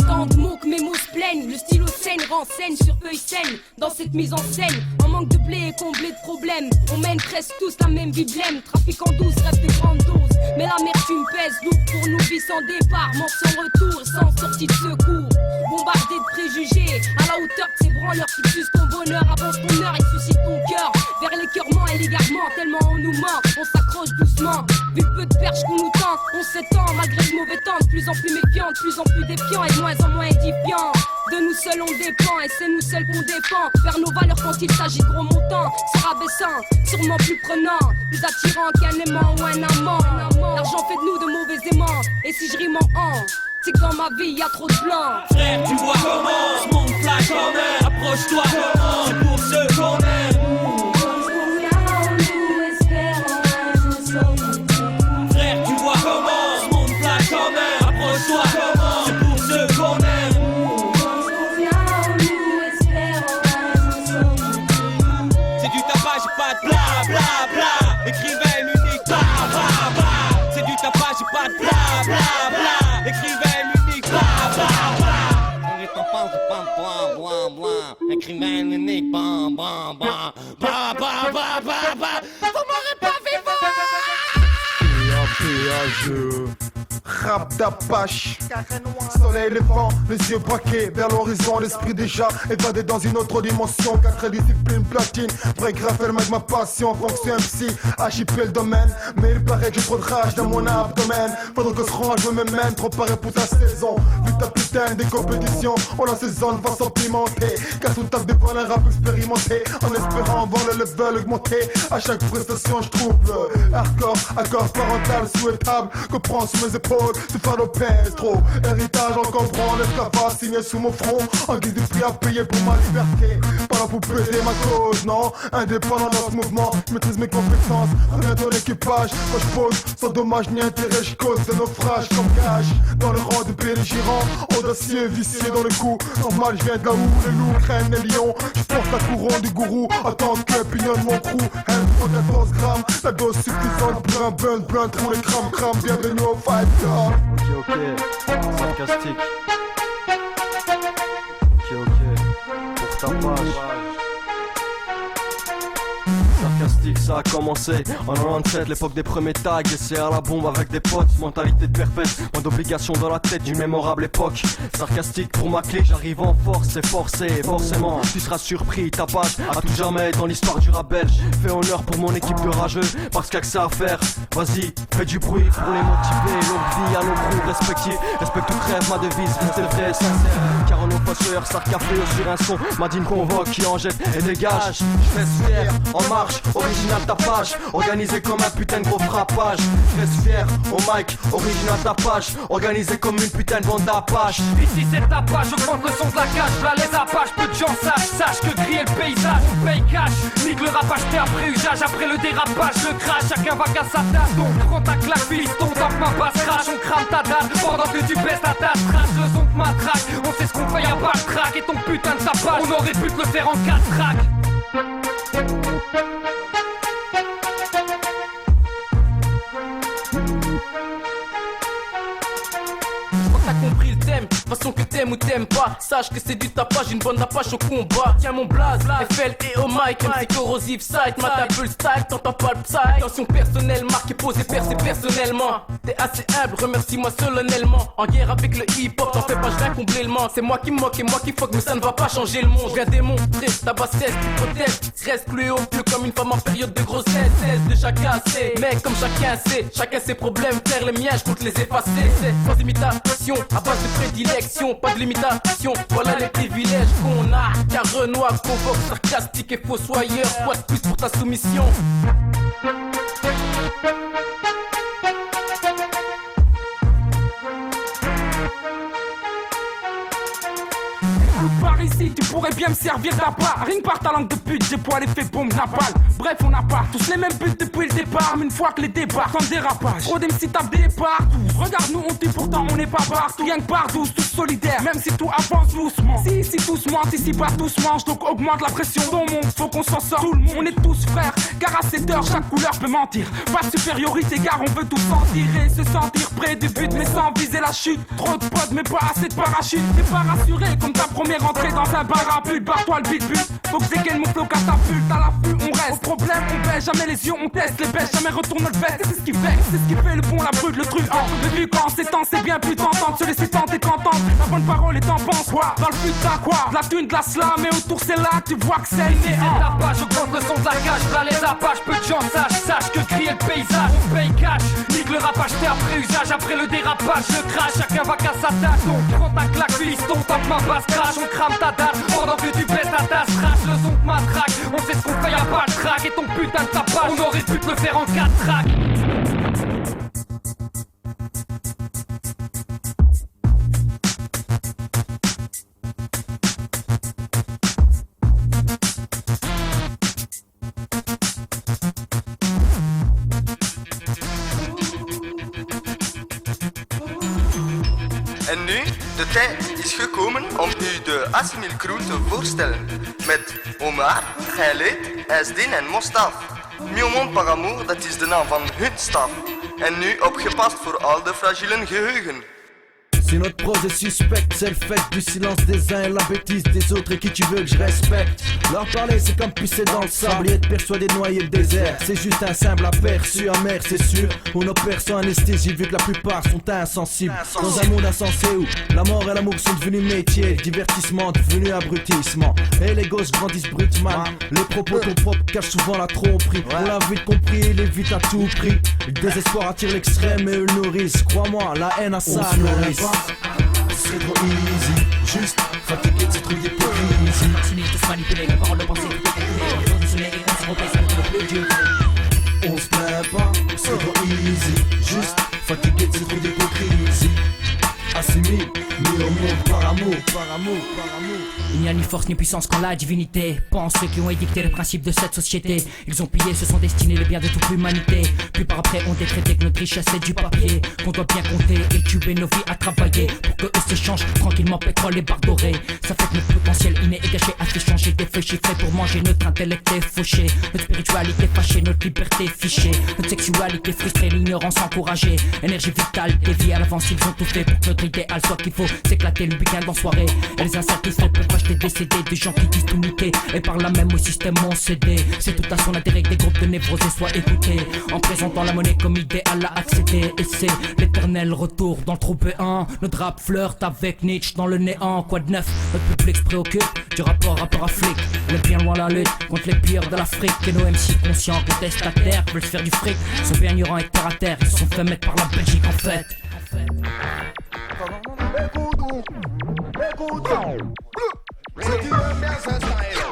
Tant de mots que mes mots se plaignent, le stylo scène renseigne sur feuille saine. Dans cette mise en scène, un manque de blé et comblé de problèmes. On mène presque tous la même vie de blême. Trafic en douce, rêve de grande dose. Mais l'amertume pèse lourd pour nous, vie sans départ, mort sans retour, sans sortie de secours. Bombardé de préjugés, à la hauteur de ces branleurs qui fusent ton bonheur, avance ton heure et suscite ton cœur. Vers l'écœurement et l'égarement, tellement on nous ment, on s'accroche doucement. Vu peu de perches qu'on nous tente, on s'étend malgré le mauvais temps. De plus en plus méfiant, de plus en plus défiant et de moins en moins édifiant. De nous seuls on dépend et c'est nous seuls qu'on défend. Faire nos valeurs quand il s'agit de gros montants, c'est rabaissant, sûrement plus prenant, plus attirant qu'un aimant ou un amant. L'argent fait de nous de mauvais aimants, et si je rime en c'est que dans ma vie y a trop de blanc. Frère, tu vois comment ce monde flash quand même. Approche-toi comment, c'est pour ceux qu'on aime. Frère, tu vois comment ce monde flash quand même. Approche-toi comment, c'est pour ceux qu'on aime. C'est du tapage, pas de bla bla bla. Écrivain unique, bla bla bla. C'est du tapage, pas de bla bla bla. Écrivain unique, bla bla bla. On est en pense de bam blam blam blam. Écrivain unique, bam bam bam. Bam bam bam bam bam. Vous m'aurez pas Péageux, rap d'Apache, soleil levant, les yeux braqués vers l'horizon, l'esprit déjà évadé dans une autre dimension. 4 disciplines platine, vrai graphe le mag ma passion. Fonction MC, HIP le domaine, mais il paraît que j'ai trop de rage dans mon abdomen. Faudrait que ce range je me mène, trop paré pour ta saison. Vu ta putain des compétitions, on la saisonne façon pimentée. Car tout tape devant un rap expérimenté, en espérant voir le level augmenter. À chaque prestation je trouve le hardcore, accord parental souhaitable que prend sous mes épaules. Ce fardeau pèse trop, héritage on comprend. L'esclavage signé sous mon front, en guise du prix à payer pour ma liberté. Pas là pour plaider ma cause, non. Indépendant dans ce mouvement, je maîtrise mes compétences. Reviens ton équipage, quand je pose, sans dommage ni intérêt, je cause des naufrages comme gage. Dans le rang de belligérant, audacieux, vicieux dans le coup. Normal, je viens de là où les loups craignent les lions. Je porte la couronne du gourou, attends que pignonne mon crew. Elle prend 14 grammes, la dose suffisante. Blunt, pour les cram, bienvenue au fight. Ok, sarcastique. Ok, pour ta page. Sarcastique, ça a commencé en 97, l'époque des premiers tags. Et c'est à la bombe avec des potes, mentalité de perfect, moins d'obligation dans la tête d'une mémorable époque. Sarcastique pour ma clé, j'arrive en force, c'est forcé. Forcément, tu seras surpris, ta page à tout jamais dans l'histoire du rap belge. Fais honneur pour mon équipe de rageux, parce qu'il y a que ça à faire. Vas-y, fais du bruit pour les motiver. Longue vie à nos crews respectifs, respecte tout rêve, ma devise, restez le vrai et sincère. Car on passeur, Sarcafé sur un son, Madine convoque qui en jette et dégage. Je fais fier, en marche, original tapage, organisé comme un putain de gros frappage. Je fais fier, au mic, original tapage, organisé comme une putain de bande d'Apache. Ici c'est tapage, augmente le son de la cage, là les apaches, peu de gens sachent que griller le paysage, on paye cash. Nique le rap acheté après usage, après le dérapage, le crash, chacun va qu'à sa tâche. Donc prends ta claque, fiston, tape ma basse crash, on crame ta dalle, pendant que tu baisses ta tasse, crash le son que matraque, on sait ce qu'on fait, y'a pas de track, et ton putain de tapage, on aurait pu te le faire en 4 tracks. problème. Façon que t'aimes ou t'aimes pas, sache que c'est du tapage, une bonne apache au combat. Tiens mon blaze, FL et au mic, MC corrosif side, mata peu le style, t'entends pas le psy. Attention personnelle, marqué posé, percé personnellement. T'es assez humble, remercie-moi solennellement. En guerre avec le hip-hop, t'en fais pas, je viens combler le manque. C'est moi qui moque et moi qui fuck, mais ça ne va pas changer le monde. Je viens démontrer ta bassesse, tu protestes. Reste plus haut, plus comme une femme en période de grossesse. Cesse de chacun sait, mais comme chacun sait, chacun ses problèmes, faire les miens, je compte les effacer. C'est sans imitation, à base de prédilection, pas de limitation. Voilà les privilèges qu'on a. Car Renoir convoque sarcastique et fossoyeur. Quoi de plus pour ta soumission? Par ici, tu pourrais bien me servir d'appât. Rien que par ta langue de pute, j'ai poil effet bombe napalm. Bref, on n'a pas tous les mêmes buts depuis le départ. Mais une fois que les débarques en dérapage, trop d'MC tapent des partout. Regarde-nous, on tue pourtant, on n'est pas partout. Rien que par tous, tous solidaires, même si tout avance doucement. Si tous mentent, ici pas tous mangent, donc augmente la pression dans le monde. Faut qu'on s'en sorte, tout le monde, on est tous frères. Car à cette heure, chaque couleur peut mentir. Pas de supériorité, car on veut tout sentir et se sentir près du but, mais sans viser la chute. Trop de potes, mais pas assez de parachute. T'es pas rassuré comme ta première entrée dans un bar à pute. Barre-toi le but. Faut que dégaine mon flow catapulte. À l'affût, on reste. Au problème, on baisse jamais les yeux, on teste les bêches, jamais retourne le veste. C'est ce qui fait, c'est ce qui fait le bon, la brute, le truc. Depuis quand c'est temps, c'est bien plus tentant de se laisser tenter qu'entendre. La bonne parole est en pense quoi? Dans le but t'as quoi? De la thune, de la slam, et autour c'est là, tu vois que c'est le néant. C'est la page, augmente le son de la cage, là les apaches, peu de gens sachent que crier le paysage, on paye cash. Nique le rapage, t'es après usage, après le dérapage, je crache, chacun va qu'à sa tâche. Donc prends ta claque, piston, tape ma basse, crash, on crame ta date, pendant que tu baisses ta tasse, crash, le son de ma traque, on sait ce qu'on fait, y'a pas de track, et ton putain de tapage, on aurait pu te le faire en 4 tracks. En nu, de tijd is gekomen om u de Asmil Crew te voorstellen. Met Omar, Khaled, Asdin en Mostaf. Mieux monde par amour, dat is de naam van hun staf. En nu opgepast voor al de fragielen geheugen. Si notre prose est suspecte, c'est le fait du silence des uns et la bêtise des autres et qui tu veux que je respecte. Leur parler c'est comme pisser dans le sable et être persuadé de noyer le désert. C'est juste un simple aperçu amer, c'est sûr. On opère sans anesthésie vu que la plupart sont insensibles. Dans un monde insensé où la mort et l'amour sont devenus métiers, le divertissement devenu abrutissement. Et les gosses grandissent brutement. Les propos ton propre cachent souvent la tromperie. On l'a vite compris, il est vite à tout prix. Le désespoir attire l'extrême et eux le nourrissent. Crois-moi, la haine a sa nourrice. C'est trop easy, juste fatigué de ces trucs d'hypocrisie. Continuer de se manipuler, la parole de pensée, tout est calculé. On se soulève et on se replace avec le plus dur. On se plaint pas, c'est trop easy, juste fatigué de ces trucs d'hypocrisie. Assimile, mis au monde par amour, par amour, par amour. Il n'y a ni force ni puissance qu'en la divinité. Pense ceux qui ont édicté les principes de cette société. Ils ont pillé, se sont destinés le bien de toute l'humanité. Puis par après ont décrété que notre richesse est du papier, qu'on doit bien compter et tuer nos vies à travailler pour que eux s'échangent tranquillement pétrole et barres dorées. Ça fait que notre potentiel inné est gâché à fait changer des feuilles chiffrées pour manger notre intellect est fauché. Notre spiritualité fâchée, notre liberté fichée, notre sexualité frustrée, l'ignorance encouragée. Énergie vitale déviée à l'avance, ils ont tout fait pour que notre idéal soit qu'il faut s'éclater le week-end en soirée. Et les insatisfaits pour acheter décédé, des gens qui disent tout niquer et par là même au système ont cédé. C'est tout à son intérêt que des groupes de névrosés soient écoutés en présentant la monnaie comme idéal à accéder. Et c'est l'éternel retour dans le trou béant. Notre rap flirte avec Nietzsche dans le néant. Quoi de neuf, notre public se préoccupe du rapport à flic. On est bien loin la lutte contre les pires de l'Afrique. Et nos MC conscients contestataires veulent se faire du fric, sont bien ignorants et terre à terre. Ils se sont fait mettre par la Belgique en fait. Si tu veux bien ce style,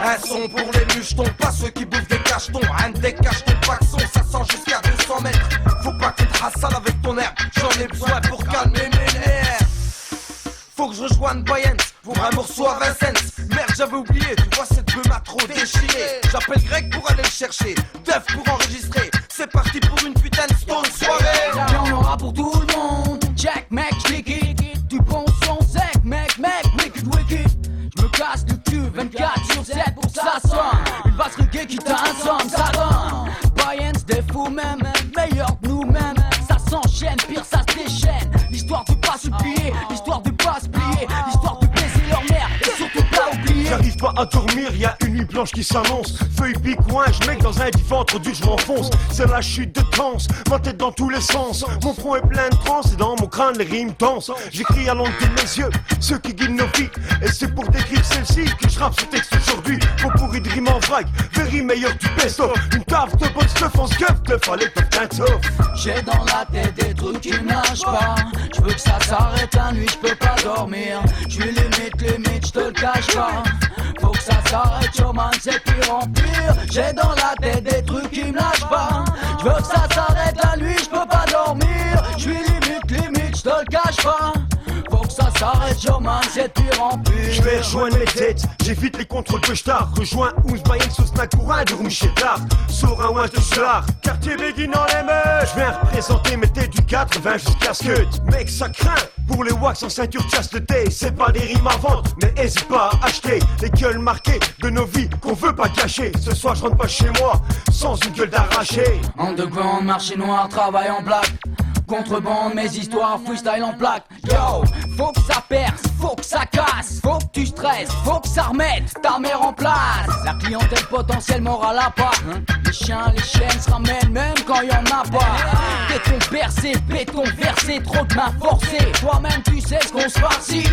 un son pour les mouchetons, pas ceux qui bouffent des cachetons. Un des cachetons, pas que son, ça sent jusqu'à 200 mètres. Faut pas que tu te rassales avec ton air, j'en ai besoin pour calmer mes nerfs. Faut que je rejoigne Bayens pour un morceau à 20 cents. Merde, j'avais oublié, tu vois cette beuh m'a trop déchiré. J'appelle Greg pour aller le chercher, Duff pour enregistrer. C'est parti pour une putain de stone soirée. Y'en aura pour tout le monde. Jack, mec, liquide, du bon son sec, mec, wicked. J'me casse le cul 24/7 pour que ça sonne. Une basse reggae qui t'assomme, ça donne. Bayens des fous même, meilleur que nous-mêmes. Ça sent s'enchaîne, pire ça se déchaîne. L'histoire de pas supplier, l'histoire de pas se plier, l'histoire de baiser leur mère et surtout pas oublier. J'arrive pas à dormir, y'a une nuit blanche qui s'annonce. Feuille pique, je mec dans un divan introduit, je m'enfonce. C'est la chute de transe, ma tête dans tous les sens. Mon front est plein de trans et dans mon crâne les rimes dansent. J'écris à l'angle de mes yeux, ceux qui guident nos vies. Et c'est pour décrire celle-ci que je rappe ce texte aujourd'hui. Faut pourri de rime en vrac, very meilleur du best-of. Une taf de bonne stuff en scuff, de fallait top d'un top. J'ai dans la tête des trucs qui me lâchent pas. Je veux que ça s'arrête la nuit, je peux pas dormir. Je suis limite, je te le cache pas. Faut que ça s'arrête, showman, c'est pire en pire. J'ai dans la tête des trucs qui me lâchent pas. Je veux que ça s'arrête la nuit, je peux pas dormir. Je suis limite, je te le cache pas. Faut que ça s'arrête, showman, c'est pire en pire. Je vais rejoindre les têtes, j'évite les contrôles que je tard. Rejoins Ouzbayen sous Snakoura de Roumchetard. Sors un ouin de Solar, quartier Béguin dans les meufs. Je viens représenter mes têtes du 80 jusqu'à ce que mec ça craint. Pour les wax en ceinture chasteté, c'est pas des rimes à vendre, mais hésite pas à acheter les gueules marquées de nos vies qu'on veut pas cacher. Ce soir je rentre pas chez moi sans une gueule d'arraché. Underground, marché noir, travail en black. Contrebande, mes histoires, freestyle en plaque. Yo, faut que ça perce, faut que ça casse. Faut que tu stresses, faut que ça remette ta mère en place. La clientèle potentielle morale à part. Les chiens, les chiennes se ramènent même quand y en a pas. Béton percé, béton versé, trop de mains forcées. Toi-même tu sais ce qu'on se farcit.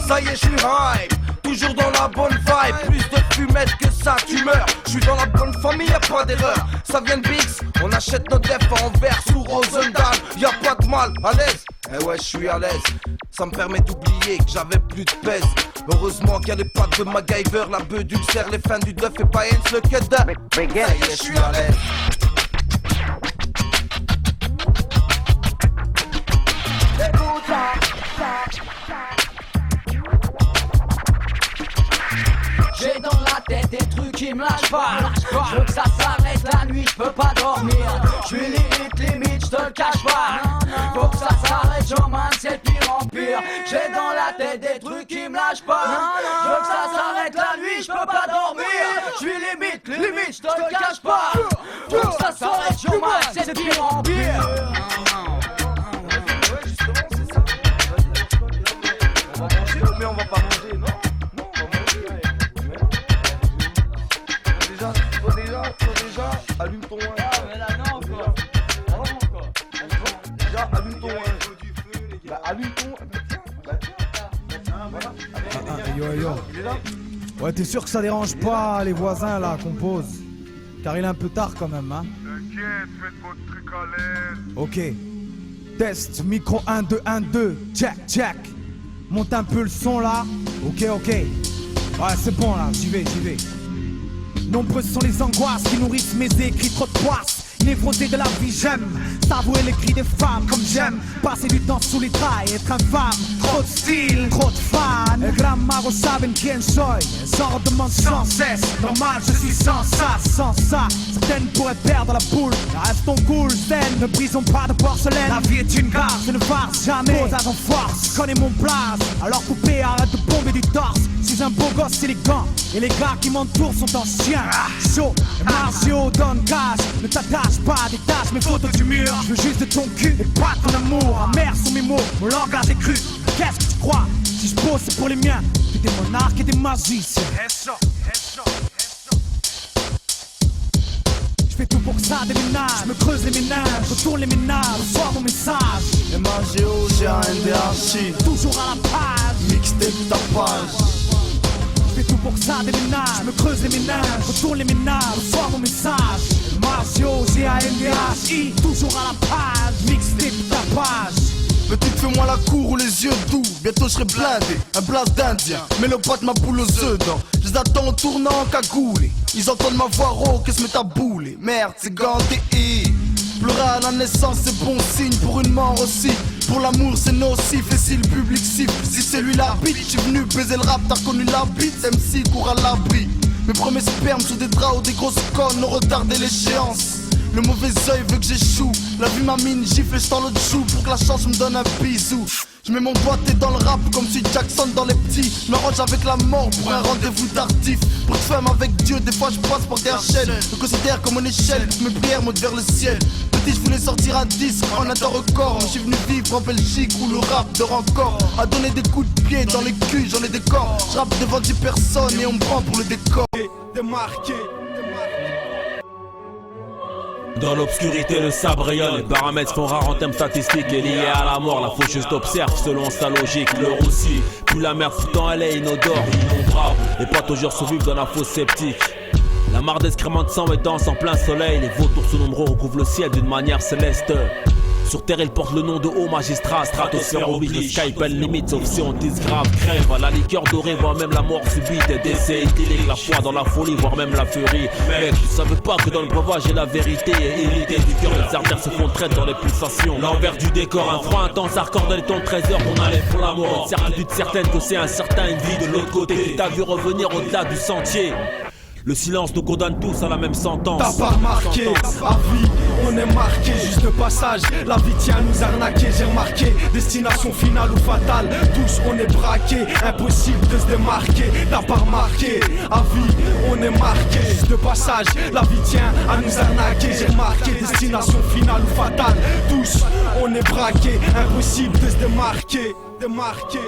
Ça y est, je suis hype, toujours dans la bonne vibe. Plus de fumette que ça, tu meurs. Je suis dans la bonne famille, y'a pas d'erreur. Ça vient de Bix, on achète notre def en verre sous Rosendal. Y'a pas de mal, à l'aise. Eh ouais, je suis à l'aise. Ça me permet d'oublier que j'avais plus de pèse. Heureusement qu'il y a les pattes de MacGyver, la bœuf d'ulcère, les fins du duff et pas Hens le cut de. Ça y est, je suis à l'aise. J'ai dans la tête des trucs qui me lâchent pas. Je veux que ça s'arrête la nuit, je peux pas dormir. Je suis limite, je te le cache pas. Faut que ça s'arrête, showman, c'est pire en pire. J'ai dans la tête des trucs qui me lâchent pas. Je veux que ça s'arrête la nuit, je peux pas dormir. Je suis limite, je te le cache pas. Faut que ça s'arrête, showman, c'est pire en pire. Mais on va pas manger, non? Faut déjà, allume ton win. Ah, mais là, non, encore. Déjà, allume ton win. Bah, allume ton Yo. Ouais, t'es sûr que ça dérange pas les voisins là qu'on pose? Car il est un peu tard quand même, hein? T'inquiète, faites votre truc à l'aise. Ok. Test, micro 1, 2, 1, 2. Check. Monte un peu le son là. Ok. Ouais, c'est bon là, j'y vais. Nombreuses sont les angoisses qui nourrissent mes écrits, trop de poisse. Névrosé de la vie, j'aime savourer les cris des femmes comme j'aime passer du temps sous les draps et être infâme. Trop de style, trop de fans. El gran mago saben quién soy, s'en redemande sans cesse. Normal, je suis sans ça. Certaines pourraient perdre la boule. Restons cool, zen, ne brisons pas de porcelaine. La vie est une gare, je ne farce jamais. Posage en force, connais mon place. Alors poupée, arrête de bomber du torse. Je suis un beau gosse élégant et les gars qui m'entourent sont anciens. Chaud, martiaux, donne cash. Ne t'attache pas, détache mes photos du mur. Je veux juste de ton cul et pas ton amour. Amer sont mes mots, mon langage est cru. Qu'est-ce que tu crois? Si je pose c'est pour les miens. T'es des monarques et des magiciens. Je fais tout pour que ça déménage. Je me creuse les ménages, retourne les ménages. Reçois mon message. MAGO, GANDHI. Toujours à la page. Mixtape tapage. Je fais tout pour que ça déménage. Je me creuse les ménages, retourne les ménages. Reçois mon message. Marcio, GANDHI. Toujours à la page. Mixtape tapage. Petite fais-moi la cour ou les yeux doux. Bientôt je serai blindé, un blast d'indien. Mais le pote ma boule aux œufs d'or. Je les attends en tournant en cagoulé. Ils entendent ma voix rauque et se mettent à bouler. Merde, c'est ganté. Pleurer à la naissance c'est bon signe, pour une mort aussi. Pour l'amour c'est nocif et si le public siffle, si c'est lui l'arbitre. J'suis venu baiser le rap, t'as connu la bite. MC court à l'abri. Mes premiers spermes sous des draps ou des grosses connes ont retardé l'échéance. Le mauvais œil veut que j'échoue. La vie m'a mis une gifle et je tends l'autre joue pour que la chance me donne un bisou. Je mets mon doigté dans le rap comme si Jackson dans les petits. M'arrange avec la mort pour un rendez-vous tardif. Pour de femme avec Dieu, des fois je passe par des chaînes. Je me considère comme une échelle, mes prières montent vers le ciel. dit je voulais sortir un disque en un temps record. Mais je suis venu vivre en Belgique où le rap dort encore. À donner des coups de pied dans les culs, j'en ai des corps. Je rappe devant 10 personnes et on me prend pour le décor. Démarqué. Dans l'obscurité, le sabre rayonne. Les paramètres font rare en termes statistiques. Et lié à la mort, la faucheuse t'observe selon sa logique. Le roussi, puis la merde foutant elle est inodore. Innombrable, les potes toujours survivent dans la fosse sceptique. La mare d'excréments de sang étant en plein soleil. Les vautours sous nombreux recouvrent le ciel d'une manière céleste. Sur terre, il porte le nom de haut magistrat. Stratosphère oblige, le sky peine limite, sauf si on dise grave. Crève à la liqueur dorée, voire même la mort subite. Des décès idylliques, la foi dans la folie, voire même la furie. Mec, tu savais pas que dans le breuvage et la vérité et l'idée du cœur, les artères se font traître dans les pulsations. L'envers du décor, un froid intense, accorde les tons de 13 heures qu'on allait pour l'amour. Une certitude certaine que c'est incertain, une vie de l'autre côté. T'as vu revenir au-delà du sentier. Le silence nous condamne tous à la même sentence. T'as pas remarqué, à vie, on est marqué, juste de passage. La vie tient à nous arnaquer, j'ai remarqué. Destination finale ou fatale, tous on est braqués. Impossible de se démarquer, t'as pas remarqué. À vie, on est marqué, juste de passage. La vie tient à nous arnaquer, j'ai remarqué. Destination finale ou fatale, tous on est braqués. Impossible de se démarquer, démarquer.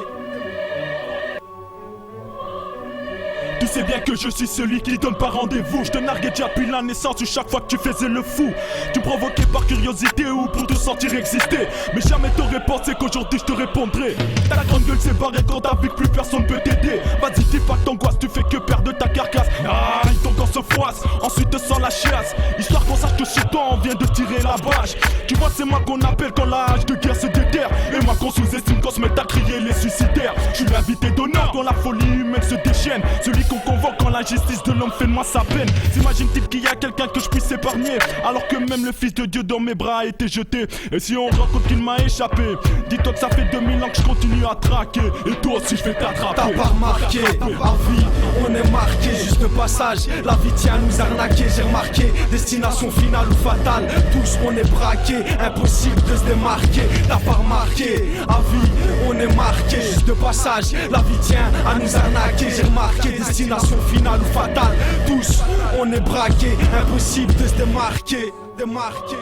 Tu sais bien que je suis celui qui donne pas rendez-vous. Je te narguais déjà depuis la naissance ou chaque fois que tu faisais le fou. Tu provoquais par curiosité ou pour te sentir exister. Mais jamais t'aurais pensé qu'aujourd'hui je te répondrai. Ta grande gueule s'est barrée quand t'as vu que plus personne peut t'aider. Vas-y dis pas que t'angoisses, tu fais que perdre ta carcasse. Aïe ton corps se froisse, ensuite te sens la chiasse. Histoire qu'on sache que chez toi on vient de tirer la bâche. Tu vois c'est moi qu'on appelle quand la hache de guerre se déterre. Et moi qu'on sous-estime quand se met à crier les suicidaires. Je suis l'invité d'honneur quand la folie humaine se déchaîne. Celui qu'on convoque quand la justice de l'homme fait de moi sa peine. S'imagine-t-il qu'il y a quelqu'un que je puisse épargner, alors que même le fils de Dieu dans mes bras a été jeté. Et si on raconte qu'il m'a échappé, dis-toi que ça fait 2000 ans que je continue à traquer. Et toi aussi je vais t'attraper. T'as pas remarqué, à vie, on est marqué, juste de passage. La vie tient à nous arnaquer, j'ai remarqué. Destination finale ou fatale, tous on est braqués. Impossible de se démarquer, t'as pas remarqué. À vie, on est marqué, juste de passage. La vie tient à nous arnaquer, j'ai remarqué. Destination finale ou fatale, tous on est braqués. Impossible de se démarquer, démarquer.